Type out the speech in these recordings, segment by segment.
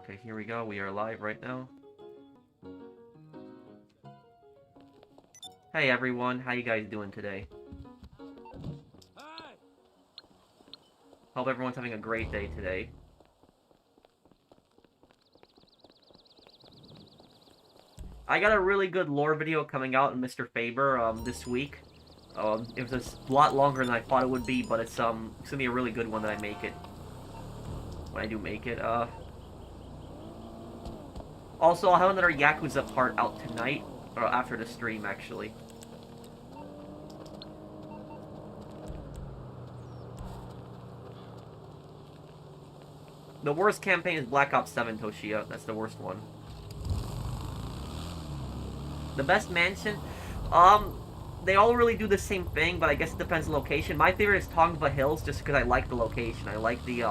Okay, here we go. We are live right now. Hey everyone, how you guys doing today? Hope everyone's having a great day today. I got a really good lore video coming out in Mr. Faber this week. It was a lot longer than I thought it would be, but it's gonna be a really good one that I make it. When I do make it, Also, I'll have another Yakuza part out tonight, or after the stream, actually. The worst campaign is Black Ops 7, Toshia. That's the worst one. The best mansion? They all really do the same thing, but I guess it depends on location. My favorite is Tongva Hills, just because I like the location. I like the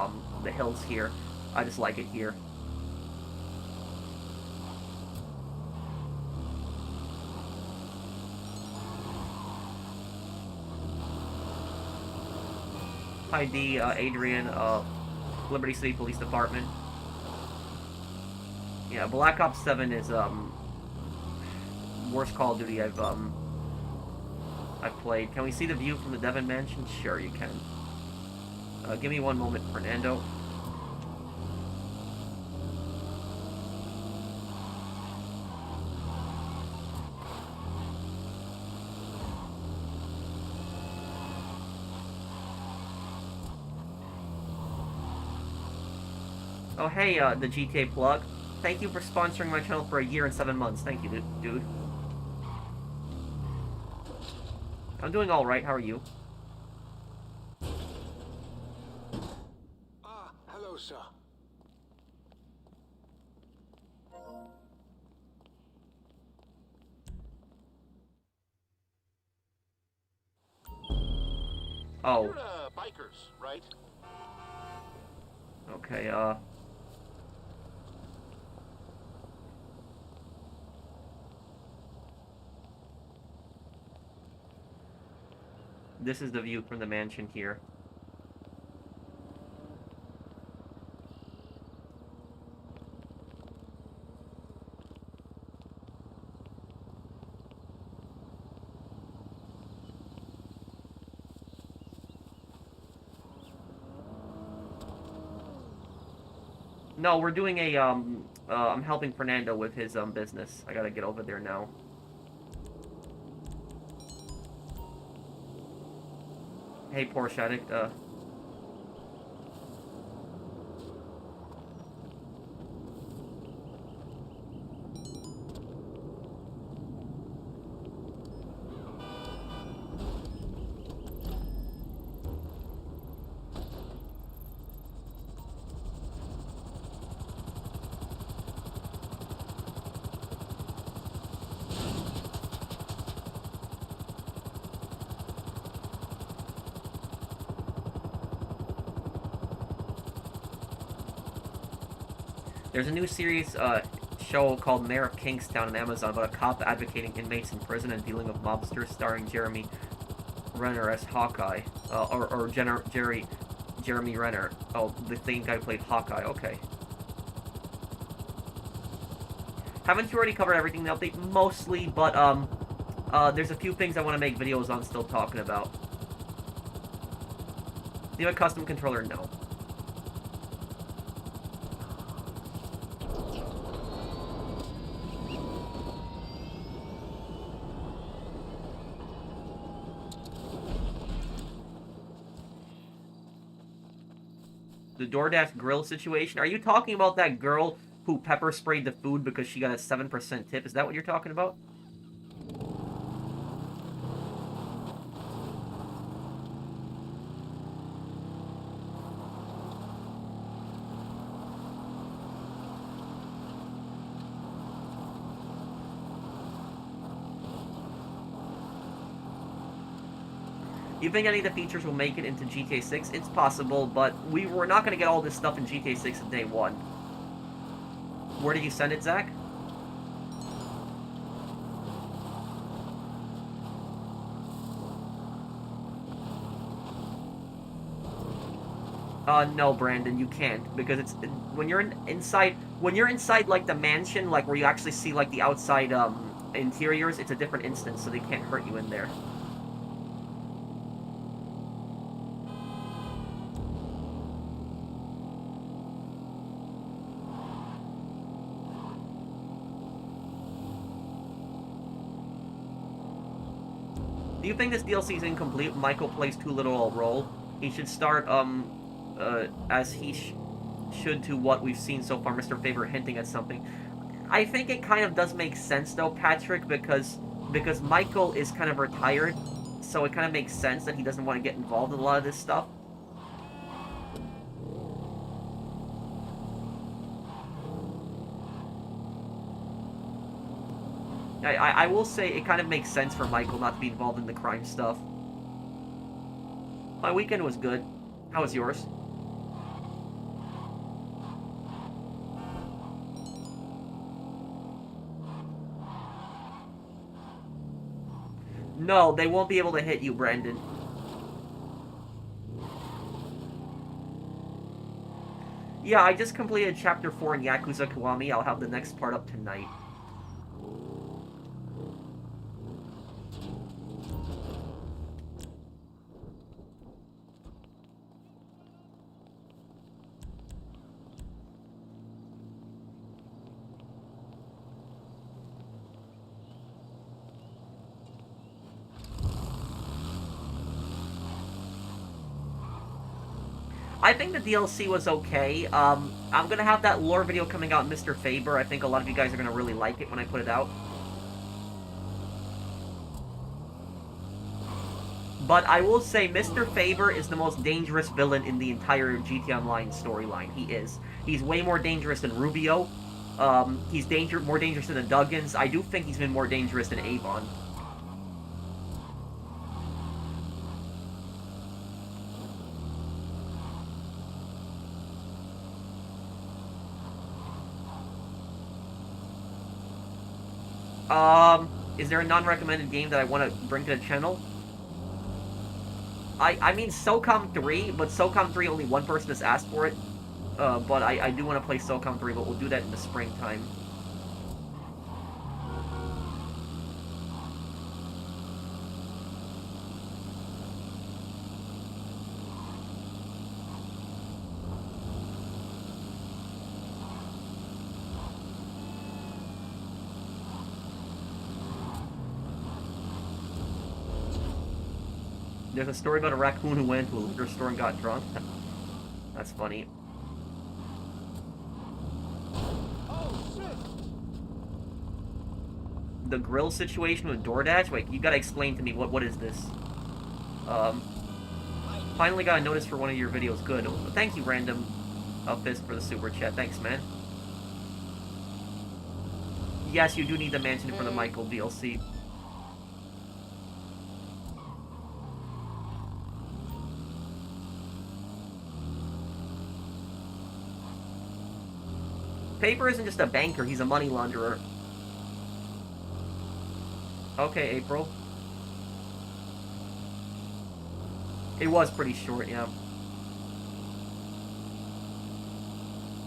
hills here. I just like it here. Hi, D, Adrian, Liberty City Police Department. Yeah, Black Ops 7 is, worst Call of Duty I've played. Can we see the view from the Devon Mansion? Sure, you can. Give me one moment, Fernando. Oh, hey, the GTA plug. Thank you for sponsoring my channel for a year and 7 months. Thank you, dude. I'm doing alright, how are you? Ah, hello, sir. Oh. You're, bikers, right? Okay, This is the view from the mansion here. No, we're doing a, I'm helping Fernando with his, business. I gotta get over there now. Hey, Porsche Addict, There's a new series, show called Mayor of Kingstown on Amazon about a cop advocating inmates in prison and dealing with mobsters, starring Jeremy Renner as Hawkeye. Jeremy Renner. Oh, the same guy who played Hawkeye, okay. Haven't you already covered everything in the update? Mostly, but, there's a few things I want to make videos on still talking about. Do you have a custom controller? No. The DoorDash grill situation? Are you talking about that girl who pepper sprayed the food because she got a 7% tip? Is that what you're talking about? You think any of the features will make it into GTA 6? It's possible, but we're not going to get all this stuff in GTA 6 at day one. Where did you send it, Zach? No, Brandon, you can't, because it's when you're inside like the mansion, like where you actually see like the outside interiors, it's a different instance, so they can't hurt you in there. Do you think this DLC is incomplete? Michael plays too little a role. He should start, as he should to what we've seen so far, Mr. Faber hinting at something. I think it kind of does make sense, though, Patrick, because Michael is kind of retired, so it kind of makes sense that he doesn't want to get involved in a lot of this stuff. I will say it kind of makes sense for Michael not to be involved in the crime stuff. My weekend was good. How was yours? No, they won't be able to hit you, Brandon. Yeah, I just completed Chapter 4 in Yakuza Kiwami. I'll have the next part up tonight. I think the DLC was okay. I'm gonna have that lore video coming out, Mr. Faber. I think a lot of you guys are gonna really like it when I put it out. But I will say, Mr. Faber is the most dangerous villain in the entire GTA Online storyline. He is. He's way more dangerous than Rubio. He's more dangerous than the Duggins. I do think he's been more dangerous than Avon. Is there a non-recommended game that I want to bring to the channel? I mean SOCOM 3, but SOCOM 3 only one person has asked for it. But I do want to play SOCOM 3, but we'll do that in the springtime. There's a story about a raccoon who went to a liquor store and got drunk. That's funny. Oh, shit. The grill situation with DoorDash? Wait, you gotta explain to me, what is this? Finally got a notice for one of your videos. Good. Thank you, Random Fist, for the super chat. Thanks, man. Yes, you do need the mansion for the Michael DLC. Faber isn't just a banker, he's a money launderer. Okay, April. It was pretty short, yeah.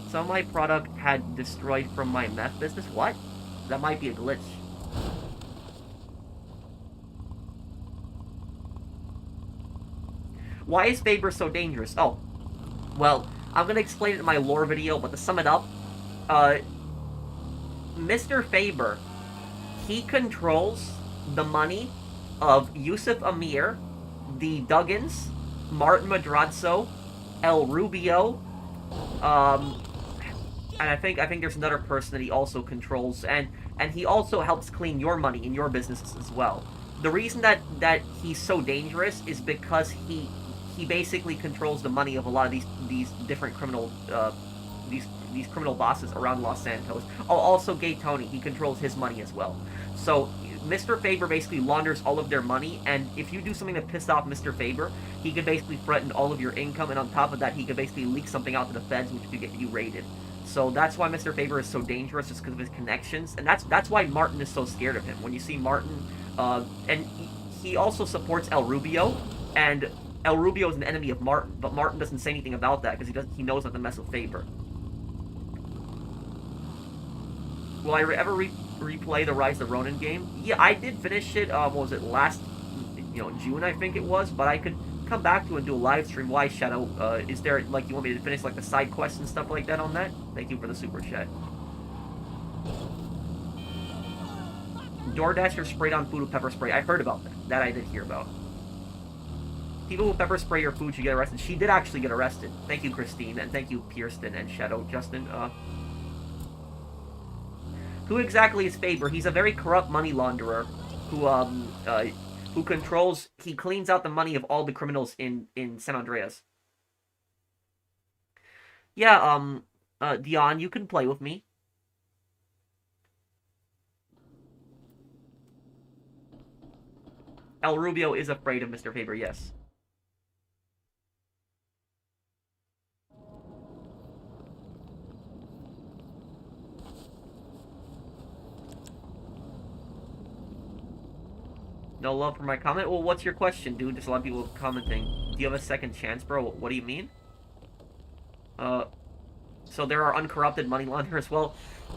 Some of my product had destroyed from my meth business. What? That might be a glitch. Why is Faber so dangerous? Oh, well, I'm gonna explain it in my lore video, but to sum it up, Mr. Faber, he controls the money of Yusuf Amir, the Duggins, Martin Madrazo, El Rubio, and I think there's another person that he also controls, and he also helps clean your money in your businesses as well. The reason that he's so dangerous is because he basically controls the money of a lot of these different criminal these criminal bosses around Los Santos. Oh, also Gay Tony, he controls his money as well. So Mr. Faber basically launders all of their money, and if you do something to piss off Mr. Faber, he could basically threaten all of your income, and on top of that, he could basically leak something out to the feds, which could get you raided. So that's why Mr. Faber is so dangerous, just because of his connections, and that's why Martin is so scared of him. When you see Martin, and he also supports El Rubio, and El Rubio is an enemy of Martin, but Martin doesn't say anything about that because he knows not to mess with Faber. Will I ever replay the Rise of Ronin game? Yeah, I did finish it, what was it, last, June, I think it was, but I could come back to it and do a live stream. Why, Shadow? Is there, like, you want me to finish, like, the side quests and stuff like that on that? Thank you for the super chat. DoorDashers sprayed on food with pepper spray. I heard about that. That I did hear about. People who pepper spray your food should get arrested. She did actually get arrested. Thank you, Christine, and thank you, Pierston and Shadow Justin. Who exactly is Faber? He's a very corrupt money launderer who controls... He cleans out the money of all the criminals in San Andreas. Yeah, Dion, you can play with me. El Rubio is afraid of Mr. Faber, yes. No love for my comment? Well, what's your question, dude? There's a lot of people commenting. Do you have a second chance, bro? What do you mean? So there are uncorrupted money launderers? Well,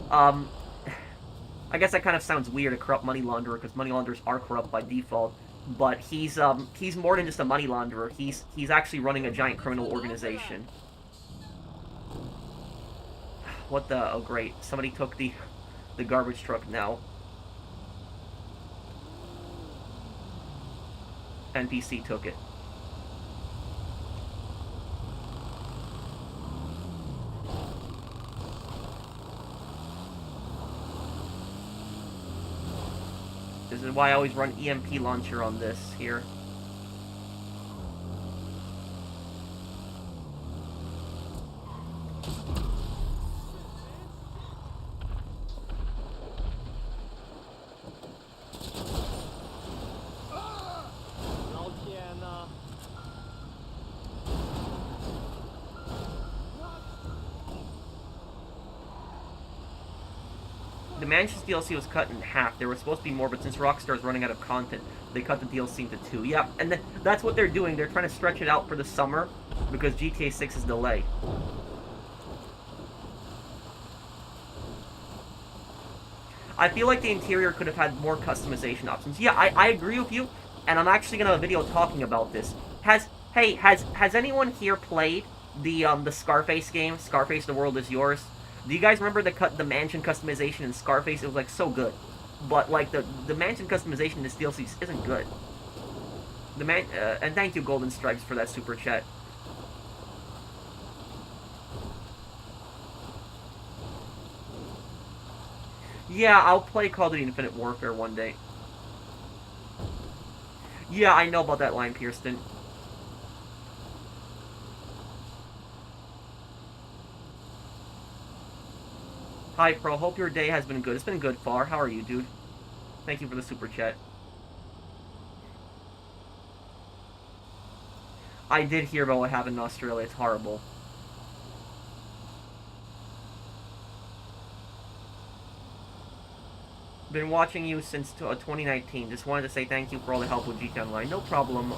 I guess that kind of sounds weird, a corrupt money launderer, because money launderers are corrupt by default. But he's more than just a money launderer. He's actually running a giant criminal organization. What the... Oh, great. Somebody took the garbage truck now. NPC took it. This is why I always run EMP launcher on this here. The Mansions DLC was cut in half. There was supposed to be more, but since Rockstar is running out of content, they cut the DLC into 2. Yeah, and that's what they're doing. They're trying to stretch it out for the summer because GTA 6 is delayed. I feel like the interior could have had more customization options. Yeah, I agree with you, and I'm actually gonna have a video talking about this. Has anyone here played the Scarface game? Scarface: The World Is Yours. Do you guys remember the mansion customization in Scarface? It was like so good, but like the mansion customization in this DLC isn't good. And thank you Golden Stripes for that super chat. Yeah, I'll play Call of Duty Infinite Warfare one day. Yeah, I know about that line, Pierston. Hi, Pro. Hope your day has been good. It's been good, Far. How are you, dude? Thank you for the super chat. I did hear about what happened in Australia. It's horrible. Been watching you since 2019. Just wanted to say thank you for all the help with GTA Online. No problem,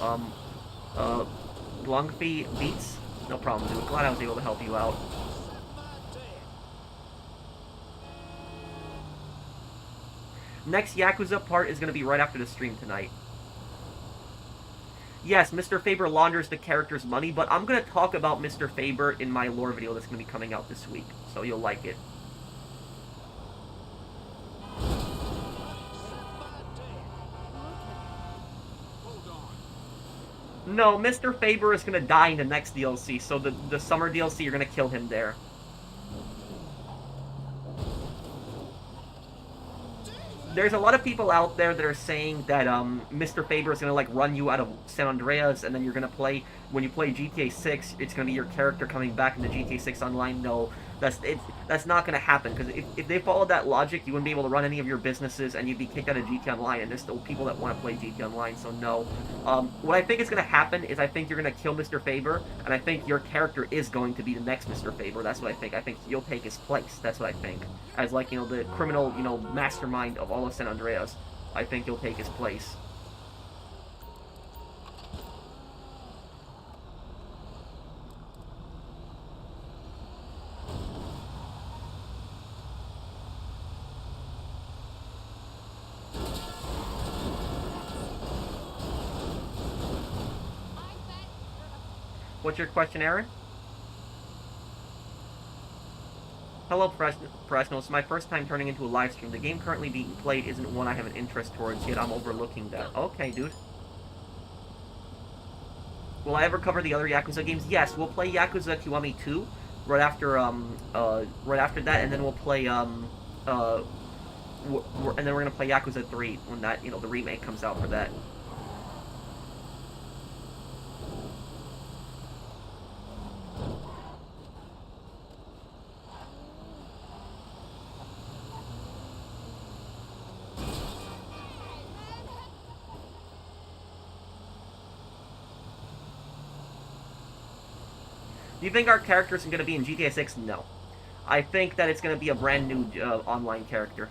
Longfee Beats? No problem, dude. Glad I was able to help you out. Next Yakuza part is going to be right after the stream tonight. Yes, Mr. Faber launders the character's money, but I'm going to talk about Mr. Faber in my lore video that's going to be coming out this week, so you'll like it. No, Mr. Faber is going to die in the next DLC, so the summer DLC, you're going to kill him there. There's a lot of people out there that are saying that Mr. Faber is going to like run you out of San Andreas, and then you're going to play, when you play GTA 6, it's going to be your character coming back into GTA 6 Online. No, that's not going to happen, because if they followed that logic, you wouldn't be able to run any of your businesses, and you'd be kicked out of GTA Online, and there's still people that want to play GTA Online, so no. What I think is going to happen is I think you're going to kill Mr. Faber, and I think your character is going to be the next Mr. Faber. That's what I think. I think you'll take his place. That's what I think. As, like, the criminal, mastermind of all of San Andreas. I think you'll take his place. What's your question, Aaron? Hello, professionals. My first time turning into a live stream. The game currently being played isn't one I have an interest towards, yet I'm overlooking that. Okay, dude. Will I ever cover the other Yakuza games? Yes, we'll play Yakuza Kiwami 2 right after that, and then we'll play and then we're gonna play Yakuza 3 when that, the remake comes out for that. Do you think our characters are going to be in GTA 6? No. I think that it's going to be a brand new online character.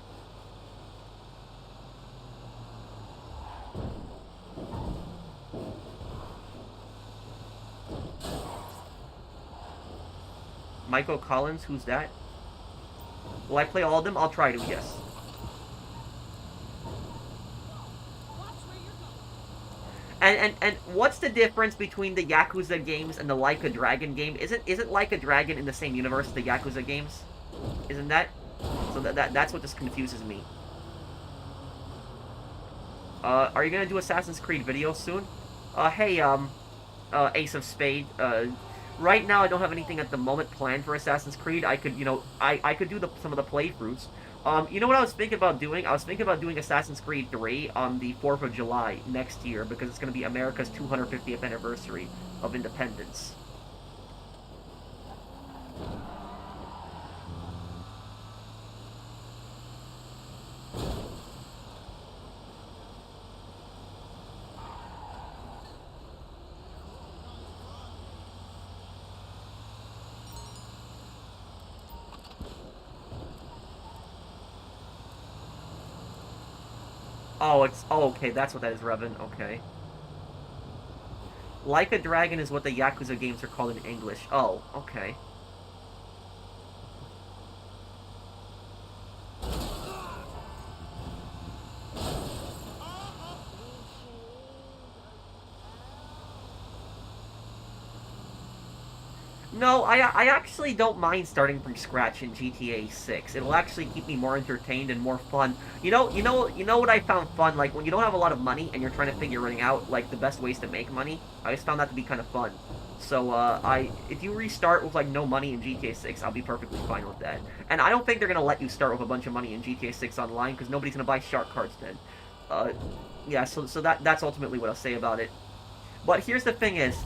Michael Collins, who's that? Will I play all of them? I'll try to, yes. And what's the difference between the Yakuza games and the Like a Dragon game? Isn't Like a Dragon in the same universe as the Yakuza games? Isn't that? So that's what just confuses me. Are you gonna do Assassin's Creed videos soon? Hey, Ace of Spade. Right now I don't have anything at the moment planned for Assassin's Creed. I could, I could do some of the playthroughs. You know what I was thinking about doing? I was thinking about doing Assassin's Creed 3 on the 4th of July next year, because it's going to be America's 250th anniversary of independence. Oh, okay, that's what that is, Revan. Okay. Like a Dragon is what the Yakuza games are called in English. Oh, okay. No, I actually don't mind starting from scratch in GTA 6. It'll actually keep me more entertained and more fun. You know what I found fun? Like, when you don't have a lot of money and you're trying to figure out, like, the best ways to make money, I just found that to be kind of fun. So, if you restart with, like, no money in GTA 6, I'll be perfectly fine with that. And I don't think they're gonna let you start with a bunch of money in GTA 6 online, because nobody's gonna buy shark cards then. Yeah, so that's ultimately what I'll say about it. But here's the thing is,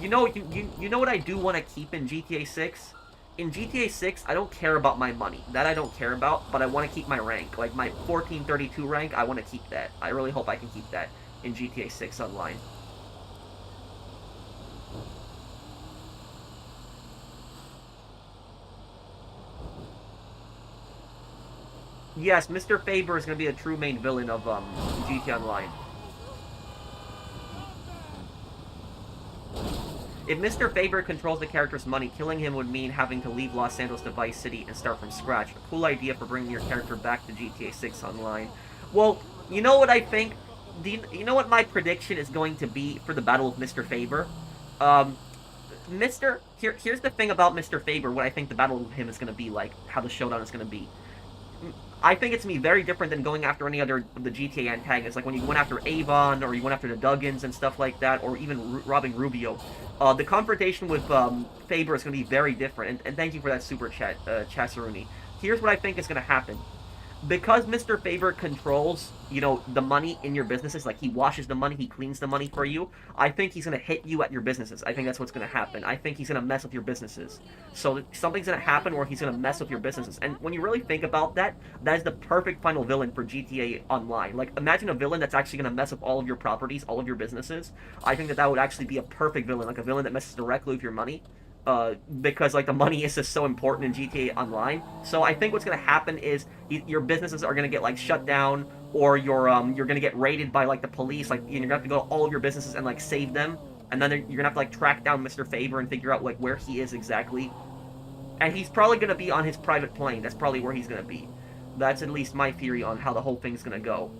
you know what I do want to keep in GTA 6? In GTA 6, I don't care about my money. That I don't care about, but I want to keep my rank. Like, my 1432 rank, I want to keep that. I really hope I can keep that in GTA 6 Online. Yes, Mr. Faber is going to be a true main villain of GTA Online. If Mr. Faber controls the character's money, killing him would mean having to leave Los Santos to Vice City and start from scratch. A cool idea for bringing your character back to GTA 6 Online. Well, you know what I think? You know what my prediction is going to be for the Battle of Mr. Faber? Here's the thing about Mr. Faber, what I think the battle with him is going to be like, how the showdown is going to be. I think it's going to be very different than going after any other of the GTA antagonists, like when you went after Avon, or you went after the Duggans and stuff like that, or even robbing Rubio. The confrontation with Faber is going to be very different, and thank you for that super chat, Chasaruni. Here's what I think is going to happen. Because Mr. Faber controls, the money in your businesses, like he washes the money, he cleans the money for you, I think he's going to hit you at your businesses. I think that's what's going to happen. I think he's going to mess with your businesses. So something's going to happen where he's going to mess with your businesses. And when you really think about that, that is the perfect final villain for GTA Online. Like, imagine a villain that's actually going to mess with all of your properties, all of your businesses. I think that would actually be a perfect villain, like a villain that messes directly with your money. Because, like, the money is just so important in GTA Online. So I think what's going to happen is your businesses are going to get, like, shut down, or you're going to get raided by, like, the police. Like, you're going to have to go to all of your businesses and, like, save them. And then you're going to have to, like, track down Mr. Faber and figure out, like, where he is exactly. And he's probably going to be on his private plane. That's probably where he's going to be. That's at least my theory on how the whole thing's going to go.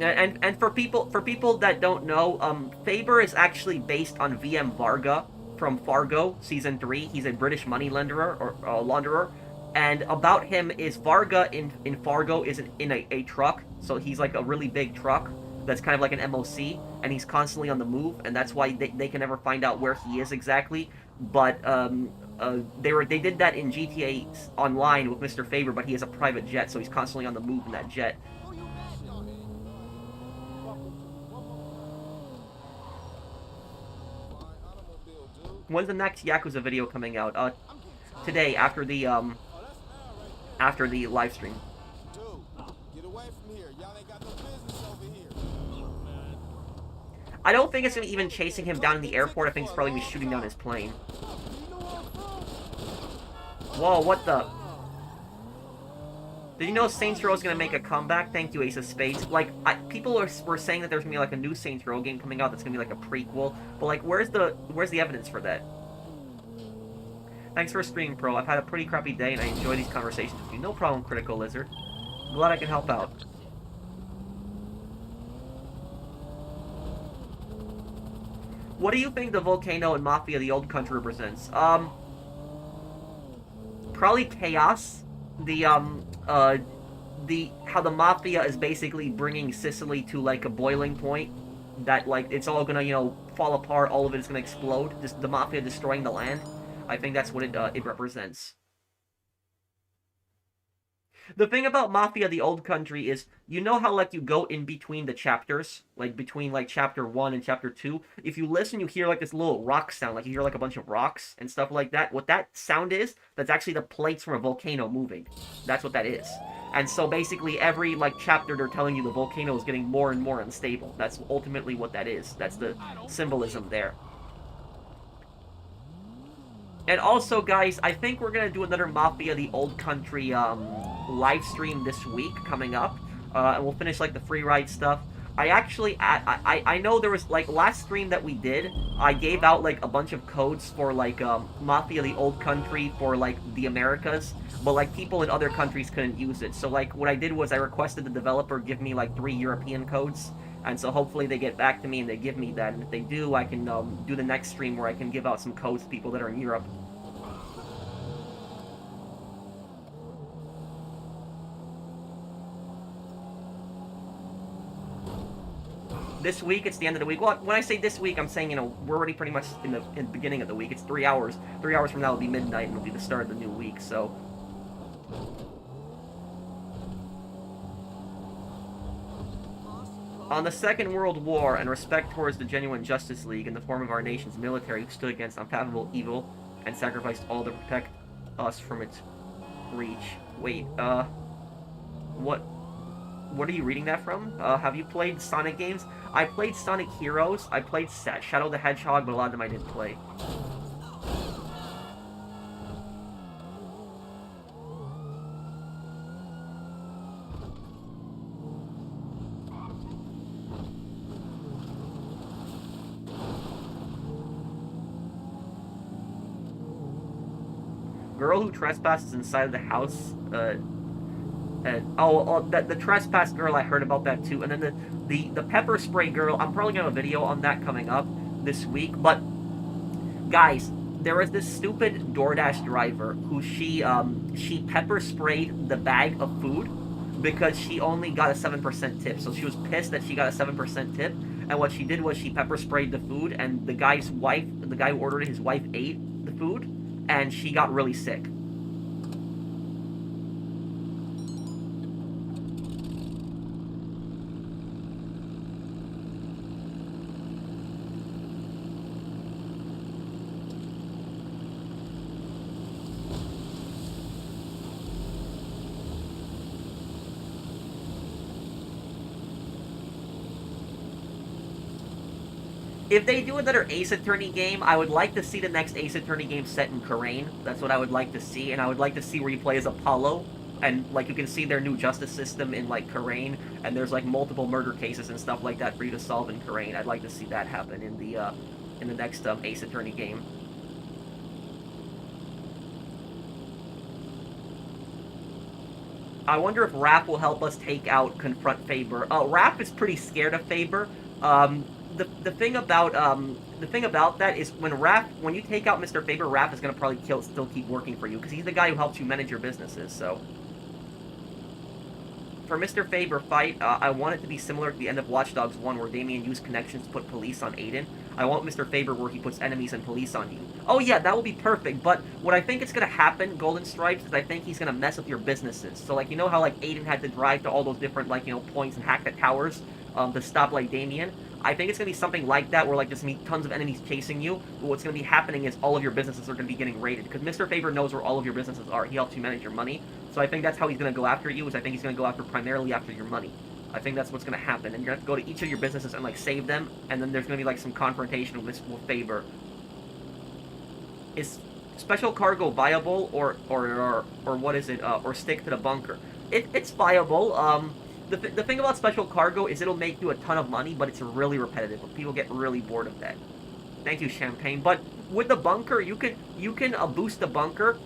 And for people that don't know, Faber is actually based on VM Varga from Fargo season 3. He's a British money lenderer or launderer, and about him is Varga in Fargo is in a truck, so he's like a really big truck that's kind of like an MOC, and he's constantly on the move, and that's why they can never find out where he is exactly. But they did that in GTA Online with Mr. Faber, but he has a private jet, so he's constantly on the move in that jet. When's the next Yakuza video coming out? Today, after the live stream. I don't think it's gonna be even chasing him down in the airport. I think it's probably gonna be shooting down his plane. Whoa, what the? Did you know Saints Row is gonna make a comeback? Thank you, Ace of Spades. Like, people were saying that there's gonna be like a new Saints Row game coming out that's gonna be like a prequel, but like, where's the evidence for that? Thanks for streaming, Pro. I've had a pretty crappy day and I enjoy these conversations with you. No problem, Critical Lizard. I'm glad I can help out. What do you think the volcano in Mafia the Old Country represents? Probably chaos. How the Mafia is basically bringing Sicily to, like, a boiling point. That, like, it's all gonna, you know, fall apart, all of it is gonna explode. Just the Mafia destroying the land. I think that's what it represents. The thing about Mafia the Old Country is, you know how, like, you go in between the chapters? Like, between, like, chapter 1 and chapter 2? If you listen, you hear, like, this little rock sound. Like, you hear, like, a bunch of rocks and stuff like that. What that sound is, that's actually the plates from a volcano moving. That's what that is. And so, basically, every, like, chapter, they're telling you the volcano is getting more and more unstable. That's ultimately what that is. That's the symbolism there. And also, guys, I think we're gonna do another Mafia the Old Country, live stream this week coming up, and we'll finish like the free ride stuff. I know there was like last stream that we did, I gave out like a bunch of codes for like Mafia the Old Country for like the Americas, but like people in other countries couldn't use it. So like what I did was I requested the developer give me like 3 European codes, and so hopefully they get back to me and they give me that. And if they do, I can do the next stream where I can give out some codes to people that are in Europe. This week, it's the end of the week. Well, when I say this week, I'm saying, you know, we're already pretty much in the beginning of the week. It's 3 hours. 3 hours from now will be midnight, and it'll be the start of the new week, so... On the Second World War, and respect towards the genuine Justice League in the form of our nation's military who stood against unfathomable evil and sacrificed all to protect us from its reach. Wait, what are you reading that from? Have you played Sonic games? I played Sonic Heroes, I played Shadow the Hedgehog, but a lot of them I didn't play. Girl who trespasses inside of the house, the trespass girl, I heard about that too. And then the pepper spray girl, I'm probably gonna have a video on that coming up this week. But guys, there was this stupid DoorDash driver who she pepper sprayed the bag of food because she only got a 7% tip. So she was pissed that she got a 7% tip, and what she did was she pepper sprayed the food, and the guy who ordered it, his wife ate the food, and she got really sick. If they do another Ace Attorney game, I would like to see the next Ace Attorney game set in Karain. That's what I would like to see, and I would like to see where you play as Apollo, and like you can see their new justice system in like Karain, and there's like multiple murder cases and stuff like that for you to solve in Karain. I'd like to see that happen in the next Ace Attorney game. I wonder if Raph will help us confront Faber. Raph is pretty scared of Faber. The thing about that is when you take out Mr. Faber, Raph is gonna probably still keep working for you because he's the guy who helps you manage your businesses. So for Mr. Faber fight, I want it to be similar to the end of Watch Dogs 1, where Damien used connections to put police on Aiden. I want Mr. Faber where he puts enemies and police on you. Oh yeah, that will be perfect, but what I think is going to happen, Golden Stripes, is I think he's going to mess with your businesses. So, like, you know how, like, Aiden had to drive to all those different, like, you know, points and hack the towers to stop, like, Damien? I think it's going to be something like that, where, like, just meet tons of enemies chasing you, but what's going to be happening is all of your businesses are going to be getting raided, because Mr. Faber knows where all of your businesses are. He helps you manage your money, so I think that's how he's going to go after you, is I think he's going to go primarily after your money. I think that's what's going to happen, and you're going to have to go to each of your businesses and, like, save them, and then there's going to be, like, some confrontation with Faber. Is special cargo viable, or what is it, or stick to the bunker? It's viable. The thing about special cargo is it'll make you a ton of money, but it's really repetitive. People get really bored of that. Thank you, Champagne. But with the bunker, you can boost the bunker,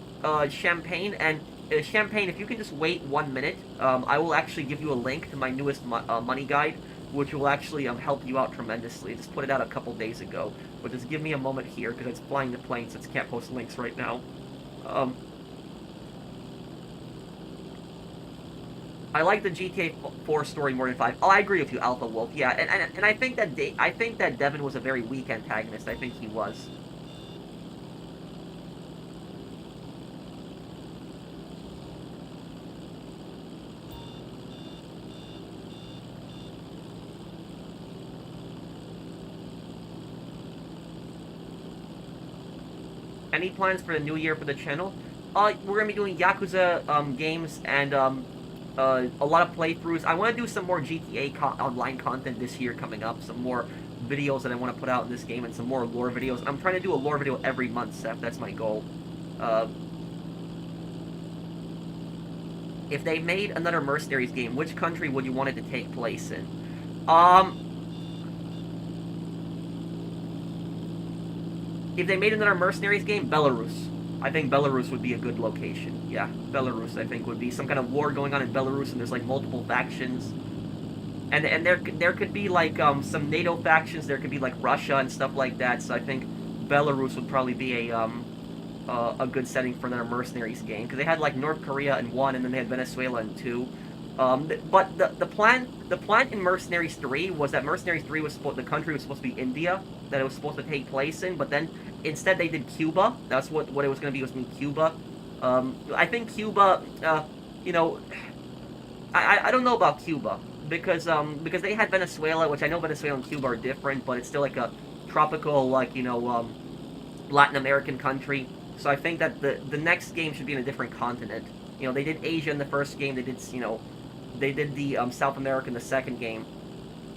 Champagne, and Champagne, if you can just wait 1 minute, I will actually give you a link to my newest money guide, which will actually help you out tremendously. I just put it out a couple days ago, but just give me a moment here, because it's flying the plane, since I can't post links right now. I like the GTA 4 story more than 5. Oh, I agree with you, Alpha Wolf. Yeah, and I think that Devin was a very weak antagonist. I think he was. Any plans for the new year for the channel? We're gonna be doing Yakuza games and a lot of playthroughs. I want to do some more GTA online content this year coming up. Some more videos that I want to put out in this game, and some more lore videos. I'm trying to do a lore video every month, Seth. That's my goal. If they made another Mercenaries game, which country would you want it to take place in? If they made another Mercenaries game, Belarus. I think Belarus would be a good location. Yeah, Belarus, I think, would be some kind of war going on in Belarus, and there's, like, multiple factions. And there could be, like, some NATO factions, there could be, like, Russia and stuff like that, so I think Belarus would probably be a good setting for another Mercenaries game, because they had, like, North Korea in 1, and then they had Venezuela in 2. But the plan in Mercenaries 3 was that Mercenaries 3 the country was supposed to be India, that it was supposed to take place in, but then instead they did Cuba. That's what it was going to be, was going to be Cuba. I think Cuba, you know, I don't know about Cuba, because they had Venezuela, which I know Venezuela and Cuba are different, but it's still like a tropical, like, you know, Latin American country. So I think that the next game should be in a different continent. You know, they did Asia in the first game, they did, you know, they did the South America in the second game.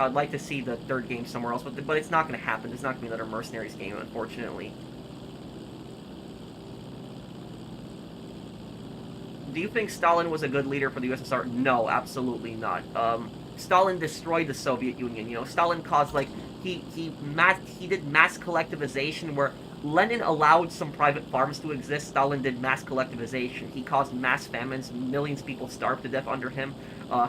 I'd like to see the third game somewhere else, but it's not going to happen. There's not going to be another Mercenaries game, unfortunately. Do you think Stalin was a good leader for the USSR? No, absolutely not. Stalin destroyed the Soviet Union. You know, Stalin caused, like, he did mass collectivization, where Lenin allowed some private farms to exist. Stalin did mass collectivization. He caused mass famines. Millions of people starved to death under him.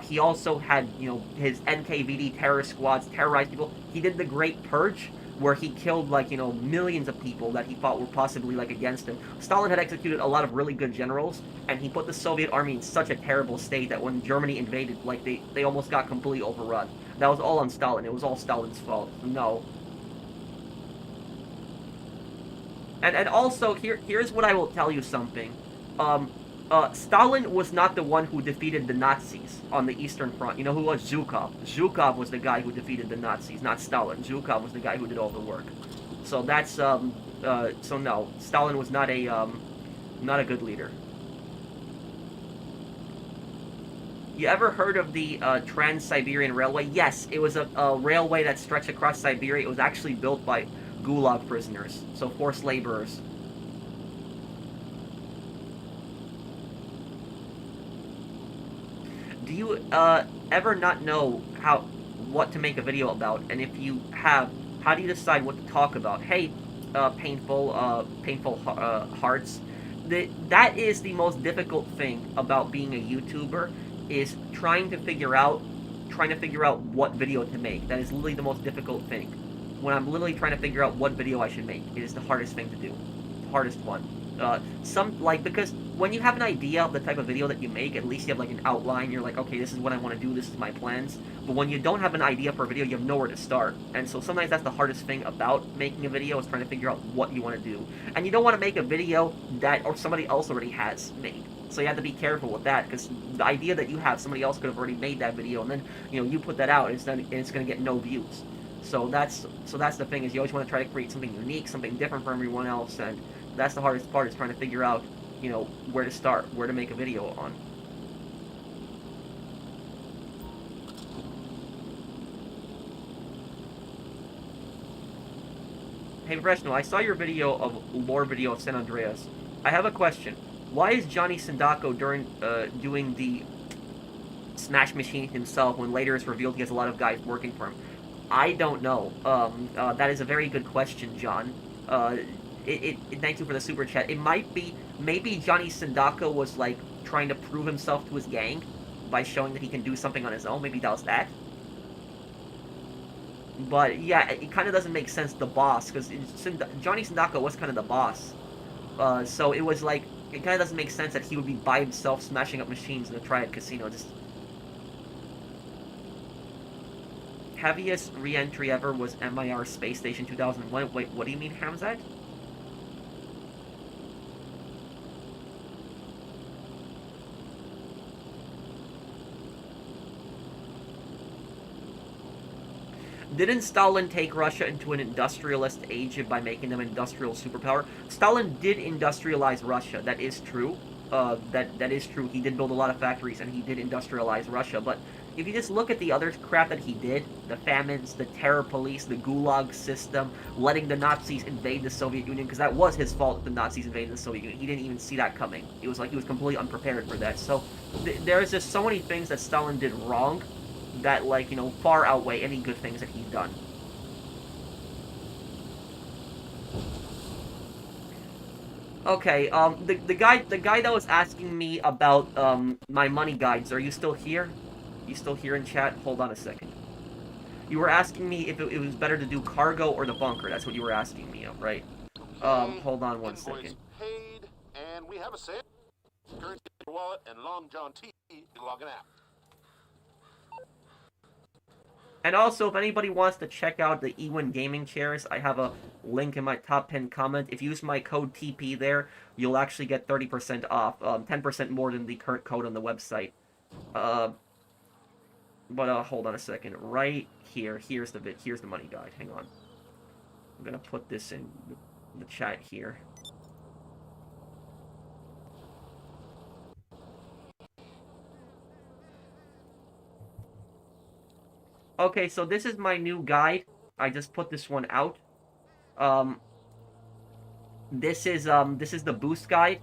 He also had, you know, his NKVD terrorist squads terrorize people. He did the Great Purge, where he killed, like, you know, millions of people that he thought were possibly, like, against him. Stalin had executed a lot of really good generals, and he put the Soviet army in such a terrible state that when Germany invaded, like, they almost got completely overrun. That was all on Stalin. It was all Stalin's fault. No. And also, here's what I will tell you something. Stalin was not the one who defeated the Nazis on the Eastern Front. You know who was? Zhukov. Zhukov was the guy who defeated the Nazis, not Stalin. Zhukov was the guy who did all the work. So that's, so no. Stalin was not a good leader. You ever heard of the Trans-Siberian Railway? Yes, it was a railway that stretched across Siberia. It was actually built by Gulag prisoners, so forced laborers. Do you ever not know what to make a video about? And if you have, how do you decide what to talk about? Hey, painful hearts. that is the most difficult thing about being a YouTuber, is trying to figure out what video to make. That is literally the most difficult thing. When I'm literally trying to figure out what video I should make, it is the hardest thing to do. The hardest one. Because when you have an idea of the type of video that you make, at least you have like an outline. You're like, okay, this is what I want to do, this is my plans. But when you don't have an idea for a video, you have nowhere to start. And so sometimes that's the hardest thing about making a video, is trying to figure out what you want to do. And you don't want to make a video that somebody else already has made. So you have to be careful with that, because the idea that you have, somebody else could have already made that video, and then you put that out, and it's going to get no views. So that's the thing, is you always want to try to create something unique, something different from everyone else, and that's the hardest part, is trying to figure out, where to start, where to make a video on. Hey Professional, I saw your video of lore video of San Andreas. I have a question. Why is Johnny Sindacco doing the Smash Machine himself when later it's revealed he has a lot of guys working for him? I don't know. That is a very good question, John. Thank you for the super chat. It might be, maybe Johnny Sindacco was, like, trying to prove himself to his gang by showing that he can do something on his own. Maybe that was that. But, yeah, it kind of doesn't make sense, the boss, because Johnny Sindacco was kind of the boss. So it was, like, it kind of doesn't make sense that he would be by himself smashing up machines in a Triad casino. Just heaviest re-entry ever was MIR Space Station 2001. Wait, what do you mean, Hamzat? Didn't Stalin take Russia into an industrialist age by making them an industrial superpower? Stalin did industrialize Russia. That is true. That is true. He did build a lot of factories, and he did industrialize Russia. But if you just look at the other crap that he did, the famines, the terror police, the Gulag system, letting the Nazis invade the Soviet Union, because that was his fault that the Nazis invaded the Soviet Union. He didn't even see that coming. It was like he was completely unprepared for that. So there's just so many things that Stalin did wrong that, like, far outweigh any good things that he's done. Okay, the guy that was asking me about, my money guides, are you still here? You still here in chat? Hold on a second. You were asking me if it was better to do cargo or the bunker. That's what you were asking me of, right? Hold on one second. Paid, and we have a sale. Currency wallet and Long John T logging out. And also, if anybody wants to check out the Ewin gaming chairs, I have a link in my top pinned comment. If you use my code TP there, you'll actually get 30% off, 10% more than the current code on the website. But hold on a second. Right here, here's the money guide. Hang on. I'm gonna put this in the chat here. Okay, so this is my new guide. I just put this one out. This is the boost guide.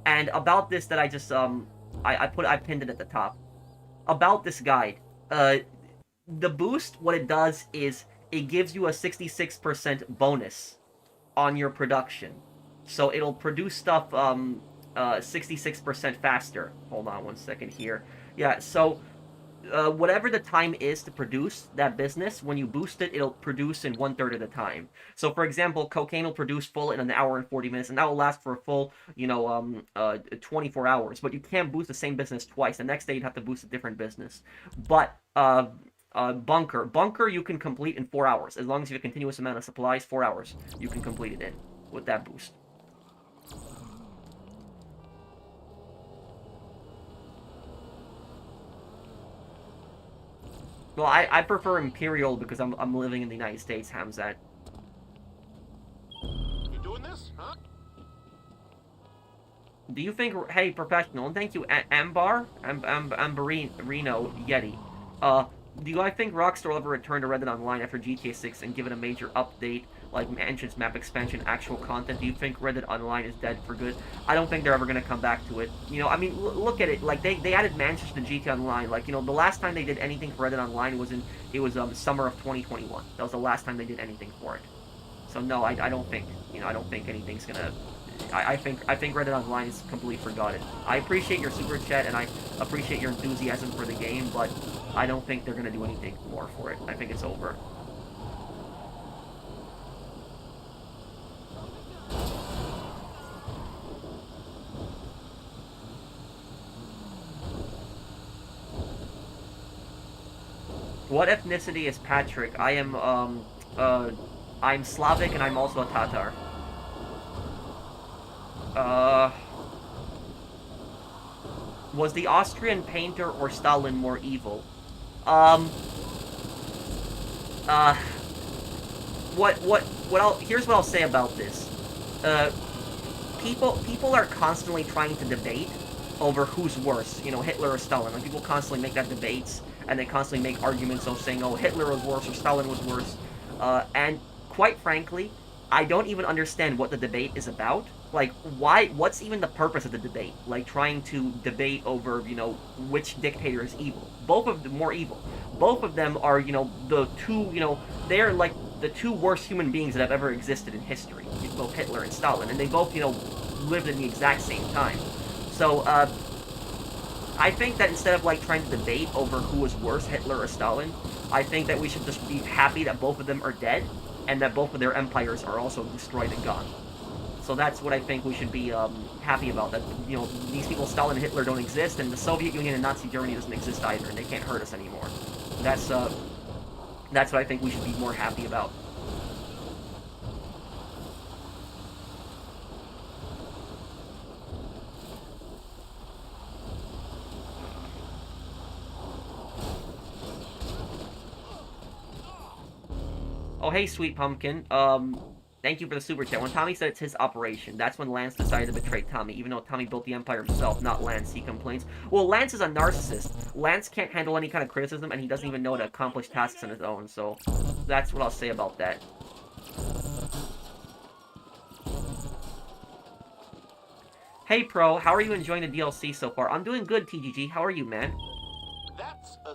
And about this that I just I pinned it at the top. About this guide, the boost, what it does is it gives you a 66% bonus on your production. So it'll produce stuff 66% faster. Hold on one second here. Yeah, so whatever the time is to produce that business, when you boost it, it'll produce in 1/3 of the time. So, for example, cocaine will produce full in an hour and 40 minutes, and that will last for a full, 24 hours. But you can't boost the same business twice. The next day, you'd have to boost a different business. But bunker you can complete in 4 hours. As long as you have a continuous amount of supplies, 4 hours, you can complete it in with that boost. Well, I prefer Imperial because I'm living in the United States, Hamzat. You doing this, huh? Do you think... Hey, Professional, and thank you, Ambarino Yeti. Do I think Rockstar will ever return to Reddit Online after GTA 6 and give it a major update, like entrance map expansion, actual content? Do you think Reddit Online is dead for good? I don't think they're ever going to come back to it. I mean, look at it. Like, they added mansions to GTA Online. Like, the last time they did anything for Reddit Online was summer of 2021. That was the last time they did anything for it. So, no, I don't think, I don't think anything's going to... I think Reddit Online is completely forgotten. I appreciate your super chat and I appreciate your enthusiasm for the game, but I don't think they're gonna do anything more for it. I think it's over. What ethnicity is Patrick? I am, I'm Slavic and I'm also a Tatar. Was the Austrian painter or Stalin more evil? Here's what I'll say about this. People are constantly trying to debate over who's worse, you know, Hitler or Stalin. Like, people constantly make that debates, and they constantly make arguments of saying, oh, Hitler was worse or Stalin was worse. And quite frankly, I don't even understand what the debate is about. Like, what's even the purpose of the debate? Like, trying to debate over, you know, which dictator is evil. Both of them more evil. Both of them are, you know, the two, you know, they're like the two worst human beings that have ever existed in history. Both Hitler and Stalin. And they both, you know, lived in the exact same time. So, I think that instead of, like, trying to debate over who was worse, Hitler or Stalin, I think that we should just be happy that both of them are dead, and that both of their empires are also destroyed and gone. So that's what I think we should be happy about, that, you know, these people, Stalin and Hitler, don't exist, and the Soviet Union and Nazi Germany doesn't exist either, and they can't hurt us anymore. That's what I think we should be more happy about. Oh, hey, Sweet Pumpkin. Thank you for the super chat. When Tommy said it's his operation, that's when Lance decided to betray Tommy, even though Tommy built the empire himself, not Lance, he complains. Well, Lance is a narcissist. Lance can't handle any kind of criticism, and he doesn't even know how to accomplish tasks on his own, so that's what I'll say about that. Hey, Pro, how are you enjoying the DLC so far? I'm doing good, TGG. How are you, man? That's a...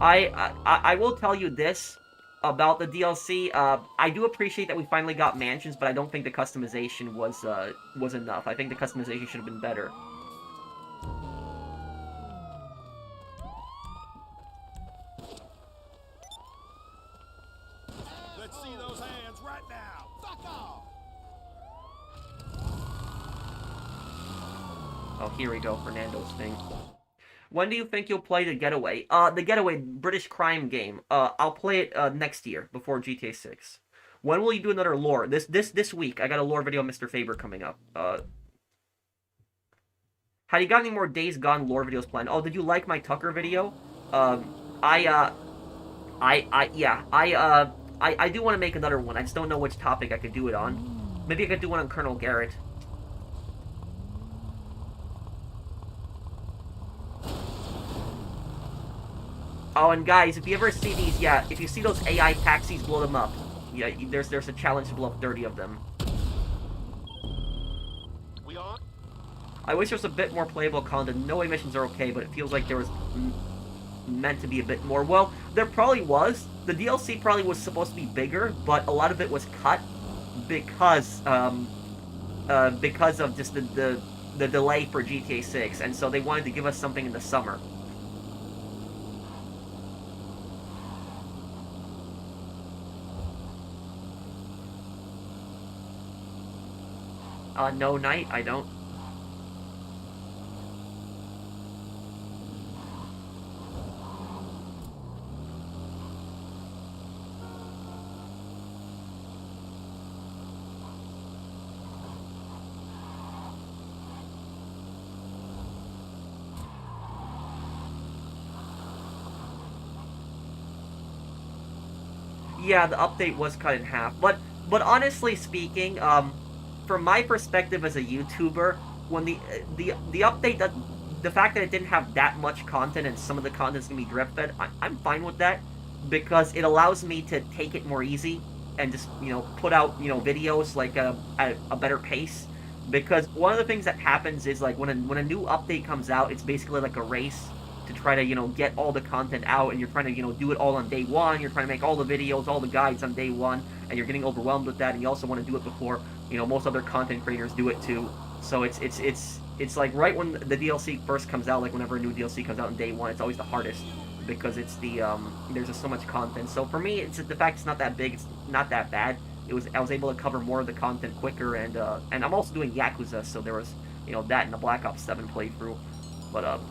I will tell you this about the DLC. I do appreciate that we finally got mansions, but I don't think the customization was enough. I think the customization should have been better. Let's see those hands right now. Fuck off. Oh, here we go, Fernando's thing. When do you think you'll play The Getaway? The Getaway, British crime game. I'll play it next year, before GTA 6. When will you do another lore? This week. I got a lore video of Mr. Faber coming up. Have you got any more Days Gone lore videos planned? Oh, did you like my Tucker video? I do want to make another one. I just don't know which topic I could do it on. Maybe I could do one on Colonel Garrett. Oh, and guys, if you ever see these, yeah, if you see those AI taxis, blow them up. Yeah, there's a challenge to blow up 30 of them. We on? I wish there was a bit more playable content. No way missions are okay, but it feels like there was meant to be a bit more. Well, there probably was. The DLC probably was supposed to be bigger, but a lot of it was cut because of just the delay for GTA 6, and so they wanted to give us something in the summer. No, Knight, I don't. Yeah, the update was cut in half, but honestly speaking, from my perspective as a YouTuber, when the update, that the fact that it didn't have that much content and some of the content's gonna be drip fed, I'm fine with that, because it allows me to take it more easy and just, you know, put out, you know, videos like at a better pace. Because one of the things that happens is, like, when a new update comes out, it's basically like a race to try to, you know, get all the content out, and you're trying to, you know, do it all on day one, you're trying to make all the videos, all the guides on day one, and you're getting overwhelmed with that, and you also want to do it before You know, most other content creators do it too. So it's like right when the DLC first comes out, like whenever a new DLC comes out on day one, it's always the hardest because it's the there's just so much content. So for me, it's the fact it's not that big, it's not that bad. I was able to cover more of the content quicker, and I'm also doing Yakuza, so there was, you know, that in the Black Ops 7 playthrough. But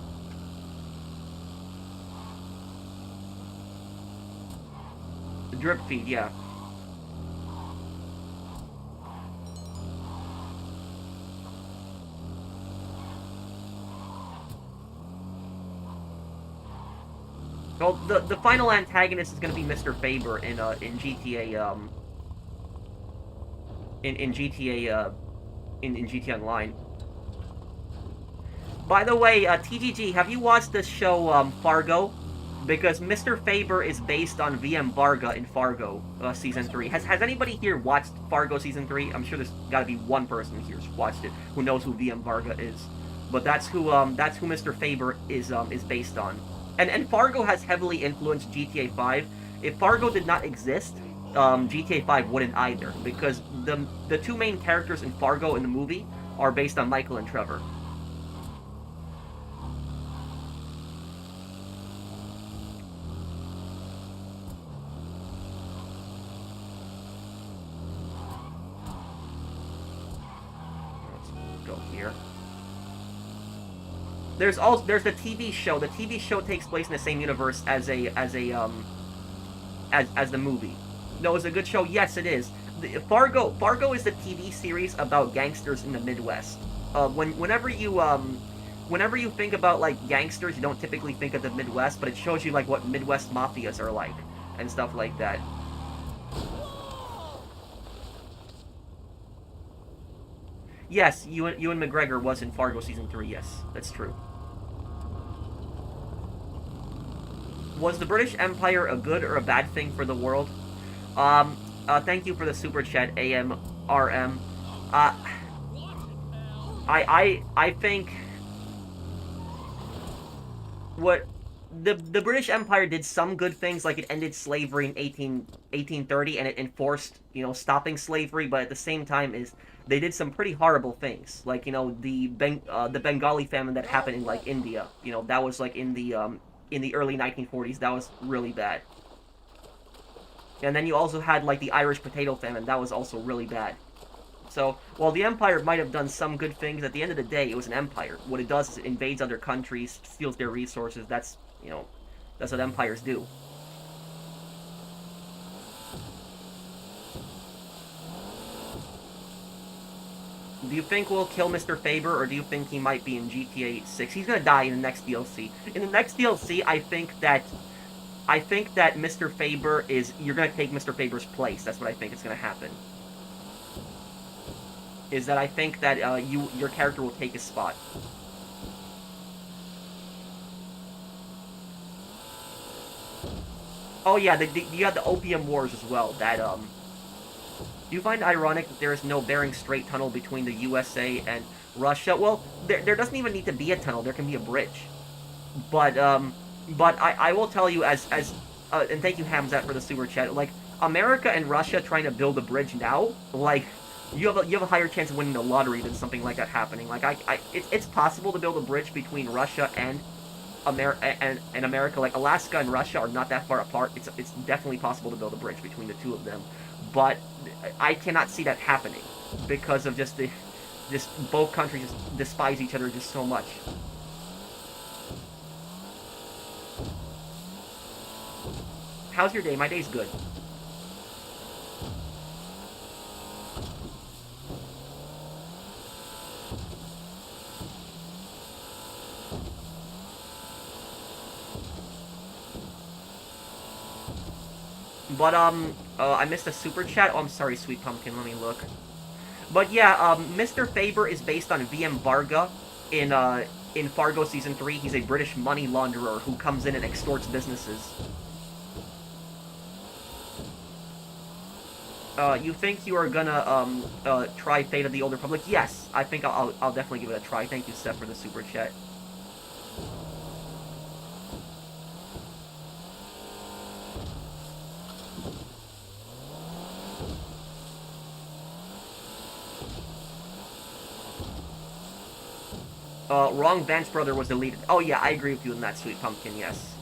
the drip feed, yeah. Well, the final antagonist is going to be Mr. Faber in GTA in GTA in GTA Online. By the way, TGG, have you watched the show Fargo? Because Mr. Faber is based on VM Varga in Fargo season 3. Has anybody here watched Fargo season 3? I'm sure there's got to be one person here who's watched it who knows who VM Varga is. But that's who Mr. Faber is based on. And Fargo has heavily influenced GTA 5. If Fargo did not exist, GTA 5 wouldn't either, because the two main characters in Fargo in the movie are based on Michael and Trevor. Let's go here. There's the TV show. The TV show takes place in the same universe as the movie. No, it's a good show. Yes, it is. Fargo is the TV series about gangsters in the Midwest. Whenever you think about like gangsters, you don't typically think of the Midwest, but it shows you like what Midwest mafias are like and stuff like that. Yes, Ewan McGregor was in Fargo season 3. Yes, that's true. Was the British Empire a good or a bad thing for the world? Thank you for the super chat, AMRM. I think what the British Empire did some good things, like it ended slavery in 1830 and it enforced, you know, stopping slavery, but at the same time they did some pretty horrible things, like, you know, the Bengali famine that happened in like India. You know, that was like in the early 1940s. That was really bad. And then you also had like the Irish potato famine. That was also really bad. So while the empire might have done some good things, at the end of the day, it was an empire. What it does is it invades other countries, steals their resources. That's, you know, that's what empires do. Do you think we'll kill Mr. Faber, or do you think he might be in GTA 6? He's gonna die in the next DLC. In the next DLC, I think that Mr. Faber is... You're gonna take Mr. Faber's place. That's what I think is gonna happen. Is that I think that your character will take his spot. Oh yeah, you have the Opium Wars as well. That Do you find it ironic that there is no Bering Strait tunnel between the USA and Russia? Well, there doesn't even need to be a tunnel. There can be a bridge. But I will tell you, and thank you, Hamzat, for the super chat. Like, America and Russia trying to build a bridge now, like, you have a higher chance of winning the lottery than something like that happening. Like, it's possible to build a bridge between Russia and America. Like, Alaska and Russia are not that far apart. It's definitely possible to build a bridge between the two of them. But I cannot see that happening because of just both countries just despise each other just so much. How's your day? My day's good. But, I missed a super chat. Oh, I'm sorry, Sweet Pumpkin. Let me look. But, yeah, Mr. Faber is based on VM Varga in Fargo Season 3. He's a British money launderer who comes in and extorts businesses. You think you are gonna, try Fate of the Old Republic? Yes, I think I'll definitely give it a try. Thank you, Seth, for the super chat. Wrong Vance brother was deleted. Oh yeah, I agree with you in that, Sweet Pumpkin, yes.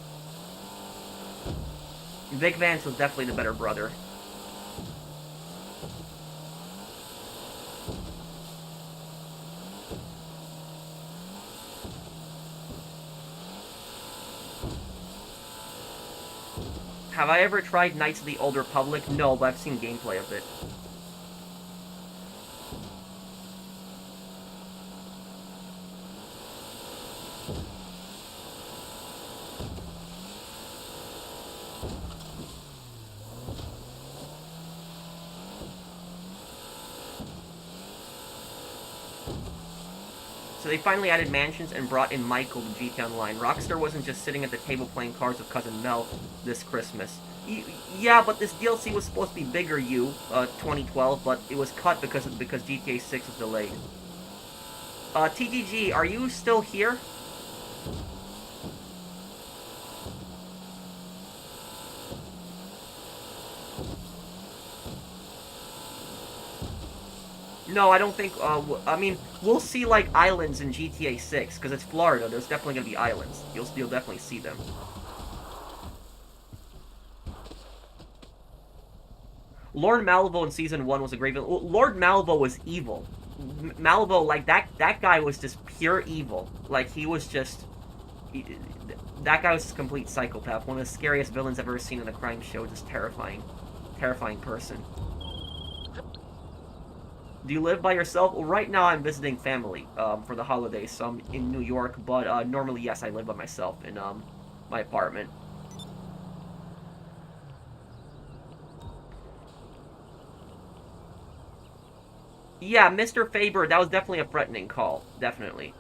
Vic Vance was definitely the better brother. Have I ever tried Knights of the Old Republic? No, but I've seen gameplay of it. So they finally added mansions and brought in Michael to GTA Online. Rockstar wasn't just sitting at the table playing cards with Cousin Mel this Christmas. Yeah, but this DLC was supposed to be bigger, 2012, but it was cut because GTA 6 was delayed. TGG, are you still here? No, I don't think, I mean, we'll see, like, islands in GTA 6, because it's Florida, there's definitely gonna be islands. You'll definitely see them. Lord Malvo in Season 1 was a great villain. Lord Malvo was evil. Malvo, like, that guy was just pure evil. Like, he was just... that guy was a complete psychopath. One of the scariest villains I've ever seen in a crime show. Just terrifying. Terrifying person. Do you live by yourself? Well, right now I'm visiting family for the holidays, so I'm in New York, but normally, yes, I live by myself in my apartment. Yeah, Mr. Faber, that was definitely a threatening call. Definitely.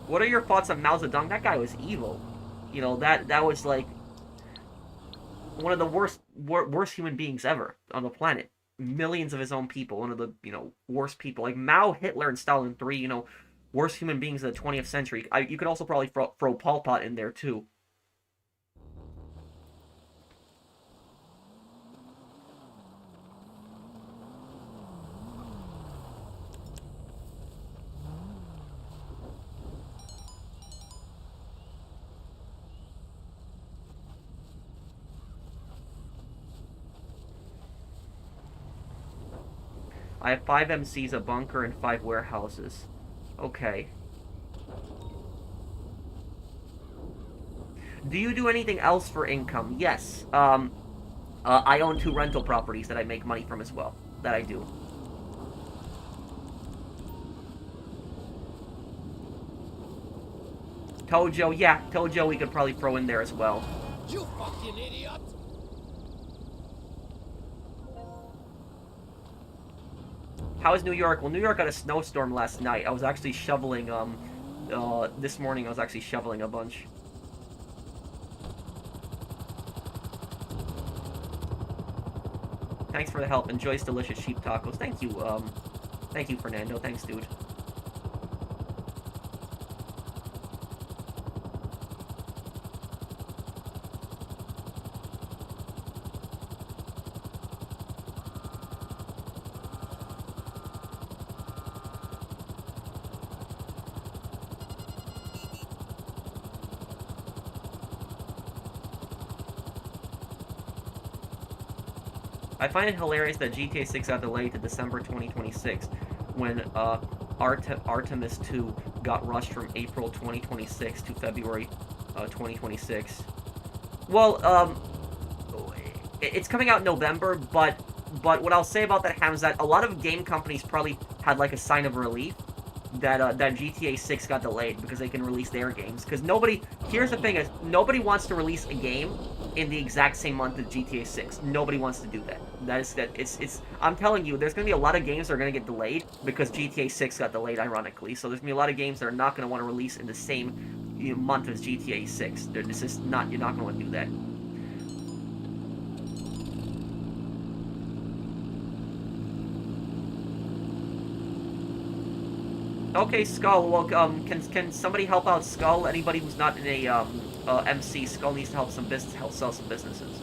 What are your thoughts on Mao Zedong? That guy was evil. You know, that was like one of the worst human beings ever on the planet. Millions of his own people, one of the, worst people. Like Mao, Hitler, and Stalin, three, worst human beings of the 20th century. You could also probably throw Pol Pot in there, too. I have 5 MCs, a bunker, and 5 warehouses. Okay. Do you do anything else for income? Yes. I own 2 rental properties that I make money from as well. That I do. Tojo, yeah. Tojo we could probably throw in there as well. You fucking idiot! How is New York? Well, New York got a snowstorm last night. I was actually shoveling, this morning I was actually shoveling a bunch. Thanks for the help. Enjoy's delicious sheep tacos. Thank you, Fernando. Thanks, dude. I find it hilarious that GTA 6 got delayed to December 2026, when Artemis 2 got rushed from April 2026 to February 2026. Well, it's coming out in November, but what I'll say about that, Ham, is that a lot of game companies probably had like a sign of relief that GTA 6 got delayed because they can release their games. Because here's the thing is, nobody wants to release a game in the exact same month as GTA 6. Nobody wants to do that. I'm telling you, there's going to be a lot of games that are going to get delayed because GTA 6 got delayed, ironically. So there's going to be a lot of games that are not going to want to release in the same month as GTA 6. You're not going to want to do that. Okay, Skull. Well, can somebody help out Skull? Anybody who's not in a MC, Skull needs to help sell some businesses.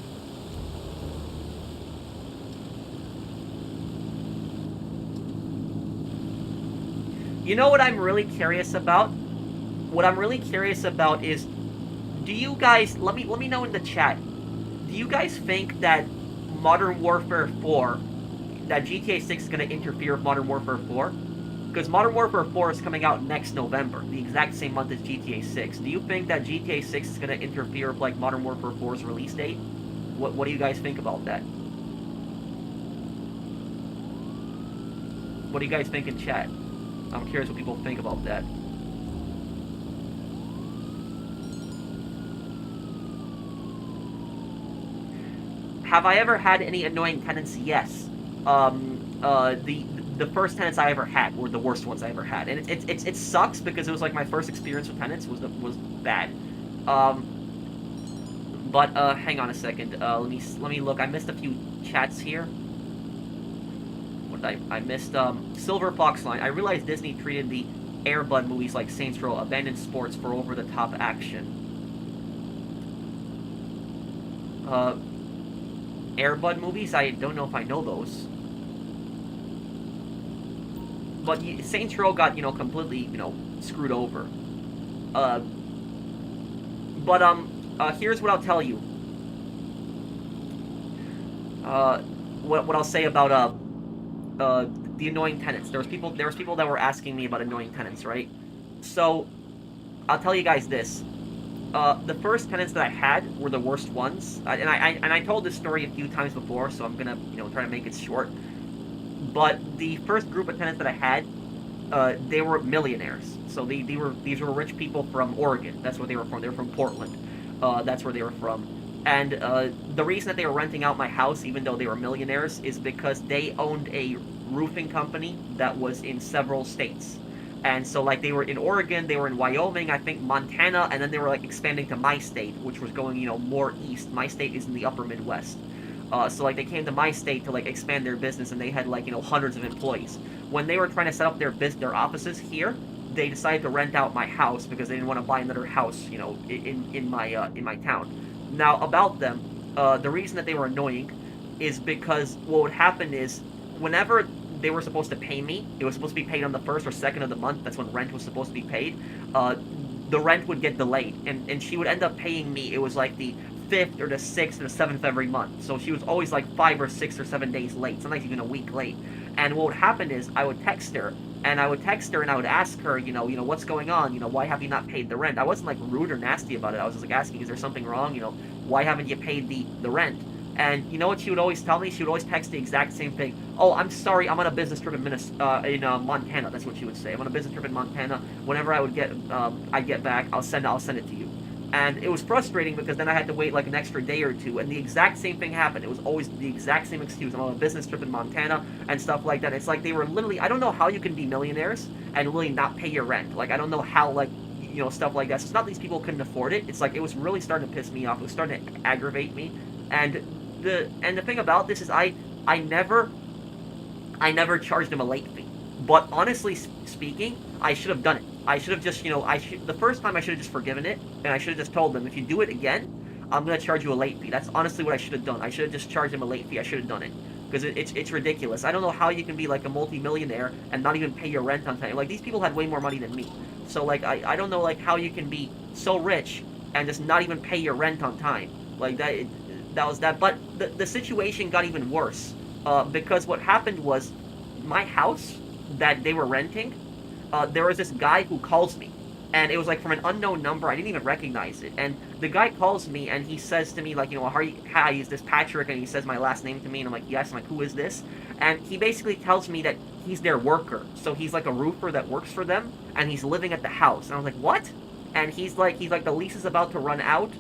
You know what I'm really curious about? What I'm really curious about is, do you guys let me know in the chat? Do you guys think that Modern Warfare 4, that GTA 6 is going to interfere with Modern Warfare 4? Because Modern Warfare 4 is coming out next November, the exact same month as GTA 6. Do you think that GTA 6 is going to interfere with, like, Modern Warfare 4's release date? What do you guys think about that? What do you guys think in chat? I'm curious what people think about that. Have I ever had any annoying tenants? Yes. The first tenants I ever had were the worst ones I ever had, and it sucks because it was like my first experience with tenants was bad. But hang on a second. Let me look. I missed a few chats here. What did I missed? Silver Fox Line. I realized Disney treated the Air Bud movies like Saints Row, abandoned sports for over-the-top action. Air Bud movies? I don't know if I know those. But Saints Row got, completely, screwed over. Here's what I'll tell you. What I'll say about, the annoying tenants. There was people that were asking me about annoying tenants, right? So, I'll tell you guys this. The first tenants that I had were the worst ones, and I told this story a few times before, so I'm gonna try to make it short. But the first group of tenants that I had, they were millionaires. So these were rich people from Oregon. That's where they were from. They were from Portland. That's where they were from. And the reason that they were renting out my house, even though they were millionaires, is because they owned a roofing company that was in several states. And so, like, they were in Oregon, they were in Wyoming, I think Montana, and then they were, like, expanding to my state, which was going, more east. My state is in the upper Midwest. So, like, they came to my state to, like, expand their business, and they had, like, hundreds of employees. When they were trying to set up their offices here, they decided to rent out my house because they didn't want to buy another house, in my town. Now, about them, the reason that they were annoying is because what would happen is, whenever they were supposed to pay me, it was supposed to be paid on the 1st or 2nd of the month, that's when rent was supposed to be paid, the rent would get delayed, and she would end up paying me, it was like the 5th or the 6th or the 7th every month, so she was always like 5 or 6 or 7 days late, sometimes even a week late, and what would happen is, I would text her, and I would ask her, what's going on, why have you not paid the rent? I wasn't like rude or nasty about it, I was just like asking, is there something wrong, why haven't you paid the rent? And you know what she would always tell me? She would always text the exact same thing. Oh, I'm sorry, I'm on a business trip in Montana. That's what she would say. I'm on a business trip in Montana. Whenever I'd get back, I'll send it to you. And it was frustrating because then I had to wait like an extra day or two, and the exact same thing happened. It was always the exact same excuse. I'm on a business trip in Montana and stuff like that. It's like they were literally, I don't know how you can be millionaires and really not pay your rent. Like, I don't know how, like, stuff like that. So it's not these people couldn't afford it. It's like it was really starting to piss me off. It was starting to aggravate me. And the thing about this is I never charged him a late fee. But honestly speaking, I should have done it. I should have just, the first time I should have just forgiven it, and I should have just told them, if you do it again, I'm going to charge you a late fee. That's honestly what I should have done. I should have just charged him a late fee. I should have done it. Because it's ridiculous. I don't know how you can be, like, a multi-millionaire and not even pay your rent on time. Like, these people had way more money than me. So, like, I don't know, like, how you can be so rich and just not even pay your rent on time. Like, that was that. But the situation got even worse. Because what happened was, my house that they were renting, there was this guy who calls me. And it was like from an unknown number. I didn't even recognize it. And the guy calls me and he says to me, like, hi, is this Patrick? And he says my last name to me. And I'm like, yes. I'm like, who is this? And he basically tells me that he's their worker. So he's like a roofer that works for them. And he's living at the house. And I was like, what? And he's like, the lease is about to run out.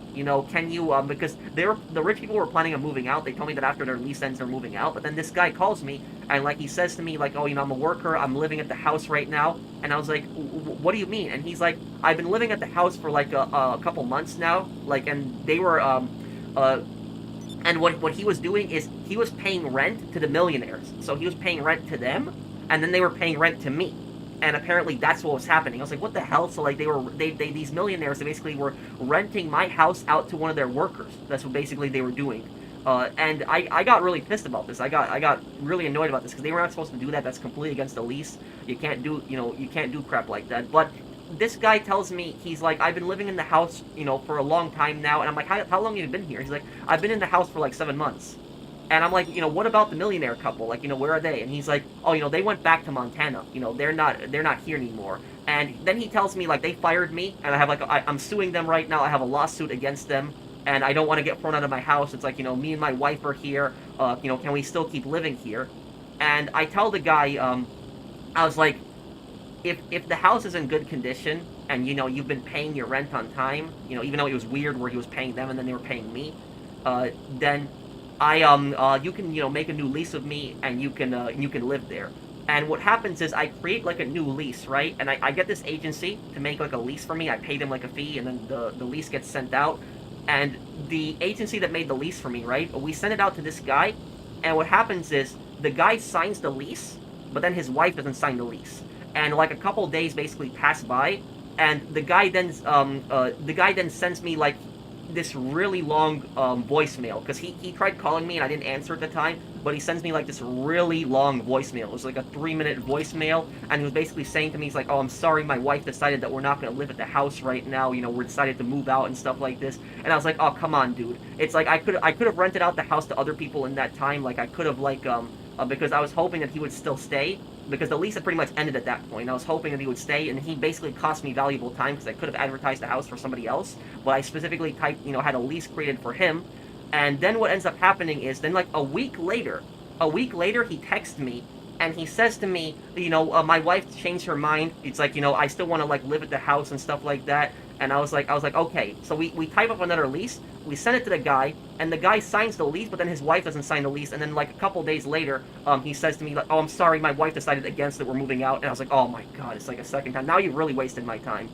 Can you, because the rich people were planning on moving out. They told me that after their lease ends, they're moving out. But then this guy calls me, and, like, he says to me, like, oh, I'm a worker. I'm living at the house right now. And I was like, what do you mean? And he's like, I've been living at the house for, like, a couple months now. Like, and they were, and what he was doing is he was paying rent to the millionaires. So he was paying rent to them, and then they were paying rent to me. And apparently that's what was happening. I was like, what the hell? So like these millionaires, they basically were renting my house out to one of their workers. That's what basically they were doing. And I got really pissed about this. I got really annoyed about this because they were not supposed to do that. That's completely against the lease. You can't do, you can't do crap like that. But this guy tells me, he's like, I've been living in the house, for a long time now. And I'm like, how long have you been here? He's like, I've been in the house for like 7 months. And I'm like, what about the millionaire couple? Like, where are they? And he's like, oh, they went back to Montana. They're not here anymore. And then he tells me, like, they fired me, and I have, like, I'm suing them right now. I have a lawsuit against them, and I don't want to get thrown out of my house. It's like, me and my wife are here. Can we still keep living here? And I tell the guy, I was like, if the house is in good condition, and, you've been paying your rent on time, even though it was weird where he was paying them and then they were paying me, then you can, make a new lease with me, and you can live there. And what happens is I create, like, a new lease, right? And I get this agency to make, like, a lease for me. I pay them, like, a fee, and then the lease gets sent out. And the agency that made the lease for me, right? We send it out to this guy, and what happens is the guy signs the lease, but then his wife doesn't sign the lease. And, like, a couple days basically pass by, and the guy then sends me, like, this really long voicemail, because he tried calling me and I didn't answer at the time, but he sends me like this really long voicemail. It was like a 3-minute voicemail, and he was basically saying to me, he's like, oh, I'm sorry, my wife decided that we're not going to live at the house right now, we're decided to move out and stuff like this. And I was like, oh, come on, dude. It's like I could have rented out the house to other people in that time. Like, I could have, like, because I was hoping that he would still stay, because the lease had pretty much ended at that point. I was hoping that he would stay, and he basically cost me valuable time, because I could have advertised the house for somebody else, but I specifically typed, had a lease created for him. And then what ends up happening is, then like a week later, he texts me, and he says to me, my wife changed her mind. It's like, I still want to, like, live at the house and stuff like that. And I was like, okay. So we type up another lease, we send it to the guy, and the guy signs the lease, but then his wife doesn't sign the lease. And then, like, a couple days later, he says to me, like, oh, I'm sorry, my wife decided against it, we're moving out. And I was like, oh my god, it's like a second time. Now you've really wasted my time.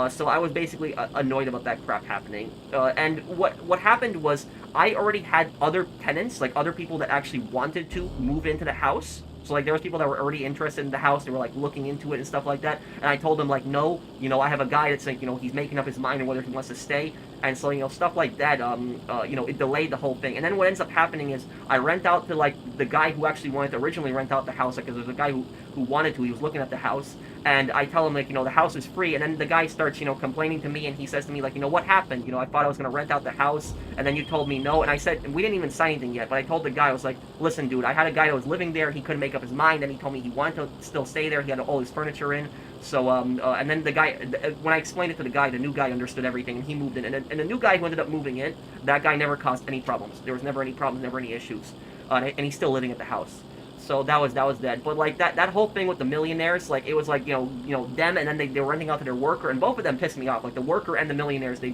So I was basically annoyed about that crap happening. And what happened was, I already had other tenants, like other people that actually wanted to move into the house. So, like, there was people that were already interested in the house. They were, like, looking into it and stuff like that. And I told them, like, no, I have a guy that's, like, he's making up his mind on whether he wants to stay. And so, stuff like that, it delayed the whole thing. And then what ends up happening is I rent out to, like, the guy who actually wanted to originally rent out the house. Like, 'cause there's a guy who wanted to. He was looking at the house. And I tell him, like, the house is free. And then the guy starts, complaining to me. And he says to me, like, what happened? I thought I was going to rent out the house. And then you told me no. And I said, and we didn't even sign anything yet. But I told the guy, I was like, listen, dude, I had a guy that was living there. He couldn't make up his mind. And he told me he wanted to still stay there. He had all his furniture in. So, and then the guy, when I explained it to the guy, the new guy understood everything. And he moved in. And the new guy who ended up moving in, that guy never caused any problems. There was never any problems, never any issues. And he's still living at the house. So that was that. But, like, that whole thing with the millionaires, like, it was like, them, and then they were renting out to their worker, and both of them pissed me off. Like, the worker and the millionaires, they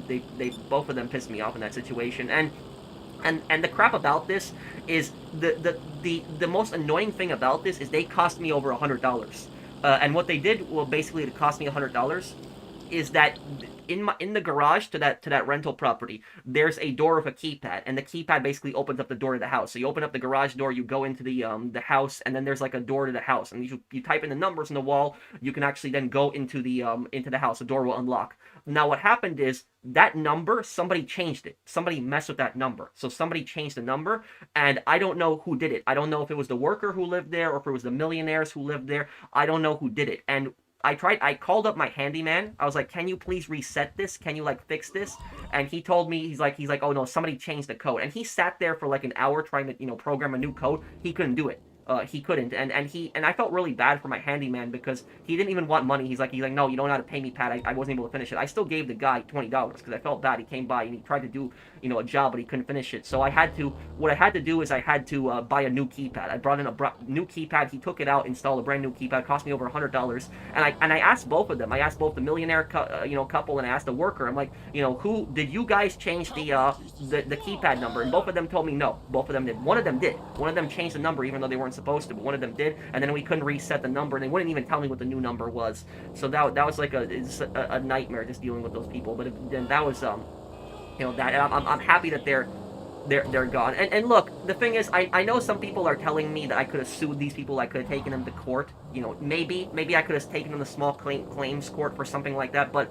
both of them pissed me off in that situation. And the crap about this is the most annoying thing about this is they cost me over $100. And what they did, well, basically to cost me $100, is that in the garage to that rental property, there's a door with a keypad, and the keypad basically opens up the door to the house. So you open up the garage door, you go into the house, and then there's like a door to the house, and you type in the numbers on the wall, you can actually then go into the house. The door will unlock. Now what happened is that number, somebody changed it. Somebody messed with that number. So somebody changed the number, and I don't know who did it. I don't know if it was the worker who lived there or if it was the millionaires who lived there. I don't know who did it. And I called up my handyman. I was like, can you please reset this? Can you, like, fix this? And he told me, he's like, oh no, somebody changed the code. And he sat there for like an hour trying to, program a new code. He couldn't do it. He couldn't, and I felt really bad for my handyman because he didn't even want money. He's like, no, you don't know how to pay me, Pat. I wasn't able to finish it. I still gave the guy $20 because I felt bad. He came by and he tried to do, a job, but he couldn't finish it. So what I had to do is I had to buy a new keypad. I brought in a new keypad. He took it out, installed a brand new keypad. It cost me over $100. And I asked both of them. I asked both the millionaire, couple, and I asked the worker. I'm like, who did you guys change the keypad number? And both of them told me no. Both of them did. One of them did. One of them changed the number even though they weren't supposed to, but one of them did, and then we couldn't reset the number, and they wouldn't even tell me what the new number was. So that was like a nightmare just dealing with those people. But then that was that, and I'm happy that they're they're gone. And look, the thing is, I know some people are telling me that I could have sued these people, I could have taken them to court. You know, maybe I could have taken them to small claims court for something like that. But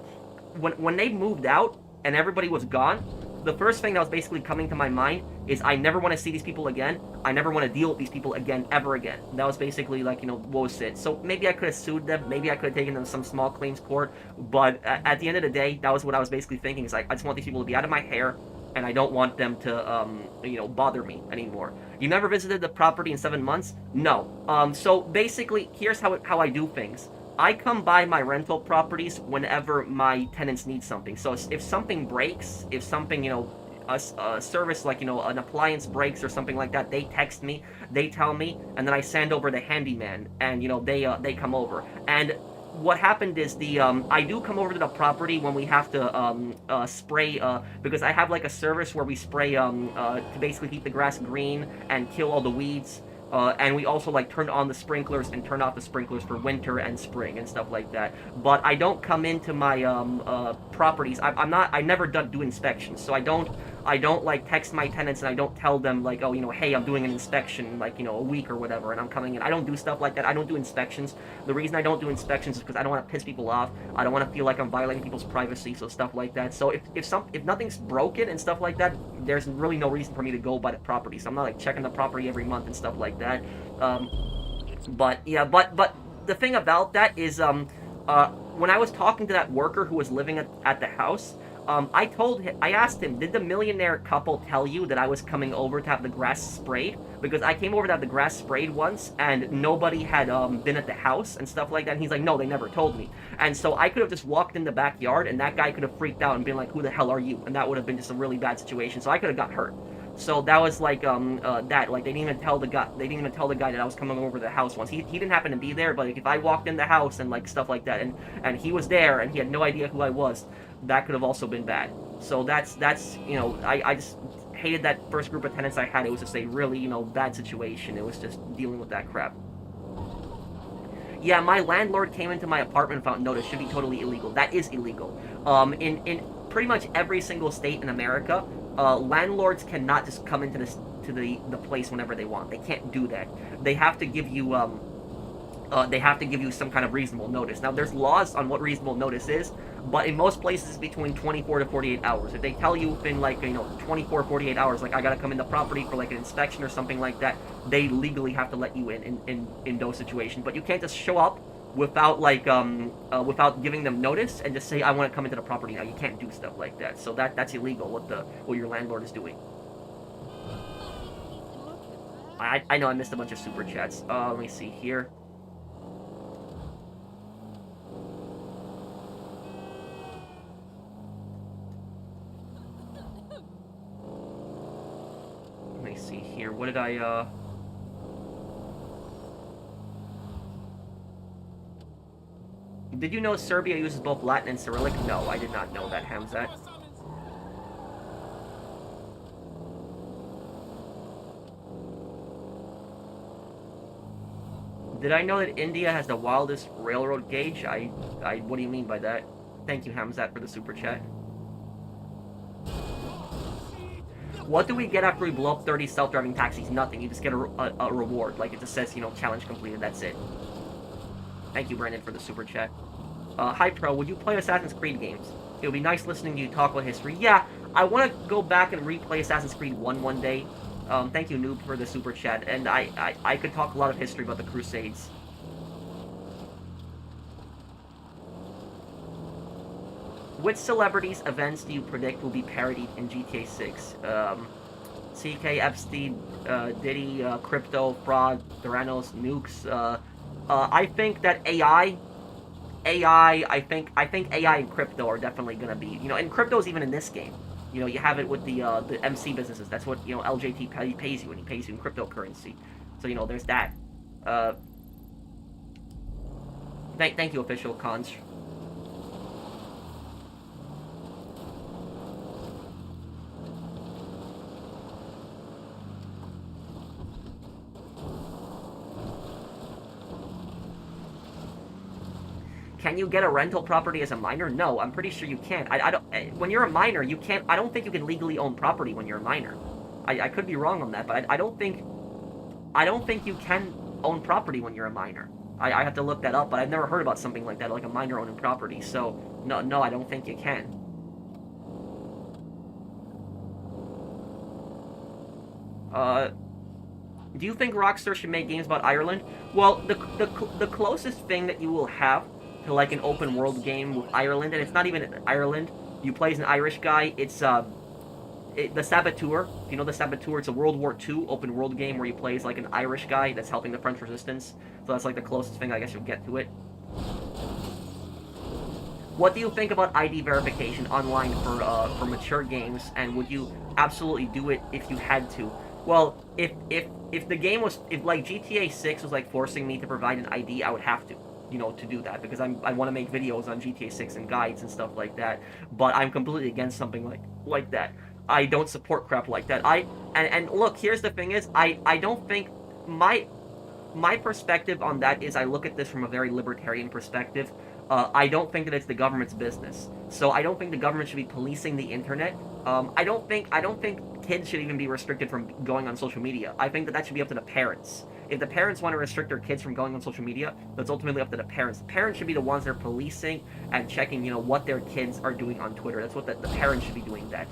when they moved out and everybody was gone, the first thing that was basically coming to my mind is I never want to see these people again. I never want to deal with these people again, ever again. That was basically like, you know, what was it. So maybe I could have sued them. Maybe I could have taken them to some small claims court. But at the end of the day, that was what I was basically thinking. Is like, I just want these people to be out of my hair, and I don't want them to, you know, bother me anymore. You never visited the property in 7 months? No. So basically, here's how I do things. I come by my rental properties whenever my tenants need something. So if something breaks, if something, you know, a service like, you know, an appliance breaks or something like that, they text me, they tell me, and then I send over the handyman, and, you know, they come over. And what happened is I do come over to the property when we have to spray, because I have like a service where we spray to basically keep the grass green and kill all the weeds. And we also like turn on the sprinklers and turn off the sprinklers for winter and spring and stuff like that. But I don't come into my properties. I never do inspections, so I don't like text my tenants and I don't tell them like, oh, you know, hey, I'm doing an inspection like, you know, a week or whatever, and I'm coming in. I don't do stuff like that. I don't do inspections. The reason I don't do inspections is because I don't want to piss people off. I don't want to feel like I'm violating people's privacy, so stuff like that. So if nothing's broken and stuff like that, there's really no reason for me to go by the property. So I'm not like checking the property every month and stuff like that. But yeah, but the thing about that is when I was talking to that worker who was living at the house, I asked him, did the millionaire couple tell you that I was coming over to have the grass sprayed? Because I came over to have the grass sprayed once, and nobody had been at the house and stuff like that. And he's like, no, they never told me. And so I could have just walked in the backyard, and that guy could have freaked out and been like, who the hell are you? And that would have been just a really bad situation. So I could have got hurt. So that was like that. Like they didn't even tell the guy. They didn't even tell the guy that I was coming over to the house once. He didn't happen to be there. But like, if I walked in the house and like stuff like that, and he was there and he had no idea who I was, that could have also been bad. So that's you know, I just hated that first group of tenants I had. It was just a really, you know, bad situation. It was just dealing with that crap. Yeah, my landlord came into my apartment without notice. Should be totally illegal. That is illegal. In pretty much every single state in America, landlords cannot just come into the place whenever they want. They can't do that. They have to give you some kind of reasonable notice. Now, there's laws on what reasonable notice is, but in most places it's between 24 to 48 hours. If they tell you within like, you know, 24, 48 hours, like I gotta come in the property for like an inspection or something like that, they legally have to let you in those situations. But you can't just show up without like without giving them notice and just say I want to come into the property now. You can't do stuff like that. So that's illegal. What your landlord is doing. I know I missed a bunch of super chats. Let me see here. Let me see here. What did I Did you know Serbia uses both Latin and Cyrillic? No, I did not know that, Hamzat. Did I know that India has the wildest railroad gauge? What do you mean by that? Thank you, Hamzat, for the super chat. What do we get after we blow up 30 self-driving taxis? Nothing. You just get a reward. Like, it just says, you know, challenge completed. That's it. Thank you, Brandon, for the super chat. Hi, Pro. Would you play Assassin's Creed games? It would be nice listening to you talk about history. Yeah, I want to go back and replay Assassin's Creed 1 one day. Thank you, Noob, for the super chat. And I could talk a lot of history about the Crusades. Which celebrities' events do you predict will be parodied in GTA 6? CK, Epstein, Diddy, Crypto, Fraud, Theranos, Nukes. I think that I think AI and crypto are definitely gonna be, you know, and crypto's even in this game. You know, you have it with the MC businesses. That's what, you know, LJT pays you, and he pays you in cryptocurrency. So, you know, there's that. Thank you, official Conch. Can you get a rental property as a minor? No, I'm pretty sure you can't. I don't. When you're a minor, you can't. I don't think you can legally own property when you're a minor. I could be wrong on that, but I don't think you can own property when you're a minor. I have to look that up, but I've never heard about something like that, like a minor owning property. So no, I don't think you can. Do you think Rockstar should make games about Ireland? Well, the closest thing that you will have to like an open world game with Ireland, and it's not even Ireland. You play as an Irish guy. It's the Saboteur. If you know the Saboteur, it's a World War II open world game where you play as like an Irish guy that's helping the French Resistance. So that's like the closest thing I guess you'll get to it. What do you think about ID verification online for mature games, and would you absolutely do it if you had to? Well, if the game was, if like GTA 6 was like forcing me to provide an ID, I would have to, you know, to do that, because I want to make videos on GTA 6 and guides and stuff like that. But I'm completely against something like that. I don't support crap like that. And look, here's the thing is, I don't think my perspective on that is I look at this from a very libertarian perspective. I don't think that it's the government's business. So I don't think the government should be policing the internet. I don't think kids should even be restricted from going on social media. I think that should be up to the parents. If the parents want to restrict their kids from going on social media, that's ultimately up to the parents. The parents should be the ones that are policing and checking, you know, what their kids are doing on Twitter. That's what the parents should be doing that.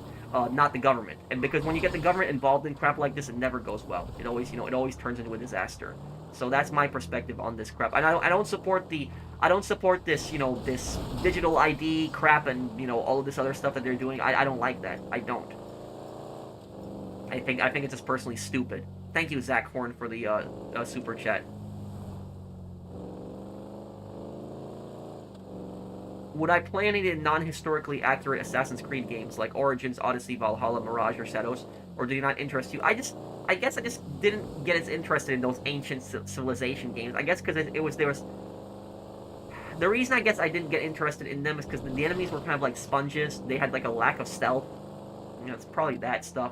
Not the government. And because when you get the government involved in crap like this, it never goes well. It always, you know, it always turns into a disaster. So that's my perspective on this crap. And I don't support this, you know, this digital ID crap and, you know, all of this other stuff that they're doing. I don't like that. I don't. I think it's just personally stupid. Thank you, Zach Horn, for the super chat. Would I play any of the non-historically accurate Assassin's Creed games like Origins, Odyssey, Valhalla, Mirage, or Shadows, or do they not interest you? I guess I just didn't get as interested in those ancient civilization games. I guess because there was. The reason I guess I didn't get interested in them is because the enemies were kind of like sponges. They had like a lack of stealth. You know, it's probably that stuff.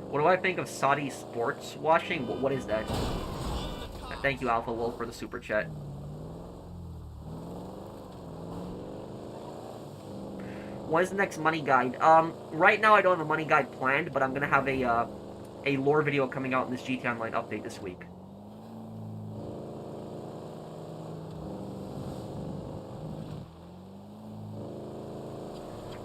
What do I think of Saudi sports washing? What is that? Thank you, Alpha Wolf, for the super chat. What is the next money guide? Right now I don't have a money guide planned, but I'm gonna have a lore video coming out in this GTA Online update this week.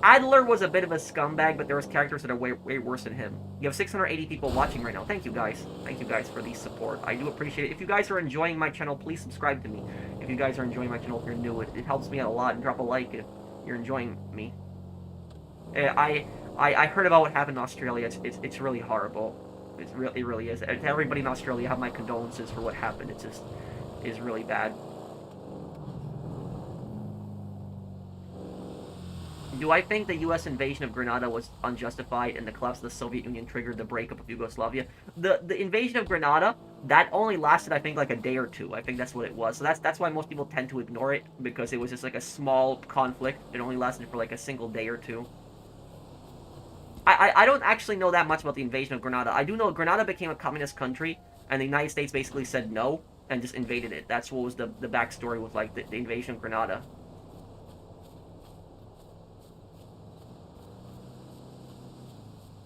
Adler was a bit of a scumbag, but there was characters that are way worse than him. You have 680 people watching right now. Thank you guys. Thank you guys for the support. I do appreciate it. If you guys are enjoying my channel, please subscribe to me. If you guys are enjoying my channel, if you're new, it helps me out a lot. And drop a like if you're enjoying me. I heard about what happened in Australia. It's really horrible. It really is. To everybody in Australia, I have my condolences for what happened. It just is really bad. Do I think the U.S. invasion of Grenada was unjustified and the collapse of the Soviet Union triggered the breakup of Yugoslavia? The invasion of Grenada, that only lasted, I think, like a day or two. I think that's what it was. So that's why most people tend to ignore it, because it was just like a small conflict. It only lasted for like a single day or two. I don't actually know that much about the invasion of Grenada. I do know Grenada became a communist country, and the United States basically said no and just invaded it. That's what was the backstory with like the invasion of Grenada.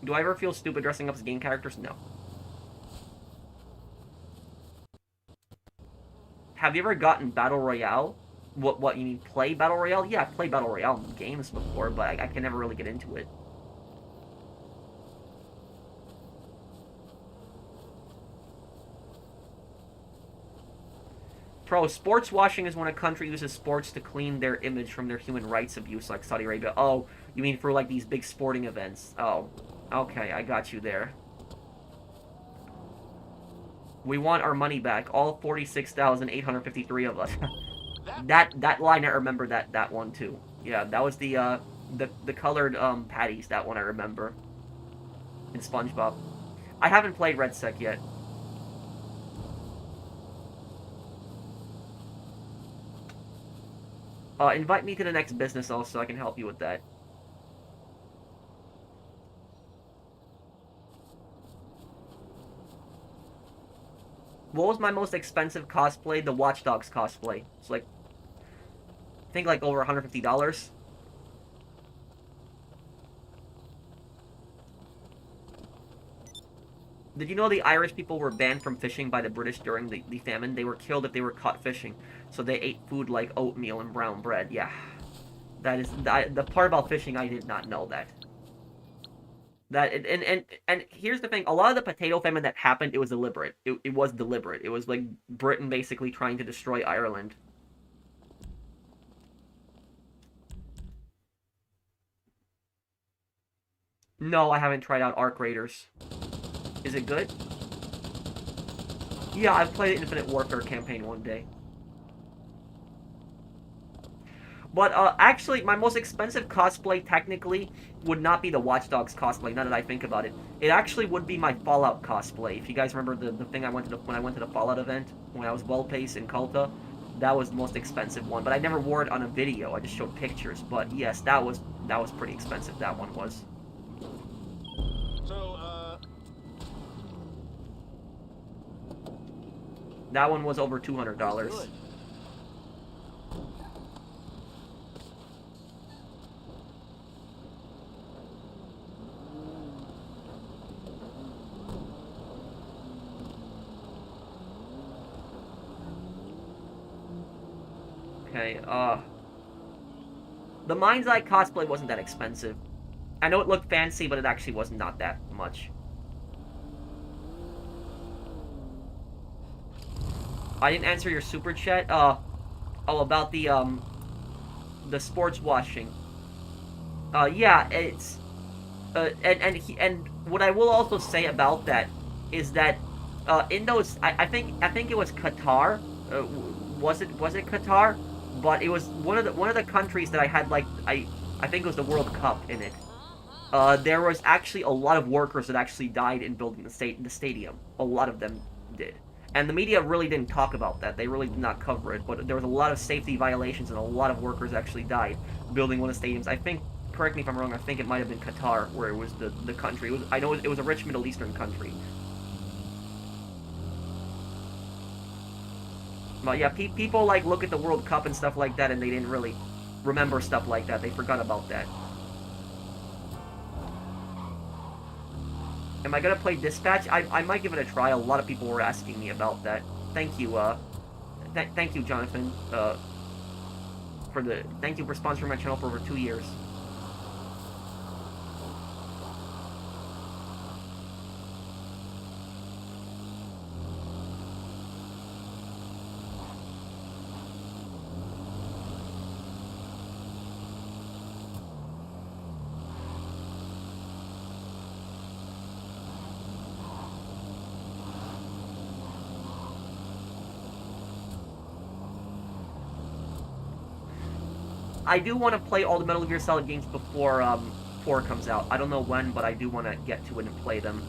Do I ever feel stupid dressing up as game characters? No. Have you ever gotten Battle Royale? What you mean, play Battle Royale? Yeah, I've played Battle Royale in games before, but I can never really get into it. Pro, sports washing is when a country uses sports to clean their image from their human rights abuse, like Saudi Arabia. Oh, you mean for like these big sporting events? Oh. Okay, I got you there. We want our money back. All 46,853 of us. that line, I remember that one too. Yeah, that was the colored patties. That one I remember. In SpongeBob. I haven't played Red Sec yet. Invite me to the next business also. I can help you with that. What was my most expensive cosplay? The Watch Dogs cosplay. It's like, I think like over $150. Did you know the Irish people were banned from fishing by the British during the famine? They were killed if they were caught fishing. So they ate food like oatmeal and brown bread. Yeah. That is... the part about fishing, I did not know that. And here's the thing. A lot of the potato famine that happened, it was deliberate. It was deliberate. It was like Britain basically trying to destroy Ireland. No, I haven't tried out Arc Raiders. Is it good? Yeah, I've played Infinite Warfare campaign one day. But, actually, my most expensive cosplay, technically, would not be the Watch Dogs cosplay, now that I think about it. It actually would be my Fallout cosplay. If you guys remember the thing I went to when I went to the Fallout event, when I was well-paced in Culta, that was the most expensive one. But I never wore it on a video, I just showed pictures. But, yes, that was pretty expensive, that one was. So, That one was over $200. Good. Okay, the Mind's Eye cosplay wasn't that expensive. I know it looked fancy, but it actually was not that much. I didn't answer your super chat. Oh, about the sports washing. Yeah, it's, and what I will also say about that is that, in those, I think it was Qatar. Was it Qatar? But it was one of the countries that I had, like, I think it was the World Cup in it. There was actually a lot of workers that actually died in building the stadium. A lot of them did. And the media really didn't talk about that. They really did not cover it. But there was a lot of safety violations, and a lot of workers actually died building one of the stadiums. I think, correct me if I'm wrong, I think it might have been Qatar, where it was the country. I know it was a rich Middle Eastern country. But yeah, people, like, look at the World Cup and stuff like that, and they didn't really remember stuff like that. They forgot about that. Am I gonna play Dispatch? I might give it a try. A lot of people were asking me about that. Thank you, thank you, Jonathan, thank you for sponsoring my channel for over 2 years. I do want to play all the Metal Gear Solid games before 4 comes out. I don't know when, but I do want to get to it and play them.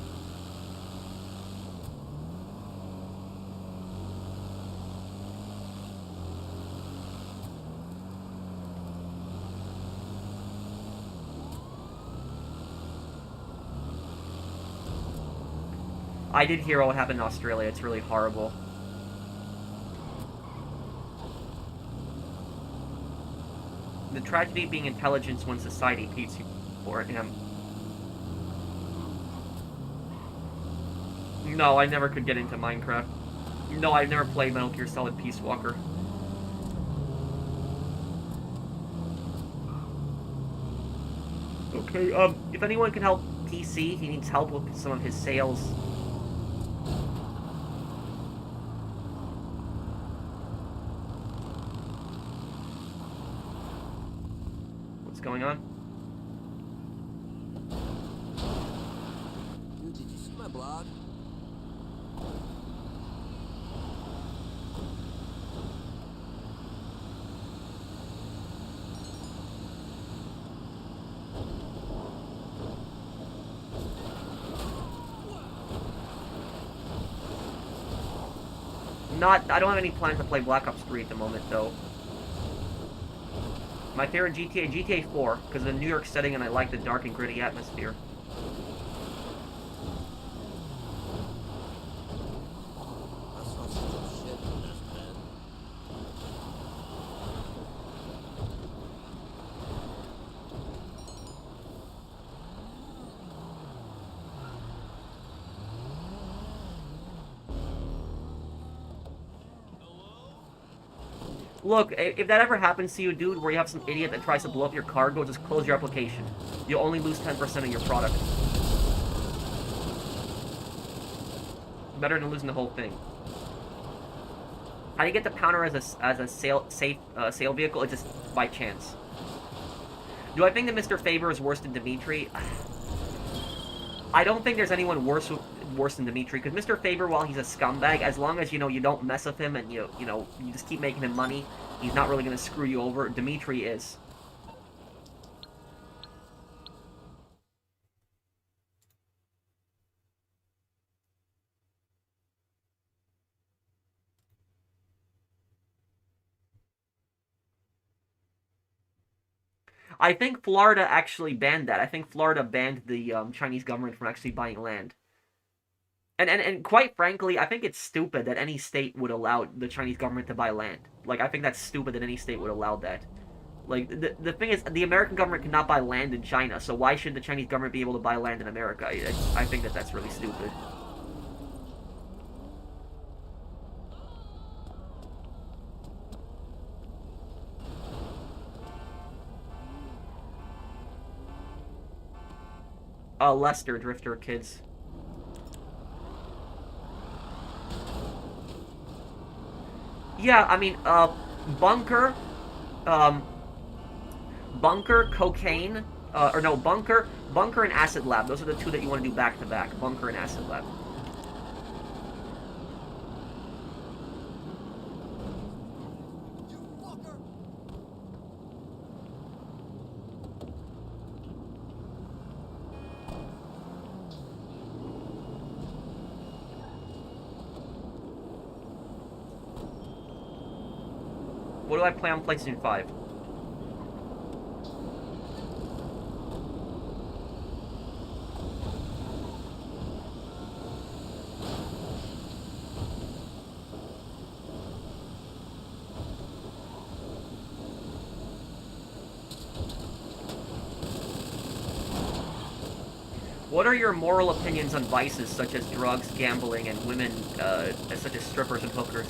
I did hear what happened in Australia. It's really horrible. The tragedy being intelligence when society hates you for it. No, I never could get into Minecraft. No, I've never played Metal Gear Solid Peace Walker. Okay, if anyone can help PC, he needs help with some of his sales. Going on? Did you see my blog? I don't have any plans to play Black Ops 3 at the moment, though. My favorite GTA 4, because of the New York setting, and I like the dark and gritty atmosphere. I saw some shit in this bed. Look, if that ever happens to you, dude, where you have some idiot that tries to blow up your cargo, just close your application. You'll only lose 10% of your product. Better than losing the whole thing. How do you get the Pounder as a sale vehicle? It's just by chance. Do I think that Mr. Faber is worse than Dimitri? I don't think there's anyone worse than Dimitri, because Mr. Faber, while he's a scumbag, as long as, you know, you don't mess with him and you just keep making him money, he's not really going to screw you over. Dimitri is. I think Florida actually banned that. I think Florida banned the Chinese government from actually buying land. And quite frankly, I think it's stupid that any state would allow the Chinese government to buy land. Like, I think that's stupid that any state would allow that. Like, the thing is, the American government cannot buy land in China, so why should the Chinese government be able to buy land in America? I think that that's really stupid. Lester, Drifter, kids. Yeah, I mean, bunker, cocaine, or no, bunker and acid lab. Those are the two that you want to do back to back. Bunker and acid lab. What do I play on PlayStation 5? What are your moral opinions on vices such as drugs, gambling, and women, such as strippers and hookers?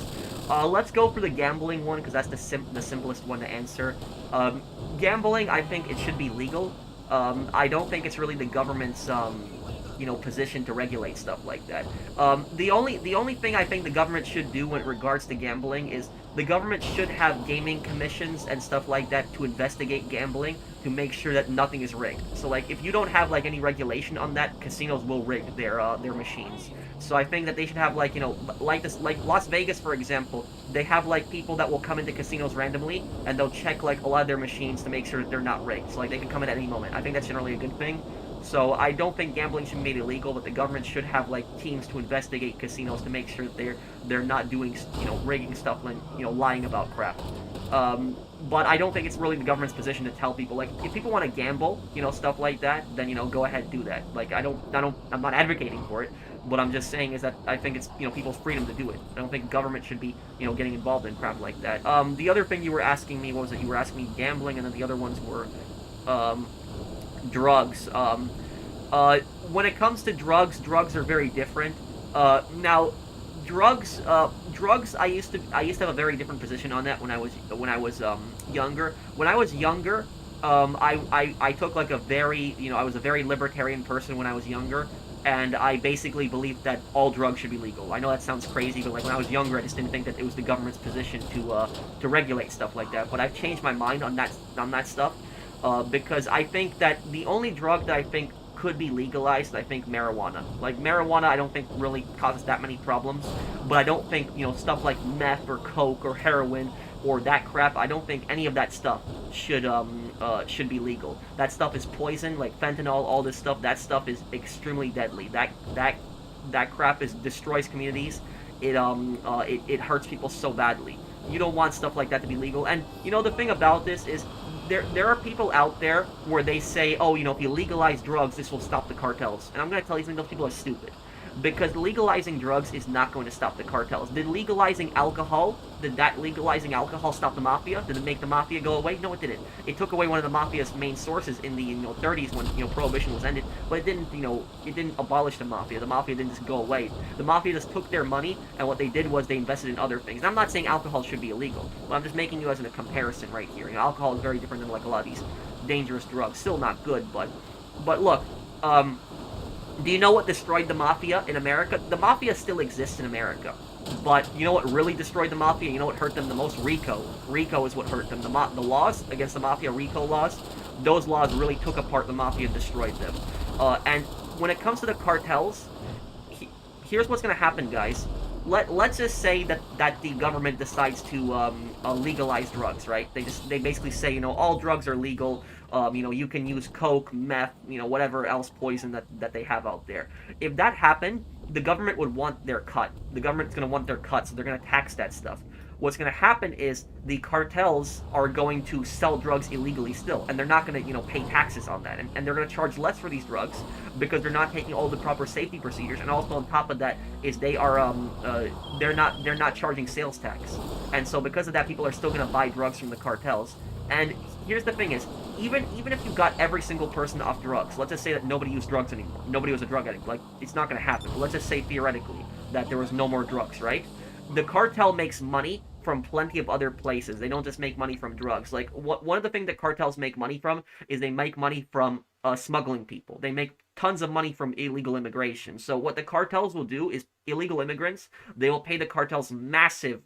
Let's go for the gambling one, because that's the simplest one to answer. Gambling, I think it should be legal. I don't think it's really the government's, position to regulate stuff like that. The only thing I think the government should do in regards to gambling is the government should have gaming commissions and stuff like that to investigate gambling to make sure that nothing is rigged. So, like, if you don't have, like, any regulation on that, casinos will rig their machines. So I think that they should have, like, like Las Vegas, for example, they have, like, people that will come into casinos randomly, and they'll check, like, a lot of their machines to make sure that they're not rigged. So, like, they can come in at any moment. I think that's generally a good thing. So I don't think gambling should be made illegal, but the government should have, like, teams to investigate casinos to make sure that they're not doing, rigging stuff and, lying about crap. But I don't think it's really the government's position to tell people, like, if people want to gamble, stuff like that, then, go ahead and do that. Like, I'm not advocating for it. What I'm just saying is that I think it's, people's freedom to do it. I don't think government should be, getting involved in crap like that. The other thing you were asking me, what was it? You were asking me gambling, and then the other ones were, drugs. When it comes to drugs are very different. Now, drugs, I used to have a very different position on that when I was younger. When I was younger, I took, like, a very, I was a very libertarian person when I was younger, and I basically believed that all drugs should be legal. I know that sounds crazy, but, like, when I was younger, I just didn't think that it was the government's position to regulate stuff like that. But I've changed my mind on that stuff, because I think that the only drug that I think could be legalized, I think marijuana. Like, marijuana I don't think really causes that many problems, but I don't think, stuff like meth or coke or heroin or that crap, I don't think any of that stuff should be legal. That stuff is poison, like fentanyl, all this stuff, that stuff is extremely deadly. That crap destroys communities. It hurts people so badly. You don't want stuff like that to be legal. And, the thing about this is, there are people out there where they say, oh, if you legalize drugs, this will stop the cartels. And I'm going to tell you something, those people are stupid. Because legalizing drugs is not going to stop the cartels. Did legalizing alcohol stop the mafia? Did it make the mafia go away? No, it didn't. It took away one of the mafia's main sources in the 30s when prohibition was ended, but it didn't abolish the mafia. The mafia didn't just go away. The mafia just took their money, and what they did was they invested in other things. And I'm not saying alcohol should be illegal, but I'm just making you as a comparison right here. Alcohol is very different than like a lot of these dangerous drugs. Still not good, but look, do you know what destroyed the mafia in America? The mafia still exists in America. But you know what really destroyed the mafia? You know what hurt them the most? RICO. RICO is what hurt them. The laws against the mafia, RICO laws, those laws really took apart the mafia and destroyed them. And when it comes to the cartels, here's what's going to happen, guys. Let's just say that the government decides to legalize drugs, right? They basically say, all drugs are legal. You can use coke, meth, whatever else poison that they have out there. If that happened, the government would want their cut. The government's going to want their cut, so they're going to tax that stuff. What's going to happen is the cartels are going to sell drugs illegally still, and they're not going to, pay taxes on that, and they're going to charge less for these drugs because they're not taking all the proper safety procedures. And also on top of that is they're not charging sales tax, and so because of that, people are still going to buy drugs from the cartels. And here's the thing is, even if you got every single person off drugs, let's just say that nobody used drugs anymore, nobody was a drug addict, like, it's not going to happen. But let's just say theoretically that there was no more drugs, right? The cartel makes money from plenty of other places. They don't just make money from drugs. Like, one of the things that cartels make money from is they make money from smuggling people. They make tons of money from illegal immigration. So what the cartels will do is illegal immigrants, they will pay the cartels massive,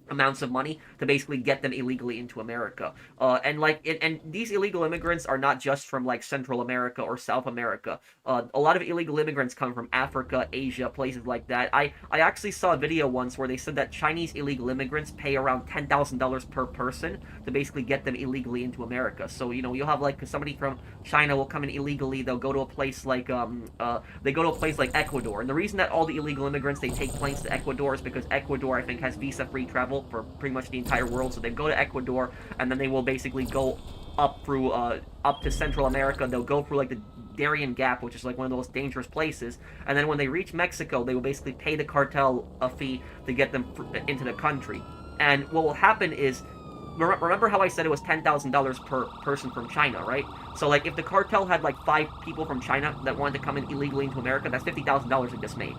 amounts of money to basically get them illegally into America. And these illegal immigrants are not just from like Central America or South America. A lot of illegal immigrants come from Africa, Asia, places like that. I actually saw a video once where they said that Chinese illegal immigrants pay around $10,000 per person to basically get them illegally into America. So you'll have like somebody from China will come in illegally. They'll go to a place like Ecuador. And the reason that all the illegal immigrants, they take planes to Ecuador is because Ecuador, I think, has visa-free travel for pretty much the entire world. So they go to Ecuador, and then they will basically go up through up to Central America. They'll go through like the Darien Gap, which is like one of the most dangerous places, and then when they reach Mexico, they will basically pay the cartel a fee to get them into the country. And what will happen is, remember how I said it was $10,000 per person from China, right? So like if the cartel had like 5 people from China that wanted to come in illegally into America, that's $50,000 it just made.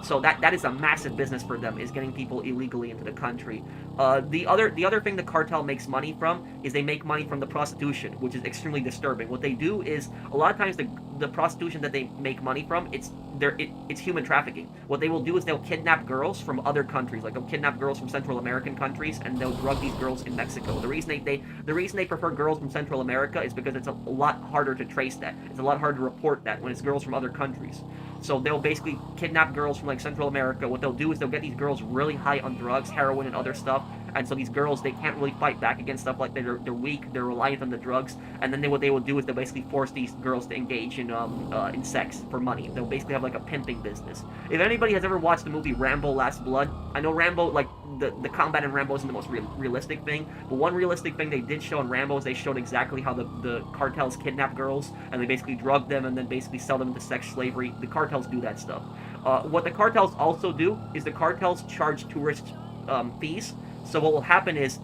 So that is a massive business for them, is getting people illegally into the country. The other thing the cartel makes money from is they make money from the prostitution, which is extremely disturbing. What they do is, a lot of times the prostitution that they make money from, it's human trafficking. What they will do is they'll kidnap girls from other countries, like they'll kidnap girls from Central American countries, and they'll drug these girls in Mexico. The reason they prefer girls from Central America is because it's a lot harder to trace that. It's a lot harder to report that when it's girls from other countries. So they'll basically kidnap girls from like Central America. What they'll do is they'll get these girls really high on drugs, heroin, and other stuff. And so these girls, they can't really fight back against stuff like that. They're weak. They're reliant on the drugs. And then what they will do is they'll basically force these girls to engage in sex for money. They'll basically have like a pimping business. If anybody has ever watched the movie Rambo: Last Blood, I know Rambo, like the combat in Rambo isn't the most realistic thing, but one realistic thing they did show in Rambo is they showed exactly how the cartels kidnap girls, and they basically drug them and then basically sell them into sex slavery. The cartels do that stuff. What the cartels also do is the cartels charge tourist fees. So what will happen is,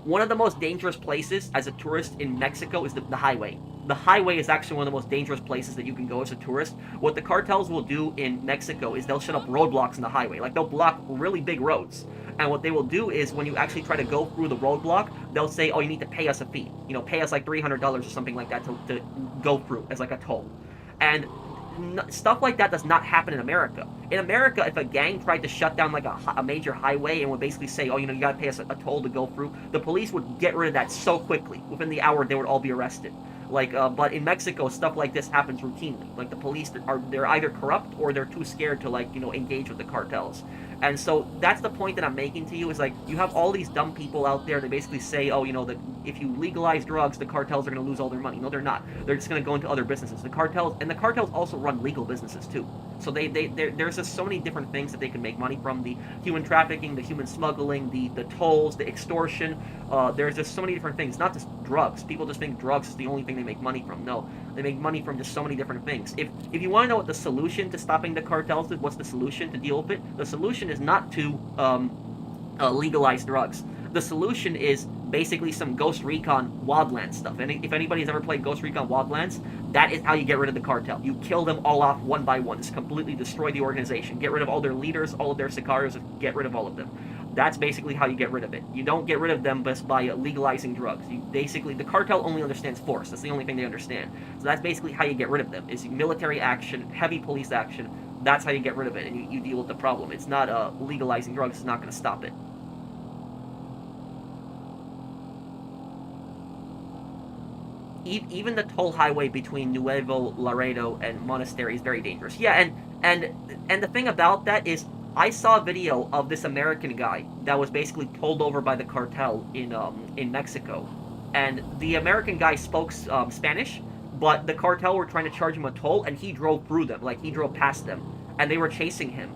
one of the most dangerous places as a tourist in Mexico is the highway. The highway is actually one of the most dangerous places that you can go as a tourist. What the cartels will do in Mexico is they'll set up roadblocks in the highway. Like, they'll block really big roads. And what they will do is, when you actually try to go through the roadblock, they'll say, oh, you need to pay us a fee. Pay us like $300 or something like that to go through as like a toll. And stuff like that does not happen in America. In America, if a gang tried to shut down like a major highway and would basically say, oh, you gotta pay us a toll to go through, the police would get rid of that so quickly. Within the hour, they would all be arrested. But in Mexico, stuff like this happens routinely. Like, the police they're either corrupt or they're too scared to engage with the cartels. And so that's the point that I'm making to you, is like, you have all these dumb people out there that basically say, oh, that if you legalize drugs, the cartels are going to lose all their money. No, they're not. They're just going to go into other businesses. The cartels also run legal businesses too. So there's just so many different things that they can make money from: the human trafficking, the human smuggling, the tolls, the extortion. There's just so many different things. Not just drugs. People just think drugs is the only thing they make money from. No, they make money from just so many different things. If you want to know what the solution to stopping the cartels is, what's the solution to deal with it? The solution is not to legalize drugs. The solution is basically some Ghost Recon Wildlands stuff. And if anybody's ever played Ghost Recon Wildlands, that is how you get rid of the cartel. You kill them all off one by one. Just completely destroy the organization. Get rid of all their leaders, all of their sicarios, get rid of all of them. That's basically how you get rid of it. You don't get rid of them just by legalizing drugs. The cartel only understands force. That's the only thing they understand. So that's basically how you get rid of them, is military action, heavy police action. That's how you get rid of it, and you deal with the problem. It's not legalizing drugs is not going to stop it. Even the toll highway between Nuevo Laredo and Monastery is very dangerous. Yeah, and the thing about that is, I saw a video of this American guy that was basically pulled over by the cartel in Mexico, and the American guy spoke Spanish, but the cartel were trying to charge him a toll, and he drove through them, like he drove past them, and they were chasing him.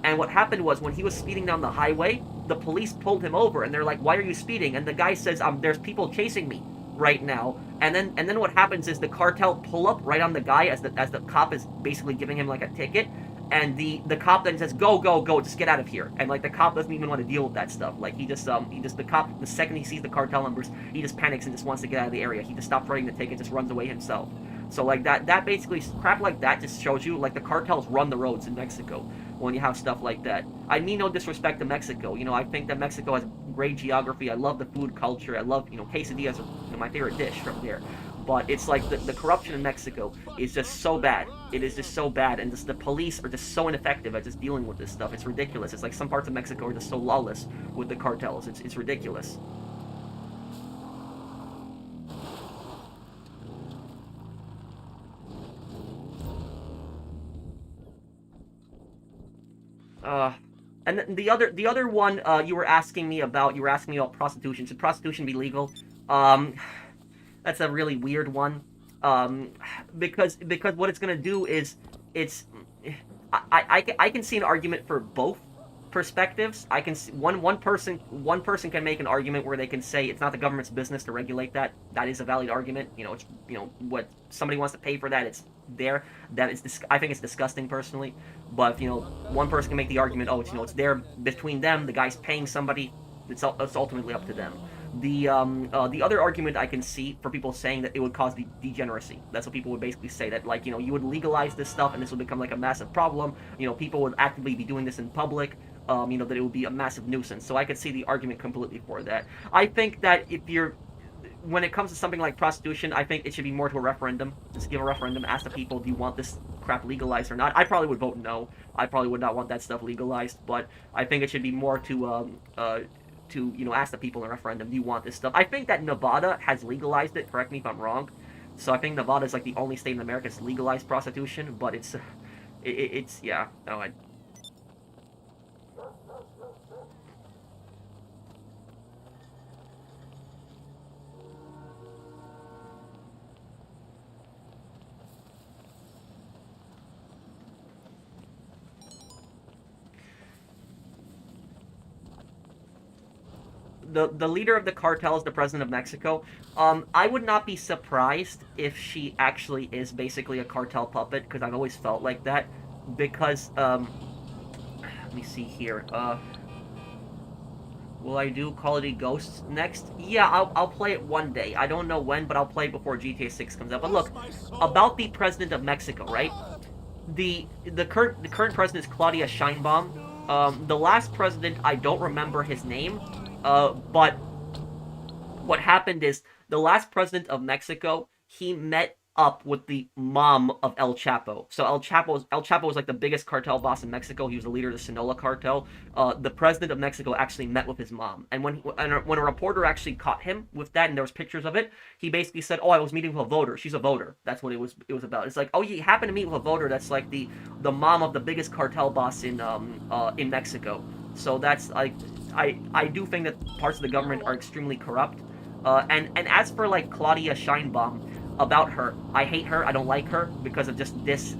And what happened was, when he was speeding down the highway, the police pulled him over, and they're like, "Why are you speeding?" And the guy says, "There's people chasing me right now." And then what happens is the cartel pull up right on the guy as the cop is basically giving him like a ticket, and the cop then says, "Go, go, go, just get out of here." And like the cop doesn't even want to deal with that stuff. Like the cop, the second he sees the cartel numbers, he just panics and just wants to get out of the area. He just stops writing the ticket, just runs away himself. So like that basically, crap like that just shows you like the cartels run the roads in Mexico when you have stuff like that. I mean no disrespect to Mexico. I think that Mexico has great geography. I love the food culture. I love, quesadillas are my favorite dish from there. But it's like the corruption in Mexico is just so bad. It is just so bad, and just the police are just so ineffective at just dealing with this stuff. It's ridiculous. It's like some parts of Mexico are just so lawless with the cartels. It's ridiculous. And the other one you were asking me about prostitution. Should prostitution be legal? That's a really weird one. Because what it's gonna do is I can see an argument for both perspectives. I can see one person can make an argument where they can say it's not the government's business to regulate that. That is a valid argument. It's what somebody wants to pay for that. It's there. I think it's disgusting personally. But one person can make the argument, oh, it's there between them. The guy's paying somebody. It's ultimately up to them. The other argument I can see for people saying that it would cause degeneracy. That's what people would basically say, that like you would legalize this stuff and this would become like a massive problem. People would actively be doing this in public. That it would be a massive nuisance. So I could see the argument completely for that. I think that when it comes to something like prostitution, I think it should be more to a referendum. Just give a referendum, ask the people, do you want this crap legalized or not? I probably would vote no. I probably would not want that stuff legalized, but I think it should be more to ask the people in a referendum, do you want this stuff? I think that Nevada has legalized it, correct me if I'm wrong. So I think Nevada is like the only state in America that's legalized prostitution, but it's yeah, no, the leader of the cartel is the president of Mexico. I would not be surprised if she actually is basically a cartel puppet, because I've always felt like that. Because, let me see here. Will I do Call of Duty Ghosts next? Yeah, I'll play it one day. I don't know when, but I'll play it before GTA 6 comes out. But look, about the president of Mexico, right? The current president is Claudia Sheinbaum. The last president, I don't remember his name. But what happened is the last president of Mexico, he met up with the mom of El Chapo. So El Chapo was like the biggest cartel boss in Mexico. He was the leader of the Sinaloa cartel. The president of Mexico actually met with his mom, and when a reporter actually caught him with that, and there was pictures of it, he basically said, "Oh, I was meeting with a voter. She's a voter." That's what it was about. It's like, oh, you happened to meet with a voter that's like the mom of the biggest cartel boss in Mexico. So that's like, I do think that parts of the government are extremely corrupt. And as for like Claudia Sheinbaum, about her, I hate her. I don't like her because of just this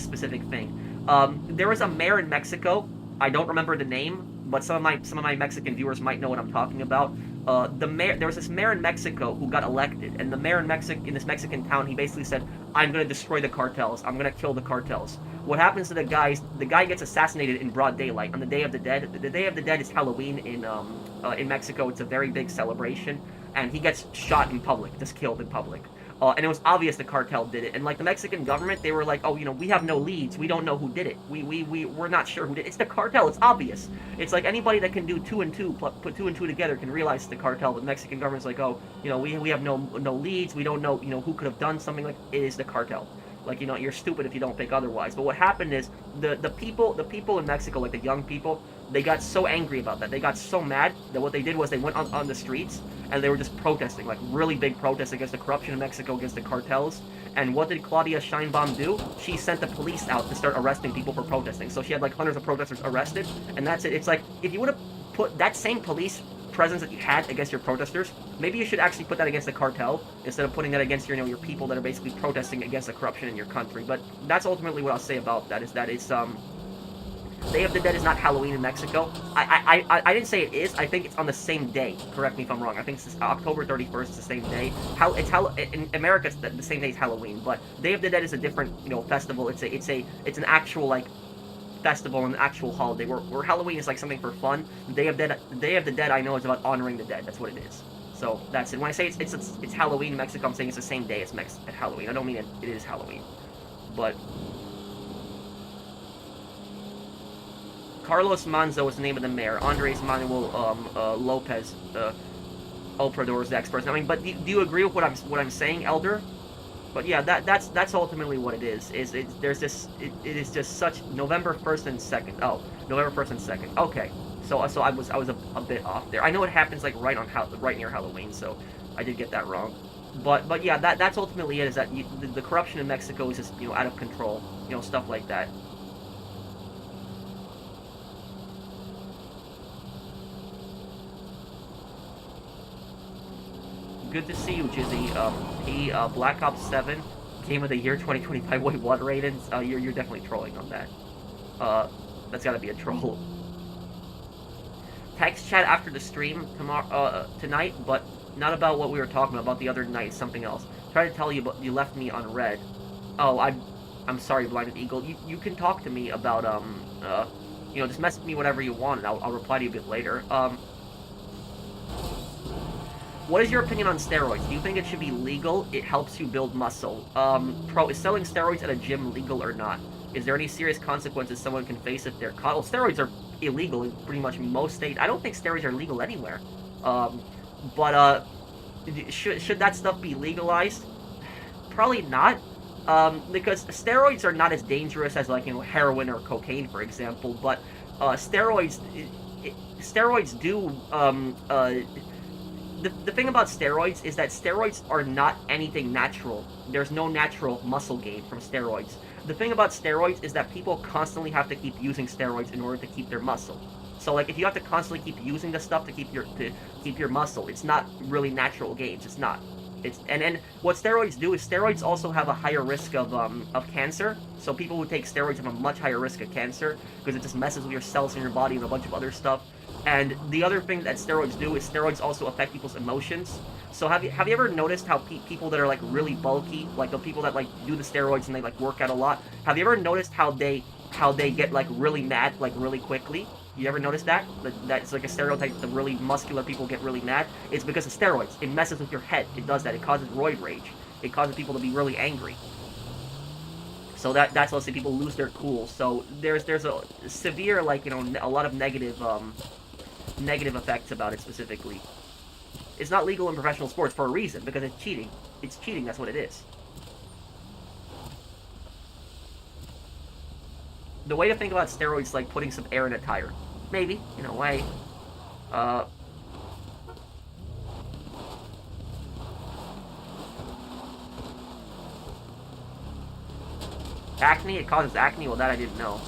specific thing. There was a mayor in Mexico. I don't remember the name, but some of my Mexican viewers might know what I'm talking about. There was this mayor in Mexico who got elected, and the mayor in this Mexican town, he basically said, "I'm gonna destroy the cartels. I'm gonna kill the cartels." What happens to the guys? The guy gets assassinated in broad daylight on the Day of the Dead. The Day of the Dead is Halloween in Mexico. It's a very big celebration, and he gets shot in public, just killed in public. And it was obvious the cartel did it. And like the Mexican government, they were like, "Oh, you know, we have no leads. We don't know who did it. We're not sure who did it. It's the cartel. It's obvious." It's like anybody that can do two and two, put two and two together, can realize it's the cartel. But the Mexican government's like, "Oh, you know, we have no leads. We don't know, you know, who could have done something." Like, it is the cartel. Like, you know, you're stupid if you don't think otherwise. But what happened is the people in Mexico, like the young people, they got so angry about that. They got so mad that what they did was they went on the streets and they were just protesting, like really big protests against the corruption in Mexico, against the cartels. And what did Claudia Sheinbaum do? She sent the police out to start arresting people for protesting. So she had like hundreds of protesters arrested, and that's it. It's like, if you would have put that same police presence that you had against your protesters, maybe you should actually put that against the cartel instead of putting that against your, you know, your people that are basically protesting against the corruption in your country. But that's ultimately what I'll say about that, is that it's Day of the Dead is not Halloween in Mexico. I didn't say it is. I think it's on the same day. Correct me if I'm wrong. I think it's October 31st. It's the same day. In America, it's the same day as Halloween. But Day of the Dead is a different, you know, festival. It's an actual, like, festival and an actual holiday. Where Halloween is like something for fun. Day of the Dead, I know, is about honoring the dead. That's what it is. So that's it. When I say it's Halloween in Mexico, I'm saying it's the same day as Halloween. I don't mean it is Halloween, but. Carlos Manzo was the name of the mayor. Andres Manuel Lopez Obrador is the next person. I mean, but do you agree with what I'm saying, Elder? But yeah, that's ultimately what it is. It is just such November 1st and 2nd. Oh, November 1st and 2nd. Okay, so I was a bit off there. I know it happens like right near Halloween, so I did get that wrong. But yeah, that's ultimately it. Is that the corruption in Mexico is just, you know, out of control. You know, stuff like that. Good to see you, Jizzy. Black Ops 7 Game of the Year 2025. Wait, what, Raiden? You're definitely trolling on that. That's gotta be a troll. Text chat after the stream tonight, but not about what we were talking about the other night. Something else. Try to tell you, but you left me unread. Oh, I'm sorry, Blinded Eagle. You can talk to me about you know, just message me whatever you want, and I'll reply to you a bit later. What is your opinion on steroids? Do you think it should be legal? It helps you build muscle. Is selling steroids at a gym legal or not? Is there any serious consequences someone can face if they're caught? Well, steroids are illegal in pretty much most states. I don't think steroids are legal anywhere. But should that stuff be legalized? Probably not. Because steroids are not as dangerous as, like, you know, heroin or cocaine, for example. But steroids do The thing about steroids is that steroids are not anything natural. There's no natural muscle gain from steroids. The thing about steroids is that people constantly have to keep using steroids in order to keep their muscle. So, like, if you have to constantly keep using the stuff to keep your muscle, it's not really natural gains. It's not. And what steroids do is steroids also have a higher risk of cancer. So people who take steroids have a much higher risk of cancer because it just messes with your cells in your body and a bunch of other stuff. And the other thing that steroids do is steroids also affect people's emotions. So have you ever noticed how people that are, like, really bulky, like the people that, like, do the steroids and they, like, work out a lot, have you ever noticed how they get, like, really mad, like, really quickly? You ever notice that? That's like a stereotype. The really muscular people get really mad. It's because of steroids. It messes with your head. It does that. It causes roid rage. It causes people to be really angry. So that's also people lose their cool. So there's a severe, like, you know, a lot of negative effects about it specifically. It's not legal in professional sports for a reason, because it's cheating. It's cheating. That's what it is. The way to think about steroids is like putting some air in a tire. Maybe, in a way. Acne? It causes acne? Well, that I didn't know.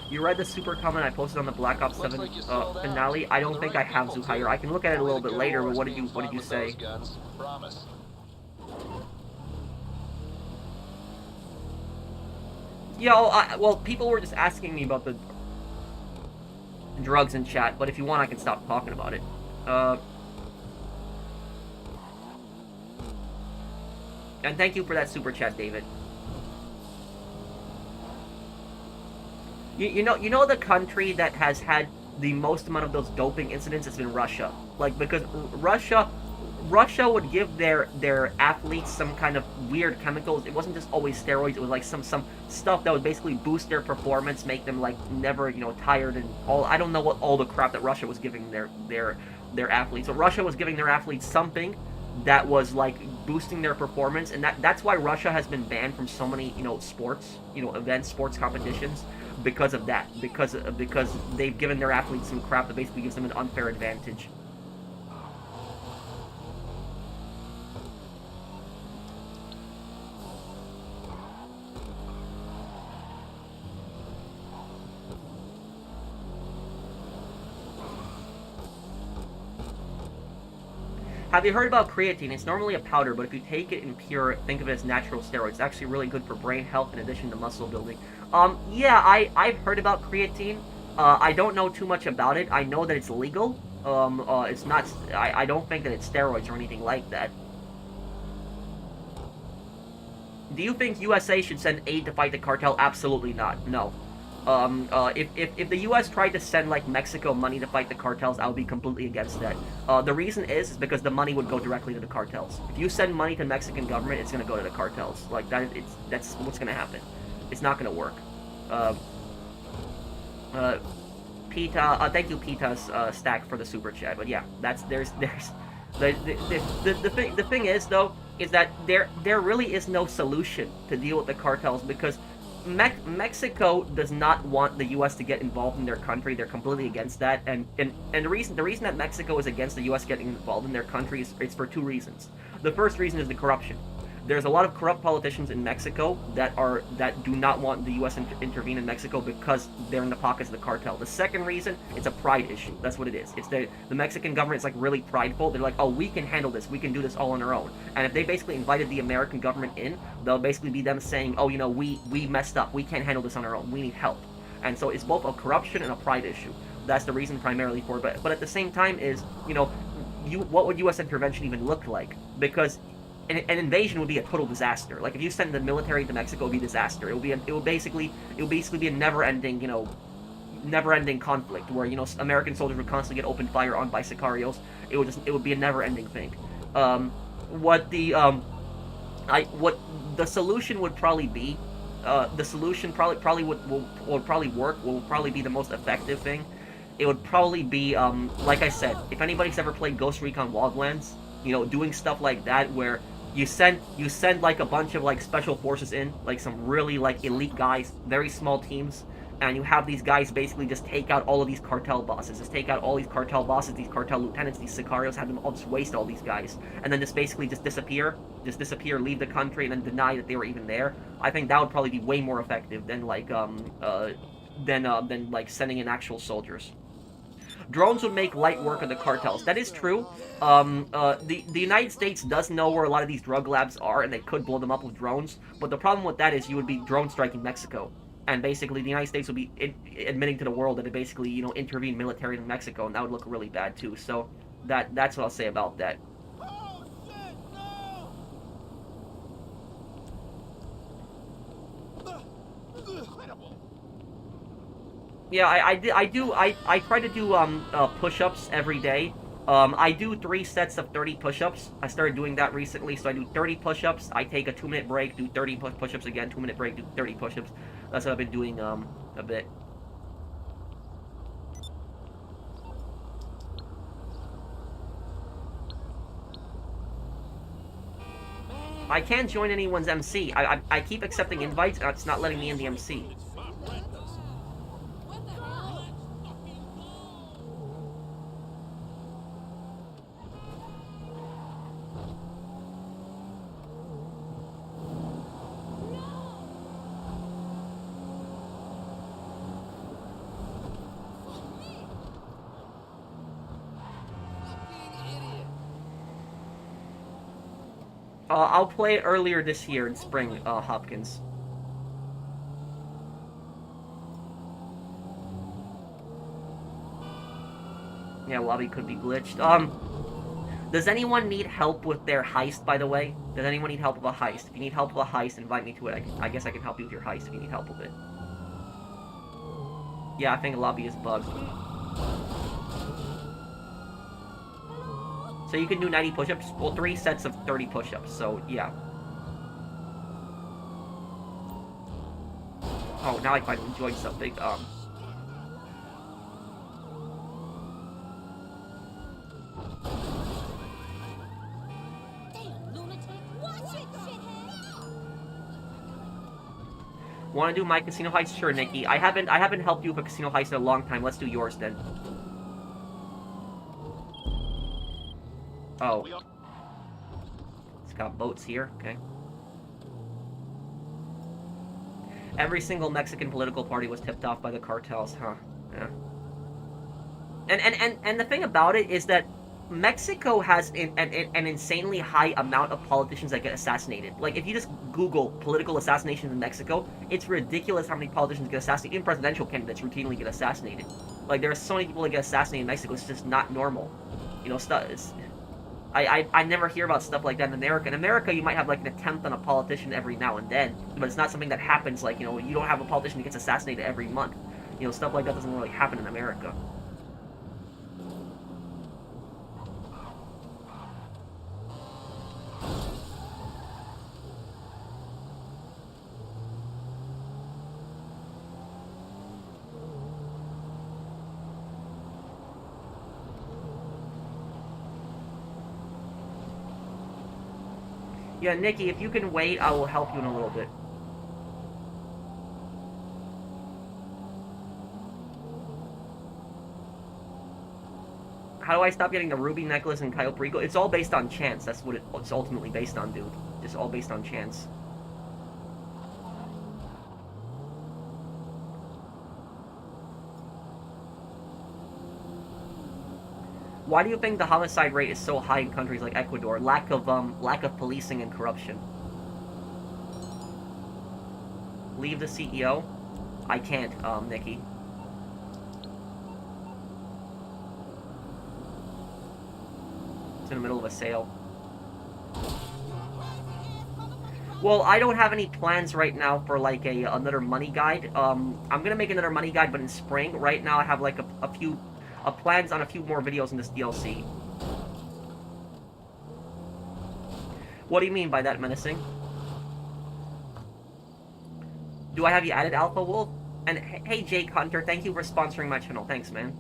You read the super comment I posted on the Black Ops 7 finale? I don't think I have, Zuhair. I can look at it a little bit later, but what did you say? Yo, well, people were just asking me about the drugs in chat, but if you want, I can stop talking about it. And thank you for that super chat, David. You know the country that has had the most amount of those doping incidents has been Russia. Like, because Russia would give their athletes some kind of weird chemicals. It wasn't just always steroids. It was like some stuff that would basically boost their performance, make them like never, you know, tired and all. I don't know what all the crap that Russia was giving their athletes. But Russia was giving their athletes something that was like boosting their performance, and that's why Russia has been banned from so many, you know, sports, you know, events, sports competitions, because of that. Because they've given their athletes some crap that basically gives them an unfair advantage. Have you heard about creatine? It's normally a powder, but if you take it in pure, think of it as natural steroids. It's actually really good for brain health in addition to muscle building. Yeah, I've heard about creatine. I don't know too much about it. I know that it's legal. It's not. I don't think that it's steroids or anything like that. Do you think USA should send aid to fight the cartel? Absolutely not. No. If the U.S. tried to send, like, Mexico money to fight the cartels, I would be completely against that. The reason is because the money would go directly to the cartels. If you send money to the Mexican government, it's gonna go to the cartels. Like, that's what's gonna happen. It's not gonna work. Pita, thank you, Pita's stack for the super chat. But yeah, the thing is though, is that there really is no solution to deal with the cartels, because Mexico does not want the U.S. to get involved in their country. They're completely against that, and the reason that Mexico is against the U.S. getting involved in their country is for two reasons. The first reason is the corruption. There's a lot of corrupt politicians in Mexico that do not want the U.S. to intervene in Mexico because they're in the pockets of the cartel. The second reason, it's a pride issue. That's what it is. It's the Mexican government is like really prideful. They're like, oh, we can handle this. We can do this all on our own. And if they basically invited the American government in, they'll basically be them saying, oh, you know, we messed up. We can't handle this on our own. We need help. And so it's both a corruption and a pride issue. That's the reason primarily for it. But at the same time is, you know, what would U.S. intervention even look like? Because an invasion would be a total disaster. Like, if you send the military to Mexico, it would be a disaster. It would basically be a never-ending, you know, never-ending conflict where, you know, American soldiers would constantly get open fire on by sicarios. It would be a never-ending thing. What the solution would probably be, the solution will probably be the most effective thing. It would probably be, like I said, if anybody's ever played Ghost Recon Wildlands, you know, doing stuff like that where you send like a bunch of like special forces in, like some really like elite guys, very small teams, and you have these guys basically just take out all of these cartel bosses, these cartel lieutenants, these sicarios, have them all just waste all these guys, and then just basically just disappear, leave the country, and then deny that they were even there. I think that would probably be way more effective than like sending in actual soldiers. Drones would make light work of the cartels. That is true. The United States does know where a lot of these drug labs are, and they could blow them up with drones. But the problem with that is you would be drone striking Mexico, and basically the United States would be admitting to the world that it basically, you know, intervened militarily in Mexico, and that would look really bad too. So that's what I'll say about that. Yeah, I try to do push-ups every day. I do 3 sets of 30 push-ups. I started doing that recently, so I do 30 push-ups. I take a 2-minute break, do 30 push-ups again, 2-minute break, do 30 push-ups. That's what I've been doing a bit. I can't join anyone's MC. I keep accepting invites, and it's not letting me in the MC. I'll play it earlier this year in spring, Hopkins. Yeah, lobby could be glitched. Does anyone need help with their heist, by the way? Does anyone need help with a heist? If you need help with a heist, invite me to it. I guess I can help you with your heist if you need help with it. Yeah, I think the lobby is bugged. So you can do 90 push-ups? Well, 3 sets of 30 push-ups, so yeah. Oh, now I finally enjoyed something. Want to do my casino heist? Sure, Nikki. I haven't helped you with a casino heist in a long time. Let's do yours then. Oh. It's got boats here. Okay. Every single Mexican political party was tipped off by the cartels, huh? Yeah. And the thing about it is that Mexico has an insanely high amount of politicians that get assassinated. Like, if you just Google political assassinations in Mexico, it's ridiculous how many politicians get assassinated. Even presidential candidates routinely get assassinated. Like, there are so many people that get assassinated in Mexico, it's just not normal. You know, I never hear about stuff like that in America. In America, you might have, like, an attempt on a politician every now and then, but it's not something that happens, like, you know, you don't have a politician that gets assassinated every month. You know, stuff like that doesn't really happen in America. Yeah, Nikki, if you can wait, I will help you in a little bit. How do I stop getting the ruby necklace and Cayo Perico? It's all based on chance. That's what it's ultimately based on, dude. Just all based on chance. Why do you think the homicide rate is so high in countries like Ecuador? Lack of policing and corruption. Leave the CEO? I can't, Nikki. It's in the middle of a sale. Well, I don't have any plans right now for, like, another money guide. I'm gonna make another money guide, but in spring. Right now I have, like, a few plans on a few more videos in this DLC. What do you mean by that, menacing? Do I have you added, Alpha Wolf? And hey, Jake Hunter, thank you for sponsoring my channel. Thanks, man.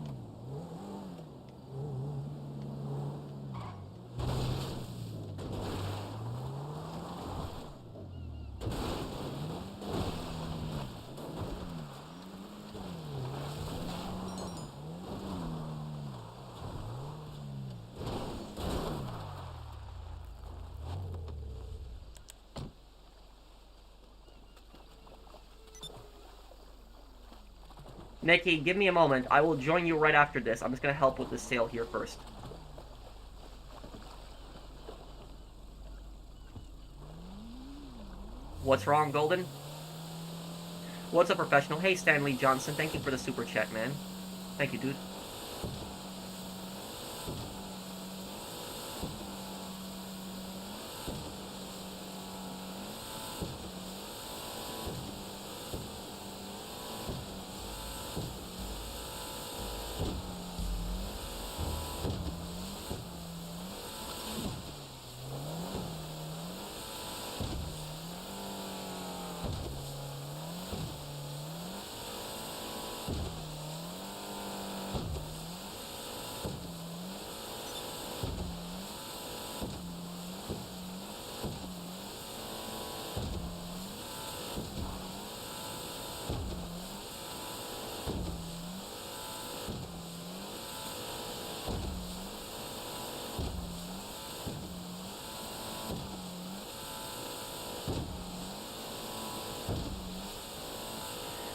Nikki, give me a moment. I will join you right after this. I'm just gonna help with this sale here first. What's wrong, Golden? What's up, Professional? Hey, Stanley Johnson. Thank you for the super chat, man. Thank you, dude.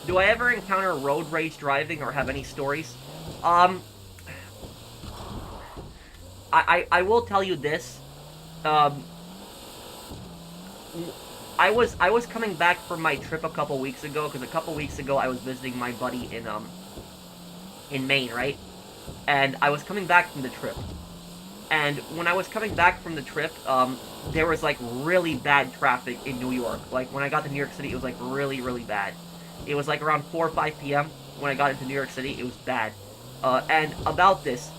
Do I ever encounter road rage driving or have any stories? I will tell you this. I was coming back from my trip a couple weeks ago, because a couple weeks ago I was visiting my buddy in Maine, right? And I was coming back from the trip. And when I was coming back from the trip, there was, like, really bad traffic in New York. Like, when I got to New York City, it was, like, really, really bad. It was, like, around 4 or 5 p.m. when I got into New York City. It was bad. And about this,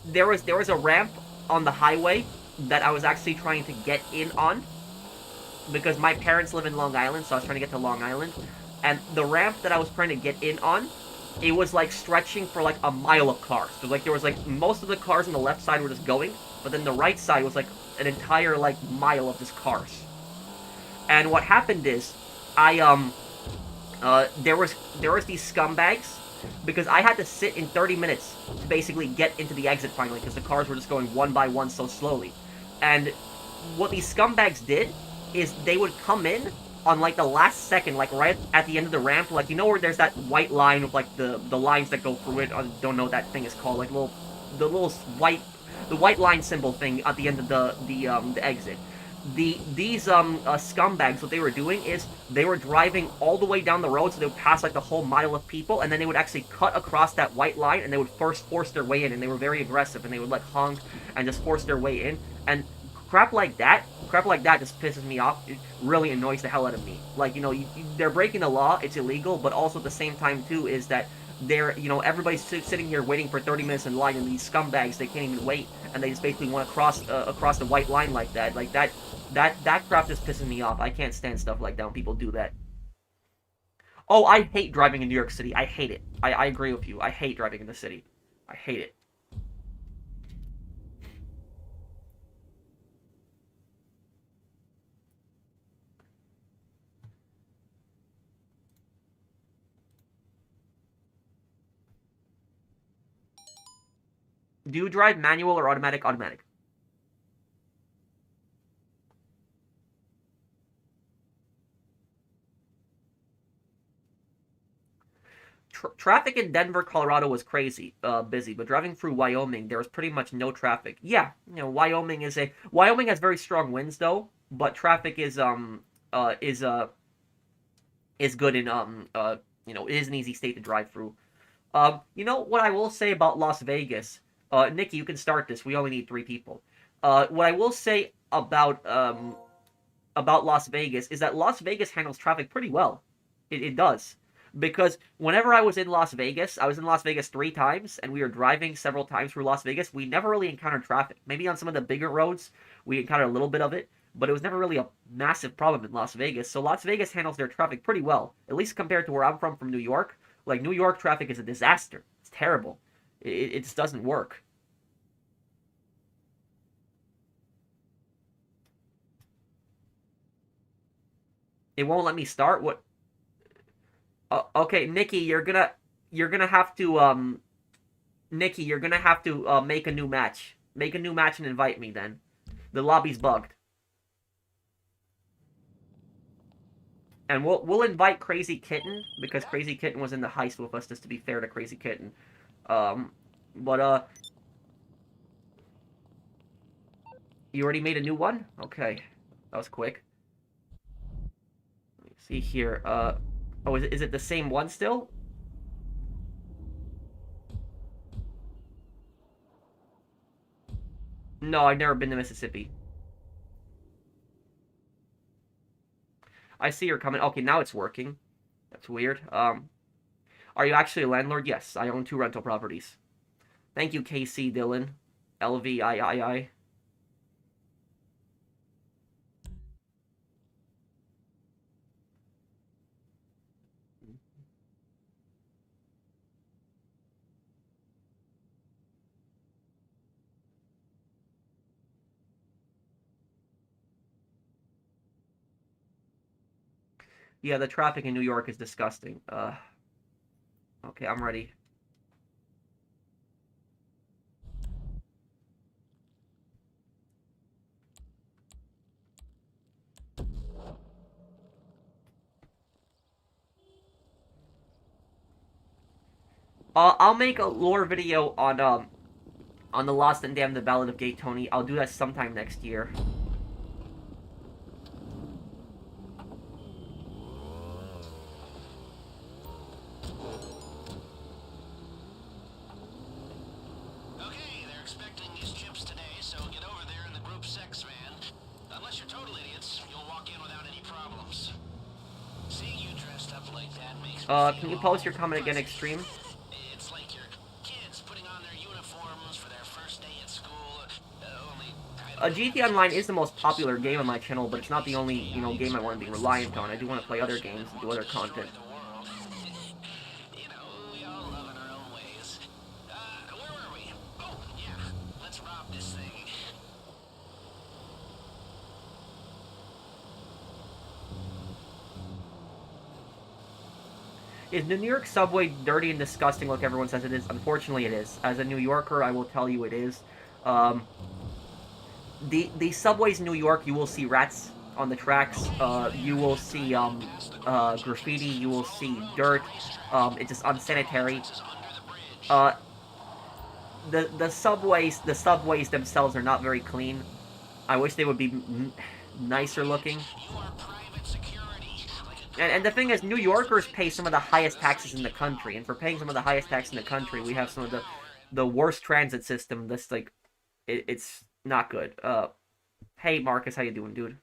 there was a ramp on the highway that I was actually trying to get in on, because my parents live in Long Island, so I was trying to get to Long Island. And the ramp that I was trying to get in on, it was, like, stretching for, like, a mile of cars. So, like, there was, like, most of the cars on the left side were just going, but then the right side was, like, an entire, like, mile of just cars. And what happened is, there was these scumbags, because I had to sit in 30 minutes to basically get into the exit finally, because the cars were just going one by one so slowly. And what these scumbags did is they would come in on, like, the last second, like, right at the end of the ramp, like, you know where there's that white line with, like, the lines that go through it. I don't know what that thing is called, like, the white line symbol thing at the end of the exit. These scumbags, what they were doing is they were driving all the way down the road, so they would pass, like, the whole mile of people, and then they would actually cut across that white line, and they would first force their way in, and they were very aggressive, and they would, like, honk and just force their way in. And crap like that just pisses me off. It really annoys the hell out of me. Like, you know, they're breaking the law, it's illegal, but also at the same time, too, is that they're, you know, everybody's sitting here waiting for 30 minutes in line, and these scumbags, they can't even wait, and they just basically want to cross the white line like that. Like, that crap just pisses me off. I can't stand stuff like that when people do that. Oh, I hate driving in New York City. I hate it. I agree with you. I hate driving in the city. I hate it. Do you drive manual or automatic? Automatic. Traffic in Denver, Colorado was crazy, busy, but driving through Wyoming, there was pretty much no traffic. Yeah, you know, Wyoming has very strong winds though, but traffic is good in you know, it is an easy state to drive through. You know what I will say about Las Vegas? Nikki, you can start this. We only need 3 people. What I will say about Las Vegas is that Las Vegas handles traffic pretty well. It does. Because whenever I was in Las Vegas 3 times, and we were driving several times through Las Vegas, we never really encountered traffic. Maybe on some of the bigger roads, we encountered a little bit of it, but it was never really a massive problem in Las Vegas. So Las Vegas handles their traffic pretty well, at least compared to where I'm from New York. Like, New York traffic is a disaster. It's terrible. It just doesn't work. It won't let me start? What? Okay, Nikki, you're gonna have to Nikki, you're gonna have to make a new match. Make a new match and invite me then. The lobby's bugged. And we'll invite Crazy Kitten, because Crazy Kitten was in the heist with us, just to be fair to Crazy Kitten. But you already made a new one? Okay. That was quick. Let me see here. Oh, is it the same one still? No, I've never been to Mississippi. I see you're coming. Okay, now it's working. That's weird. Are you actually a landlord? Yes, I own 2 rental properties. Thank you, KC Dylan. LVIII. Yeah, the traffic in New York is disgusting. Okay, I'm ready. I'll make a lore video on the Lost and Damned, the Ballad of Gay Tony. I'll do that sometime next year. problems. Seeing you dressed up like that makes me Can you feel post your comment again, Extreme? It's like your kids putting on their uniforms for their first day at school. GT Online is the most popular game on my channel, but it's not the only, you know, game I want to be reliant on. I do want to play other games and do other content. You know, we all love in our own ways. Where were we? Oh, yeah. Let's rob this thing. Is the New York subway dirty and disgusting like everyone says it is? Unfortunately, it is. As a New Yorker, I will tell you it is. The subways in New York, you will see rats on the tracks. You will see graffiti. You will see dirt. It's just unsanitary. The subways themselves are not very clean. I wish they would be nicer looking. And the thing is, New Yorkers pay some of the highest taxes in the country, and for paying some of the highest taxes in the country, we have some of the worst transit system. That's like, it's not good. Hey Marcus, how you doing, dude?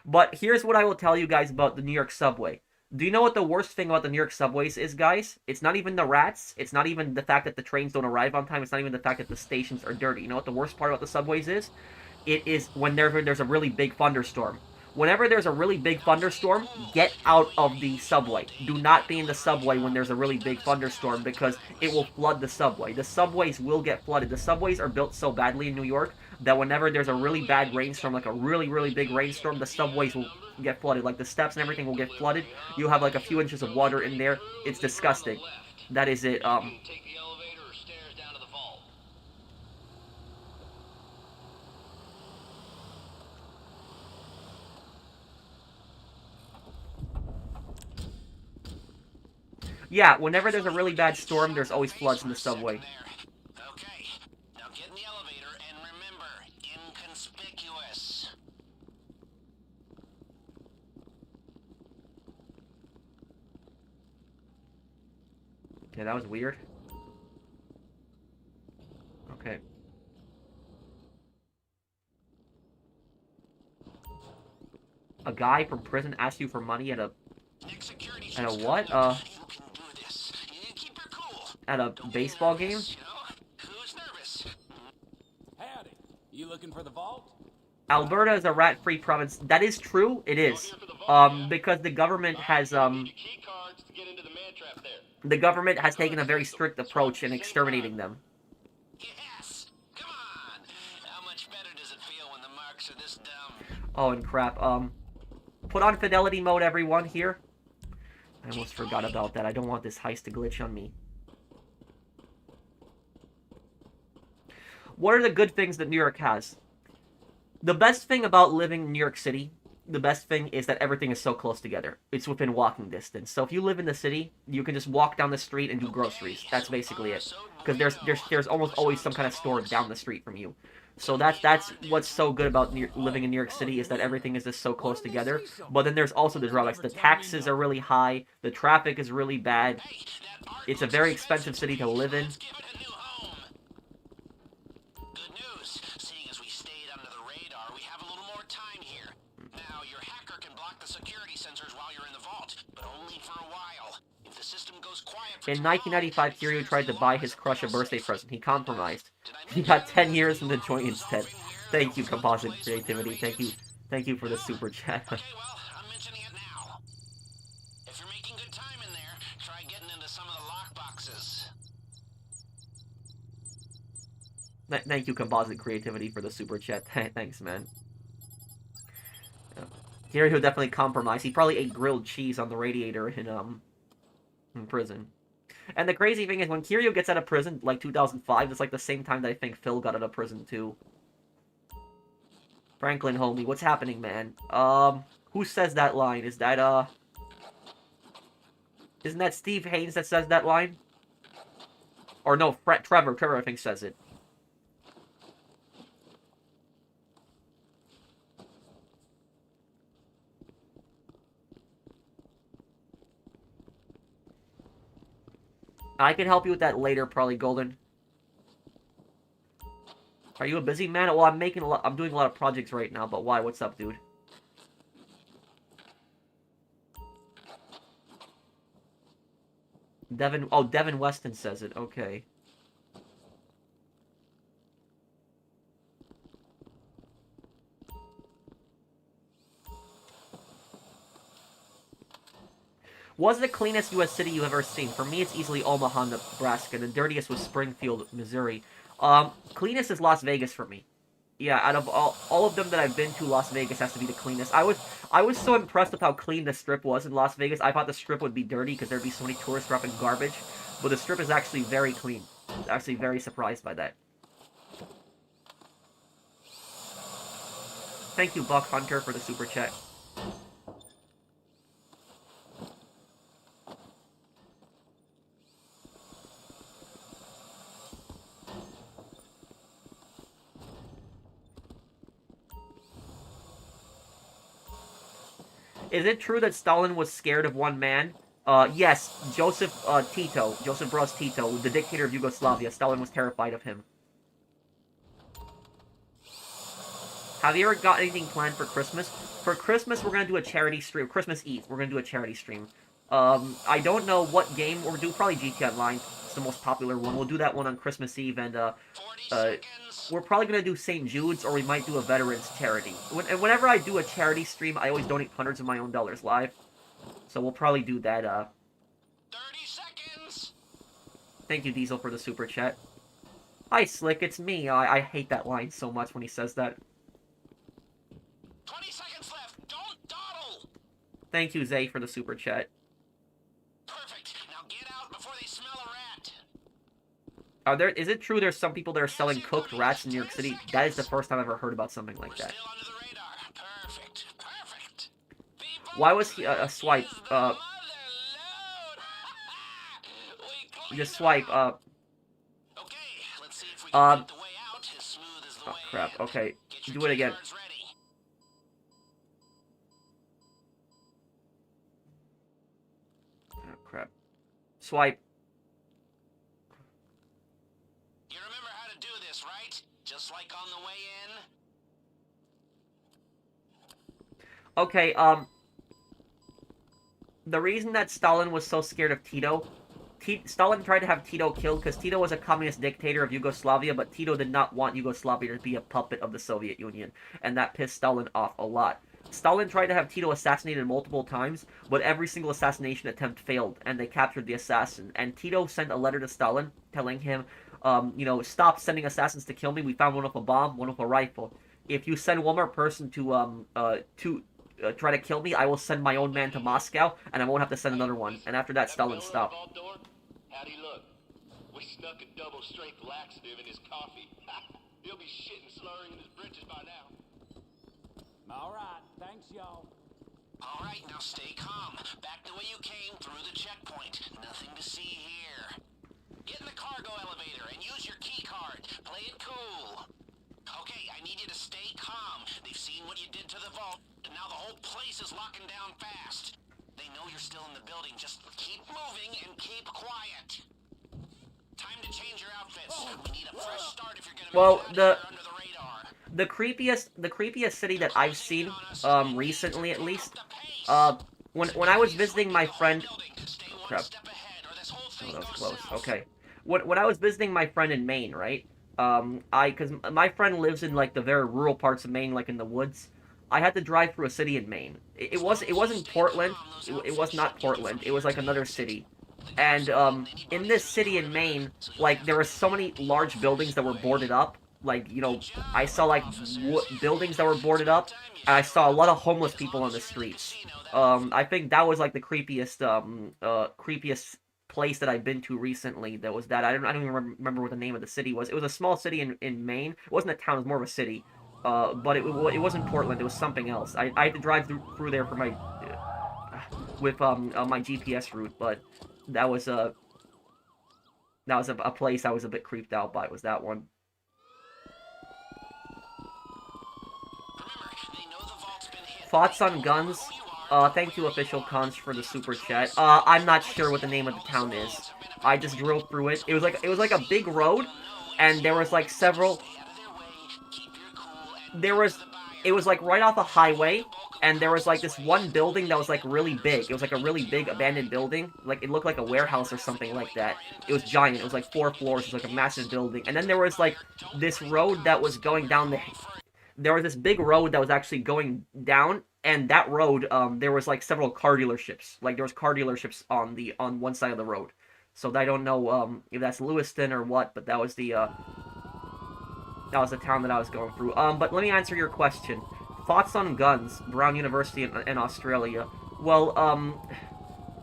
But here's what I will tell you guys about the New York subway. Do you know what the worst thing about the New York subways is, guys? It's not even the rats. It's not even the fact that the trains don't arrive on time. It's not even the fact that the stations are dirty. You know what the worst part about the subways is? It is whenever there's a really big thunderstorm. Whenever there's a really big thunderstorm, get out of the subway. Do not be in the subway when there's a really big thunderstorm because it will flood the subway. The subways will get flooded. The subways are built so badly in New York that whenever there's a really bad rainstorm, like a really, really big rainstorm, the subways will get flooded. Like the steps and everything will get flooded. You'll have like a few inches of water in there. It's disgusting. That is it. Take the elevator or stairs down to the vault. Yeah, whenever there's a really bad storm, there's always floods in the subway. Okay, now get in the elevator and remember, inconspicuous. Yeah, that was weird. Okay. A guy from prison asked you for money at a what? At a baseball game? Who's nervous? Howdy. You looking for the vault? Alberta is a rat-free province. That is true. It is. Because the government has the government has taken a very strict approach in exterminating them. Yes. Come on. How much better does it feel when the marks are this dumb? Oh, and crap. Put on fidelity mode, everyone, here. I almost forgot about that. I don't want this heist to glitch on me. What are the good things that New York has? The best thing about living in New York City, the best thing is that everything is so close together. It's within walking distance. So if you live in the city, you can just walk down the street and do groceries. That's basically it. Because there's almost always some kind of store down the street from you. So that's what's so good about living in New York City is that everything is just so close together. But then there's also the drawbacks. The taxes are really high. The traffic is really bad. It's a very expensive city to live in. Good news. Seeing as we stayed under the radar, we have a little more time here. Now, your hacker can block the security sensors while you're in the vault, but only for a while. If the system goes quiet for In 1995, Kiryu tried to buy his crush a birthday present. He compromised. He got 10 years in the joint instead. Thank you, Composite Creativity. Thank you for the super chat. Okay, well, I'm mentioning it now. If you're making good time in there, try getting into some of the lock boxes. Thank you, Composite Creativity, for the super chat. Thanks, man. Kiryu definitely compromised. He probably ate grilled cheese on the radiator in prison. And the crazy thing is, when Kiryu gets out of prison, like 2005, it's like the same time that I think Phil got out of prison too. Franklin, homie, what's happening, man? Who says that line? Is that, isn't that Steve Haynes that says that line? Or no, Trevor I think says it. I can help you with that later, probably, Golden. Are you a busy man? Well, I'm doing a lot of projects right now, but why? What's up, dude? Devin Weston says it. Okay. Was the cleanest U.S. city you've ever seen? For me, it's easily Omaha, Nebraska. The dirtiest was Springfield, Missouri. Cleanest is Las Vegas for me. Yeah, out of all of them that I've been to, Las Vegas has to be the cleanest. I was so impressed with how clean the Strip was in Las Vegas. I thought the Strip would be dirty because there'd be so many tourists dropping garbage, but the Strip is actually very clean. Actually, very surprised by that. Thank you, Buck Hunter, for the super chat. Is it true that Stalin was scared of one man? Yes, Joseph Broz Tito, the dictator of Yugoslavia. Stalin was terrified of him. Have you ever got anything planned for Christmas? For Christmas, we're going to do a charity stream. Christmas Eve, we're going to do a charity stream. I don't know what game we'll do. Probably GTA Online. It's the most popular one. We'll do that one on Christmas Eve, and we're probably going to do St. Jude's, or we might do a veterans charity. Whenever I do a charity stream, I always donate hundreds of my own dollars live. So we'll probably do that. 30 seconds. Thank you, Diesel, for the super chat. Hi, Slick, it's me. I hate that line so much when he says that. 20 seconds left. Don't dawdle. Thank you, Zay, for the super chat. Perfect. Now get out before they smell a rat. Is it true there's some people that are selling cooked rats in New York City? That is the first time I've ever heard about something like that. Still under the radar. Perfect. Perfect. Why was he a swipe? Just swipe. Okay, let's see if we can get the way out as smooth as the Oh way crap. in. Okay, Get your do it again. keycards ready. Oh crap. Swipe. You remember how to do this, right? Just like on the way in? Okay, the reason that Stalin was so scared of Tito, Stalin tried to have Tito killed because Tito was a communist dictator of Yugoslavia, but Tito did not want Yugoslavia to be a puppet of the Soviet Union, and that pissed Stalin off a lot. Stalin tried to have Tito assassinated multiple times, but every single assassination attempt failed, and they captured the assassin. And Tito sent a letter to Stalin telling him, stop sending assassins to kill me. We found one with a bomb, one with a rifle. If you send one more person to try to kill me, I will send my own man to Moscow, and I won't have to send another one. And after that, Stalin stopped. How'd he look? We snuck a double-strength laxative in his coffee. He'll be shitting slurring in his britches by now. All right, thanks, y'all. All right, now stay calm. Back the way you came, through the checkpoint. Nothing to see here. Get in the cargo elevator and use your key card. Play it cool. Okay, I need you to stay calm. They've seen what you did to the vault, and now the whole place is locking down fast. They know you're still in the building. Just keep moving and keep quiet. Time to change your outfits. We need a fresh start if you're gonna be under the radar. The creepiest city that I've seen, recently at least, when I was visiting my friend, oh, crap. Oh, that was close. Okay. When I was visiting my friend in Maine, right? Cause my friend lives in like the very rural parts of Maine, like in the woods. I had to drive through a city in Maine. It wasn't Portland. It was not Portland. It was like another city. And in this city in Maine, like there were so many large buildings that were boarded up. Like, I saw like buildings that were boarded up, and I saw a lot of homeless people on the streets. I think that was like the creepiest place that I've been to recently. That was that. I don't even remember what the name of the city was. It was a small city in Maine. It wasn't a town. It was more of a city. But it wasn't Portland. It was something else. I had to drive through there for my with my GPS route. But that was a place I was a bit creeped out by. Was that one? Thoughts on guns? Thank you, Official Cons, for the super chat. I'm not sure what the name of the town is. I just drove through it. It was like a big road, and there was like several. It was like right off a highway, and there was like this one building that was like really big. It was like a really big abandoned building. Like it looked like a warehouse or something like that. It was giant. It was like 4 floors. It was like a massive building. And then there was like this road that was going down the. There was this big road that was actually going down, and that road, there was like several car dealerships. Like there was car dealerships on one side of the road. So I don't know if that's Lewiston or what, but that was the town that I was going through. But let me answer your question. Thoughts on guns, Brown University in Australia. Well,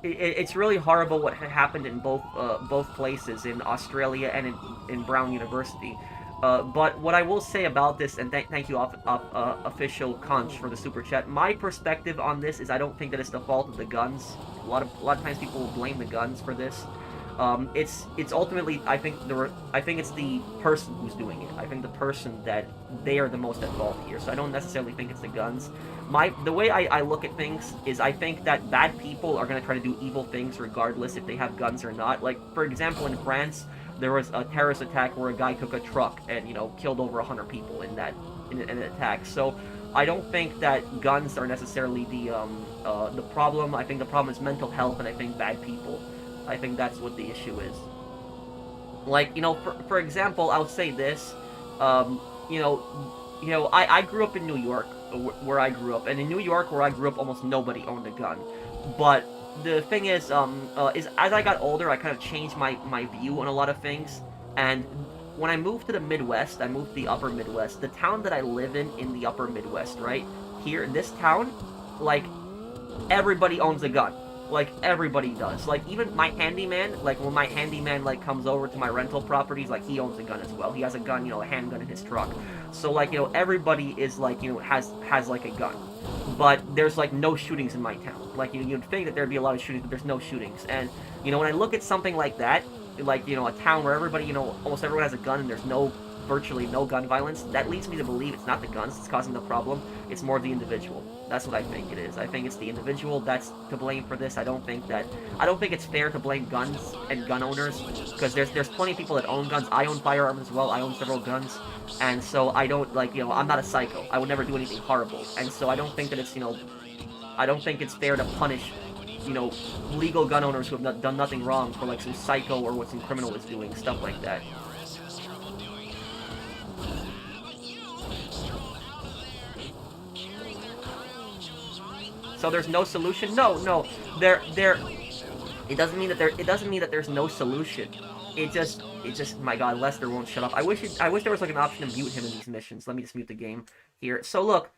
it's really horrible what had happened in both places, in Australia and in Brown University. But what I will say about this, and thank you, official Conch, for the super chat. My perspective on this is I don't think that it's the fault of the guns. A lot of times people will blame the guns for this. It's ultimately, I think it's the person who's doing it. I think the person that they are the most at fault here. So I don't necessarily think it's the guns. The way I look at things is I think that bad people are going to try to do evil things regardless if they have guns or not. Like, for example, in France, there was a terrorist attack where a guy took a truck and, killed over 100 people in an attack. So I don't think that guns are necessarily the problem. I think the problem is mental health, and I think bad people. I think that's what the issue is. Like, for example, I'll say this. I grew up in New York, where I grew up, and in New York, where I grew up, almost nobody owned a gun. But the thing is as I got older, I kind of changed my view on a lot of things. And when I moved to the Midwest, I moved to the Upper Midwest. The town that I live in the Upper Midwest, right here in this town, like, everybody owns a gun. Like, everybody does. Like, even my handyman, like, when my handyman, like, comes over to my rental properties, like, he owns a gun as well. He has a gun, a handgun in his truck. So, like, everybody is, like, has, like, a gun. But there's, like, no shootings in my town. Like, you'd think that there'd be a lot of shootings, but there's no shootings. And, when I look at something like that, like, a town where everybody, almost everyone has a gun and there's virtually no gun violence, that leads me to believe it's not the guns that's causing the problem, it's more the individual. That's what I think it is. I think it's the individual that's to blame for this. I don't think it's fair to blame guns and gun owners, because there's plenty of people that own guns. I own firearms as well. I own several guns, and so I don't, like, I'm not a psycho. I would never do anything horrible, and so I don't think that it's, I don't think it's fair to punish, legal gun owners who have done nothing wrong for, like, some psycho or what some criminal is doing, stuff like that. So there's no solution? No. It doesn't mean that there's no solution. It just, my God, Lester won't shut up. I wish there was like an option to mute him in these missions. Let me just mute the game here. So look,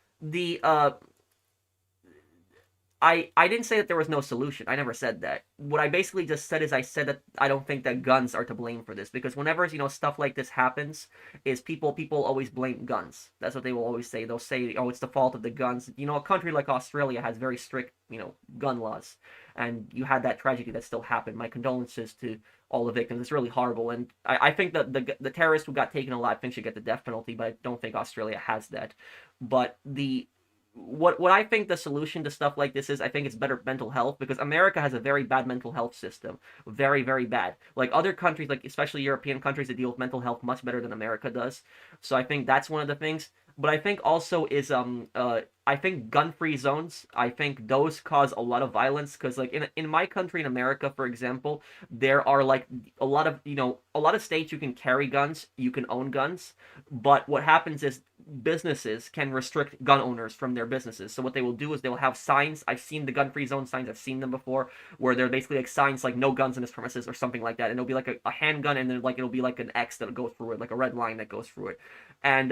I didn't say that there was no solution. I never said that. What I basically just said is I said that I don't think that guns are to blame for this, because whenever, stuff like this happens, is people always blame guns. That's what they will always say. They'll say, oh, it's the fault of the guns. A country like Australia has very strict, gun laws, and you had that tragedy that still happened. My condolences to all the victims. It's really horrible, and I think that the terrorists who got taken alive, I think, should get the death penalty, but I don't think Australia has that. But what I think the solution to stuff like this is, I think it's better mental health, because America has a very bad mental health system. Very, very bad. Like, other countries, like especially European countries, that deal with mental health much better than America does. So I think that's one of the things. But I think also is, I think gun-free zones, I think those cause a lot of violence, because, like, in my country, in America, for example, there are, like, a lot of states you can carry guns, you can own guns, but what happens is businesses can restrict gun owners from their businesses. So what they will do is they will have signs. I've seen the gun-free zone signs, I've seen them before, where they're basically like signs like no guns in this premises or something like that, and it'll be like a handgun, and then, like, it'll be like an X that'll go through it, like a red line that goes through it. And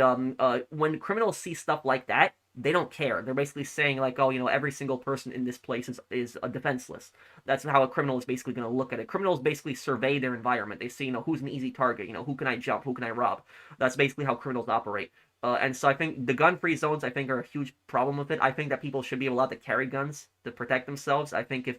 when criminals see stuff like that, they don't care. They're basically saying, like, oh, every single person in this place is defenseless. That's how a criminal is basically going to look at it. Criminals basically survey their environment. They see, who's an easy target, who can I jump, who can I rob. That's basically how criminals operate. And so I think the gun-free zones, I think, are a huge problem with it. I think that people should be allowed to carry guns to protect themselves. I think if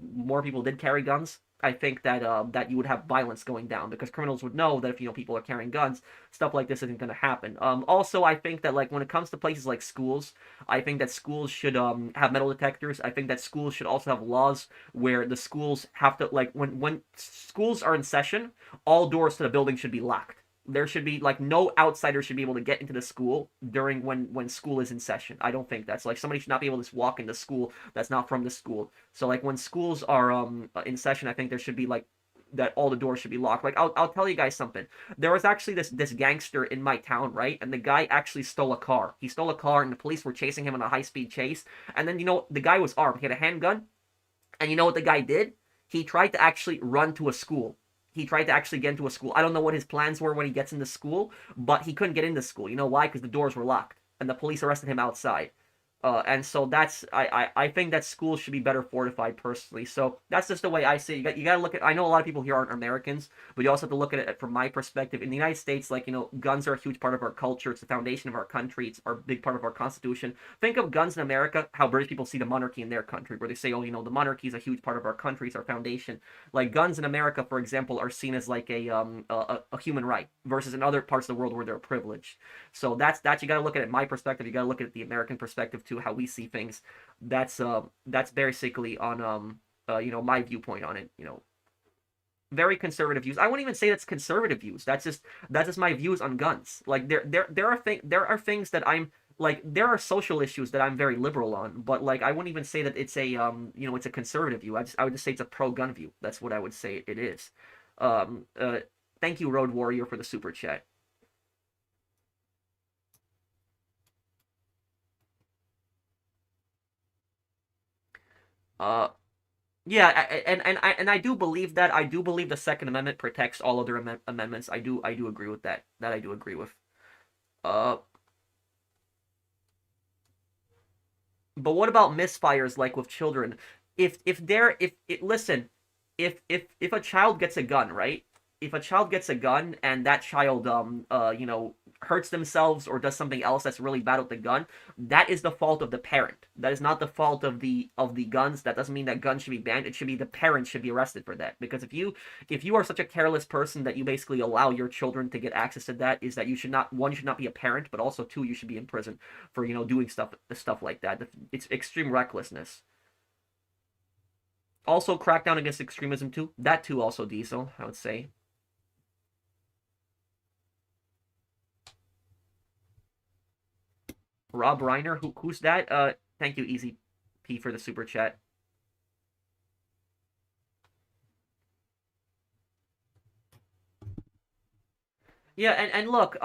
more people did carry guns, I think that you would have violence going down, because criminals would know that if people are carrying guns, stuff like this isn't going to happen. Also, I think that, like, when it comes to places like schools, I think that schools should have metal detectors. I think that schools should also have laws where the schools have to, like, when schools are in session, all doors to the building should be locked. There should be like no outsider should be able to get into the school during when school is in session. I don't think that's like somebody should not be able to just walk into school that's not from the school. So like when schools are in session, I think there should be like that all the doors should be locked. Like I'll tell you guys something. There was actually this gangster in my town, right? And the guy actually stole a car. He stole a car, and the police were chasing him on a high-speed chase. And then the guy was armed. He had a handgun. And you know what the guy did? He tried to actually run to a school. He tried to actually get into a school. I don't know what his plans were when he gets into school, but he couldn't get into school. You know why? Because the doors were locked, and the police arrested him outside. And so I think that schools should be better fortified personally. So that's just the way I see it. You got to look at, I know a lot of people here aren't Americans, but you also have to look at it from my perspective. In the United States, like, guns are a huge part of our culture. It's the foundation of our country. It's a big part of our constitution. Think of guns in America, how British people see the monarchy in their country, where they say, oh, the monarchy is a huge part of our country. It's our foundation. Like guns in America, for example, are seen as like a human right versus in other parts of the world where they're a privilege. So that's you got to look at it my perspective. You got to look at it the American perspective too, how we see things. That's basically on my viewpoint on it. Very conservative views. I wouldn't even say that's conservative views. That's just my views on guns. Like there are things that I'm like, there are social issues that I'm very liberal on, but like I wouldn't even say that it's a it's a conservative view. I would just say it's a pro-gun view. That's what I would say it is. Thank you, Road Warrior, for the super chat. Yeah, and I do believe that. I do believe the Second Amendment protects all other amendments. I do agree with that. That I do agree with. But what about misfires like with children? Listen, if a child gets a gun, right? If a child gets a gun and that child hurts themselves or does something else that's really bad with the gun, that is the fault of the parent. That is not the fault of the guns. That doesn't mean that guns should be banned. It should be the parent should be arrested for that. Because if you are such a careless person that you basically allow your children to get access to that, is that you should not, one, you should not be a parent, but also two, you should be in prison for doing stuff like that. It's extreme recklessness. Also, crackdown against extremism too. That too, also Diesel, I would say. Rob Reiner, who's that? Thank you, Easy P, for the super chat. Yeah, and look,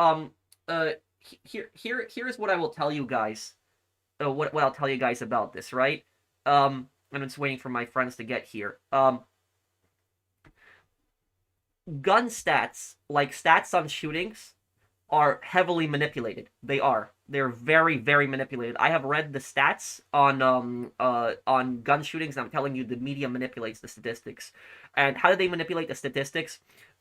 here's what I will tell you guys. What I'll tell you guys about this, right? I'm just waiting for my friends to get here. Gun stats, like stats on shootings, are heavily manipulated. They're very, very manipulated. I have read the stats on gun shootings, and I'm telling you, the media manipulates the statistics. And how do they manipulate the statistics?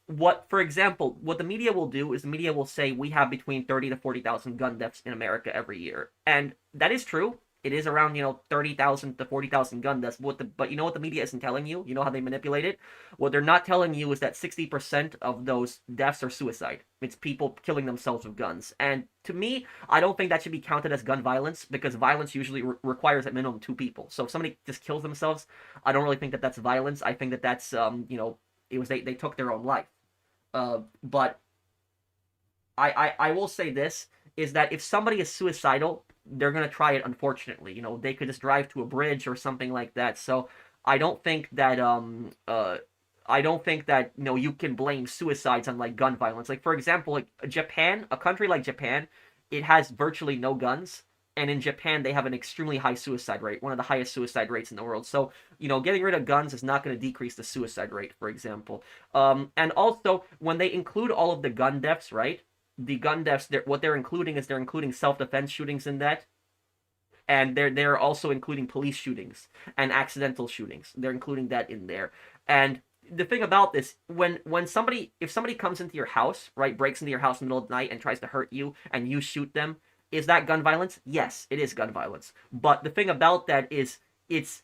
For example, what the media will do is the media will say we have between 30 to 40,000 gun deaths in America every year, and that is true. It is around 30,000 to 40,000 gun deaths. But you know what the media isn't telling you? You know how they manipulate it? What they're not telling you is that 60% of those deaths are suicide. It's people killing themselves with guns. And to me, I don't think that should be counted as gun violence, because violence usually requires at minimum 2 people. So if somebody just kills themselves, I don't really think that that's violence. I think that that's they took their own life. But I will say this, is that if somebody is suicidal, they're going to try it, unfortunately. They could just drive to a bridge or something like that. So I don't think that you can blame suicides on like gun violence. Like, for example, like Japan, a country like Japan, it has virtually no guns, and in Japan they have an extremely high suicide rate, one of the highest suicide rates in the world. So getting rid of guns is not going to decrease the suicide rate, for example. And also, when they include all of the gun deaths, right? The gun deaths, what they're including is they're including self-defense shootings in that, and they're also including police shootings and accidental shootings. They're including that in there. And the thing about this, if somebody comes into your house, right, breaks into your house in the middle of the night and tries to hurt you, and you shoot them, is that gun violence? Yes, it is gun violence. But the thing about that is, it's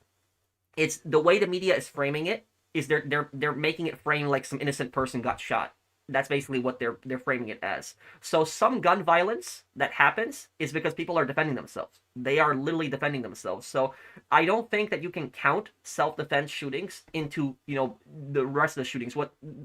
the way the media is framing it is they're making it frame like some innocent person got shot. That's basically what they're framing it as. So some gun violence that happens is because people are defending themselves. They are literally defending themselves. So I don't think that you can count self-defense shootings into, the rest of the shootings.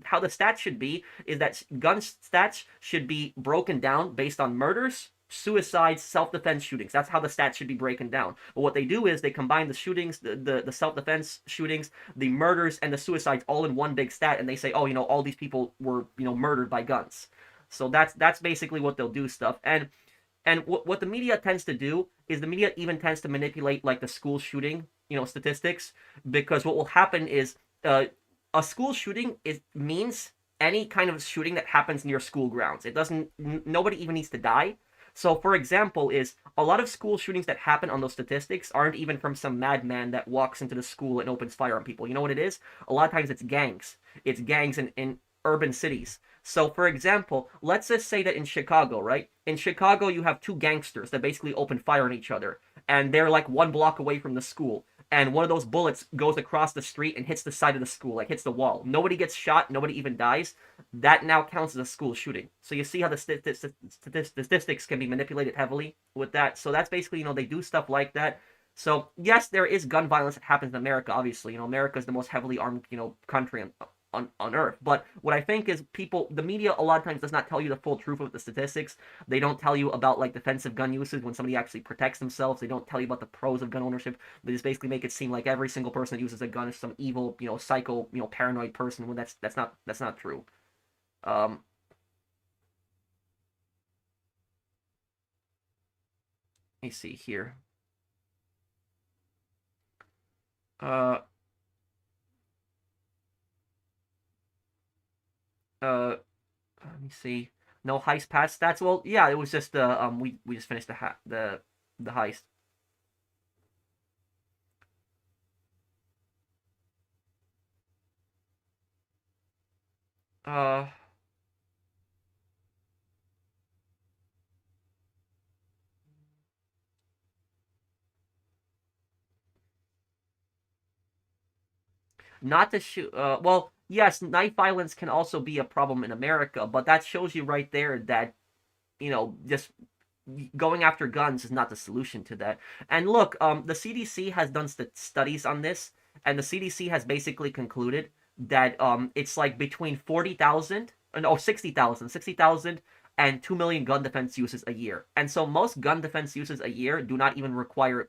How the stats should be is that gun stats should be broken down based on murders, suicides, self-defense shootings. That's how the stats should be broken down. But what they do is they combine the shootings, the self-defense shootings, the murders, and the suicides all in one big stat, and they say, oh, all these people were, murdered by guns. So that's basically what they'll do stuff. And what the media tends to do is the media even tends to manipulate like the school shooting, statistics, because what will happen is a school shooting means any kind of shooting that happens near school grounds. It doesn't. Nobody even needs to die. So, for example, is a lot of school shootings that happen on those statistics aren't even from some madman that walks into the school and opens fire on people. You know what it is? A lot of times it's gangs. It's gangs in urban cities. So, for example, let's just say that in Chicago, right? In Chicago, you have two gangsters that basically open fire on each other, and they're like 1 block away from the school. And one of those bullets goes across the street and hits the side of the school, like hits the wall. Nobody gets shot, nobody even dies. That now counts as a school shooting. So you see how the statistics can be manipulated heavily with that. So that's basically, they do stuff like that. So yes, there is gun violence that happens in America, obviously. America is the most heavily armed, country on earth. But what I think is the media a lot of times does not tell you the full truth of the statistics. They don't tell you about like defensive gun usage when somebody actually protects themselves. They don't tell you about the pros of gun ownership. They just basically make it seem like every single person that uses a gun is some evil, psycho, paranoid person, when that's not true. Let me see here. Let me see. No heist pass stats. Well, yeah, it was just we just finished the heist. Uh Not to shoot. Well, yes, knife violence can also be a problem in America, but that shows you right there that just going after guns is not the solution to that. And look, the CDC has done studies on this, and the CDC has basically concluded that it's like between 40,000, no, 60,000 and 2 million gun defense uses a year. And so most gun defense uses a year do not even require,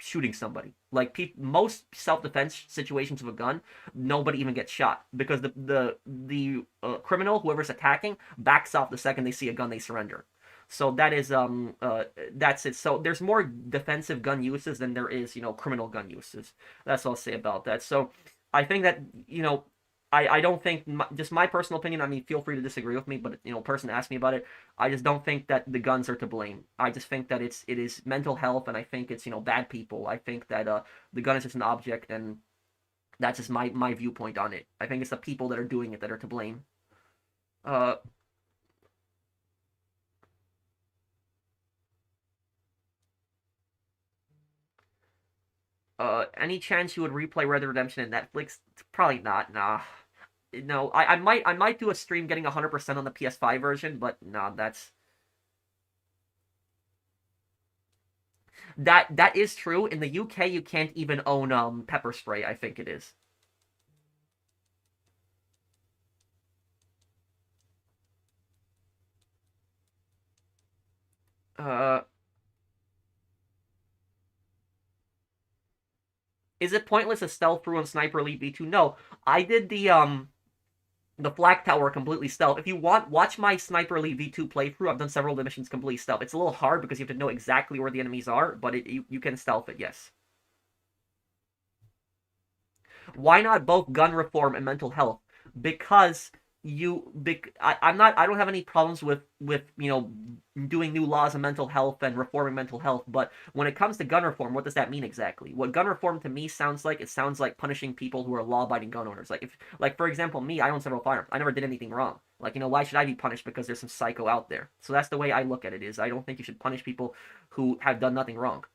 shooting somebody. Like most self-defense situations with a gun, nobody even gets shot because the criminal, whoever's attacking, backs off the second they see a gun, they surrender. So that's it. So there's more defensive gun uses than there is, criminal gun uses. That's all I'll say about that. So I think that, I don't think, just my personal opinion, I mean, feel free to disagree with me, but, person asked me about it, I just don't think that the guns are to blame. I just think that it is mental health, and I think it's, bad people. I think that the gun is just an object, and that's just my viewpoint on it. I think it's the people that are doing it that are to blame. Any chance you would replay Red Dead Redemption in Netflix? Probably not, nah. No, I might do a stream getting 100% on the PS5 version, but nah, that is true. In the UK, you can't even own pepper spray, I think it is. Is it pointless to stealth through on Sniper Elite V2? No, I did the Flak Tower completely stealth. If you want, watch my Sniper Elite V2 playthrough. I've done several of the missions completely stealth. It's a little hard because you have to know exactly where the enemies are, but you can stealth it, yes. Why not both gun reform and mental health? Because I don't have any problems with doing new laws on mental health and reforming mental health, but when it comes to gun reform, what does that mean exactly? What gun reform to me sounds like, it sounds like punishing people who are law-abiding gun owners. Like for example, me, I own several firearms. I never did anything wrong. Like, why should I be punished because there's some psycho out there? So that's the way I look at it, is I don't think you should punish people who have done nothing wrong.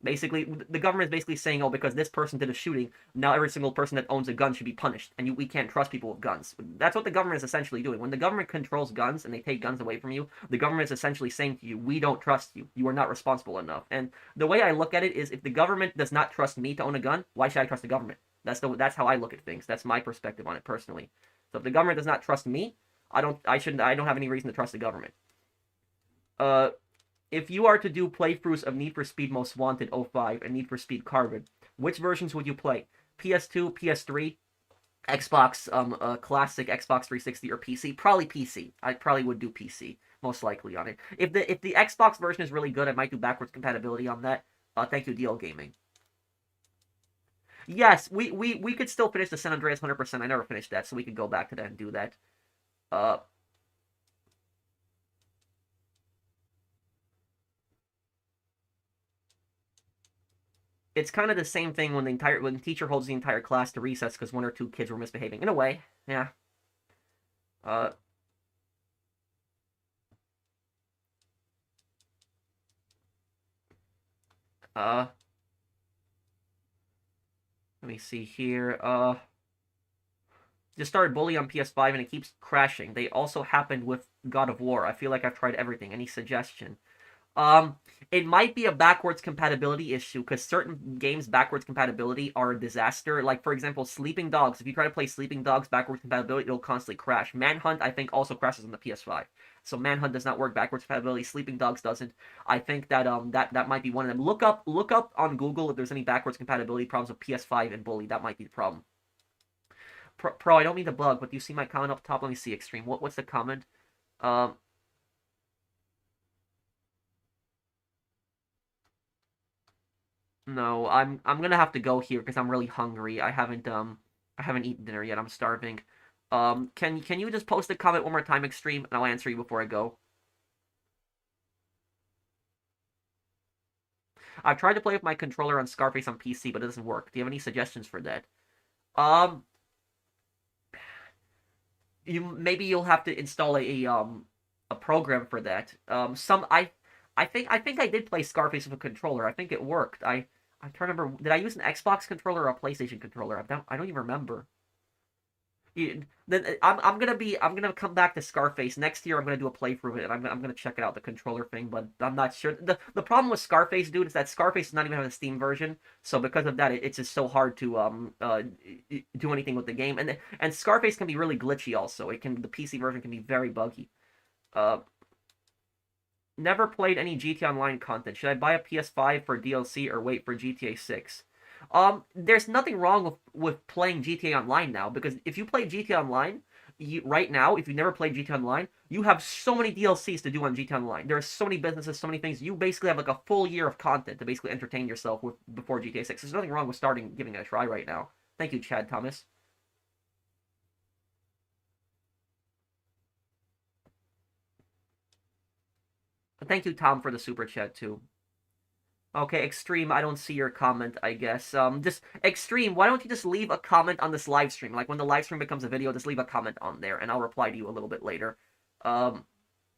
Basically, the government is basically saying, oh, because this person did a shooting, now every single person that owns a gun should be punished, and we can't trust people with guns. That's what the government is essentially doing. When the government controls guns and they take guns away from you, the government is essentially saying to you, we don't trust you. You are not responsible enough. And the way I look at it is, if the government does not trust me to own a gun, why should I trust the government? That's how I look at things. That's my perspective on it personally. So if the government does not trust me, I don't have any reason to trust the government. If you are to do playthroughs of Need for Speed Most Wanted 05 and Need for Speed Carbon, which versions would you play? PS2, PS3, Xbox, classic Xbox 360, or PC? Probably PC. I probably would do PC, most likely on it. If the Xbox version is really good, I might do backwards compatibility on that. Thank you, DL Gaming. Yes, we could still finish the San Andreas 100%. I never finished that, so we could go back to that and do that. It's kind of the same thing when the teacher holds the entire class to recess because one or two kids were misbehaving. In a way, yeah. Let me see here. Just started Bully on PS5 and it keeps crashing. They also happened with God of War. I feel like I've tried everything. Any suggestion? It might be a backwards compatibility issue, because certain games' backwards compatibility are a disaster. Like, for example, Sleeping Dogs. If you try to play Sleeping Dogs backwards compatibility, it'll constantly crash. Manhunt, I think, also crashes on the PS5. So Manhunt does not work backwards compatibility. Sleeping Dogs doesn't. I think that that might be one of them. Look up on Google if there's any backwards compatibility problems with PS5 and Bully. That might be the problem. Pro, I don't mean to bug, but do you see my comment up top? Let me see, Extreme. What's the comment? No, I'm gonna have to go here because I'm really hungry. I haven't eaten dinner yet. I'm starving. Can you just post a comment one more time, Extreme, and I'll answer you before I go. I've tried to play with my controller on Scarface on PC, but it doesn't work. Do you have any suggestions for that? Maybe you'll have to install a program for that. I think I did play Scarface with a controller. I think it worked. I'm trying to remember. Did I use an Xbox controller or a PlayStation controller? I don't even remember. I'm gonna come back to Scarface next year. I'm gonna do a playthrough of it, and I'm gonna check it out, the controller thing. But I'm not sure. The problem with Scarface, dude, is that Scarface does not even have a Steam version. So because of that, it's just so hard to do anything with the game. And Scarface can be really glitchy. Also, the PC version can be very buggy. Never played any GTA Online content. Should I buy a PS5 for DLC or wait for GTA 6? There's nothing wrong with playing GTA Online now, because if you play GTA Online, right now, if you never played GTA Online, you have so many DLCs to do on GTA Online. There are so many businesses, so many things. You basically have like a full year of content to basically entertain yourself with before GTA 6. There's nothing wrong with giving it a try right now. Thank you, Chad Thomas. Thank you, Tom, for the super chat too. Okay, Extreme, I don't see your comment, I guess. Just, Extreme, why don't you just leave a comment on this live stream? Like, when the live stream becomes a video, just leave a comment on there, and I'll reply to you a little bit later. What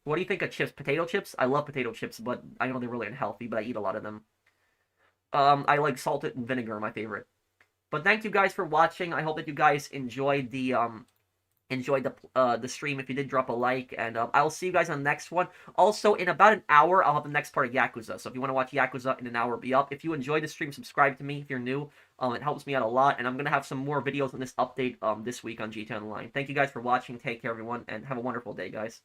do you think of chips? Potato chips? I love potato chips, but I know they're really unhealthy, but I eat a lot of them. I like salted and vinegar, my favorite. But thank you guys for watching. I hope that you guys enjoyed the stream. If you did, drop a like, and I'll see you guys on the next one. Also, in about an hour, I'll have the next part of Yakuza, so if you want to watch Yakuza in an hour, be up. If you enjoyed the stream, subscribe to me if you're new. It helps me out a lot, and I'm gonna have some more videos on this update this week on GTA Online. Thank you guys for watching. Take care, everyone, and have a wonderful day, guys.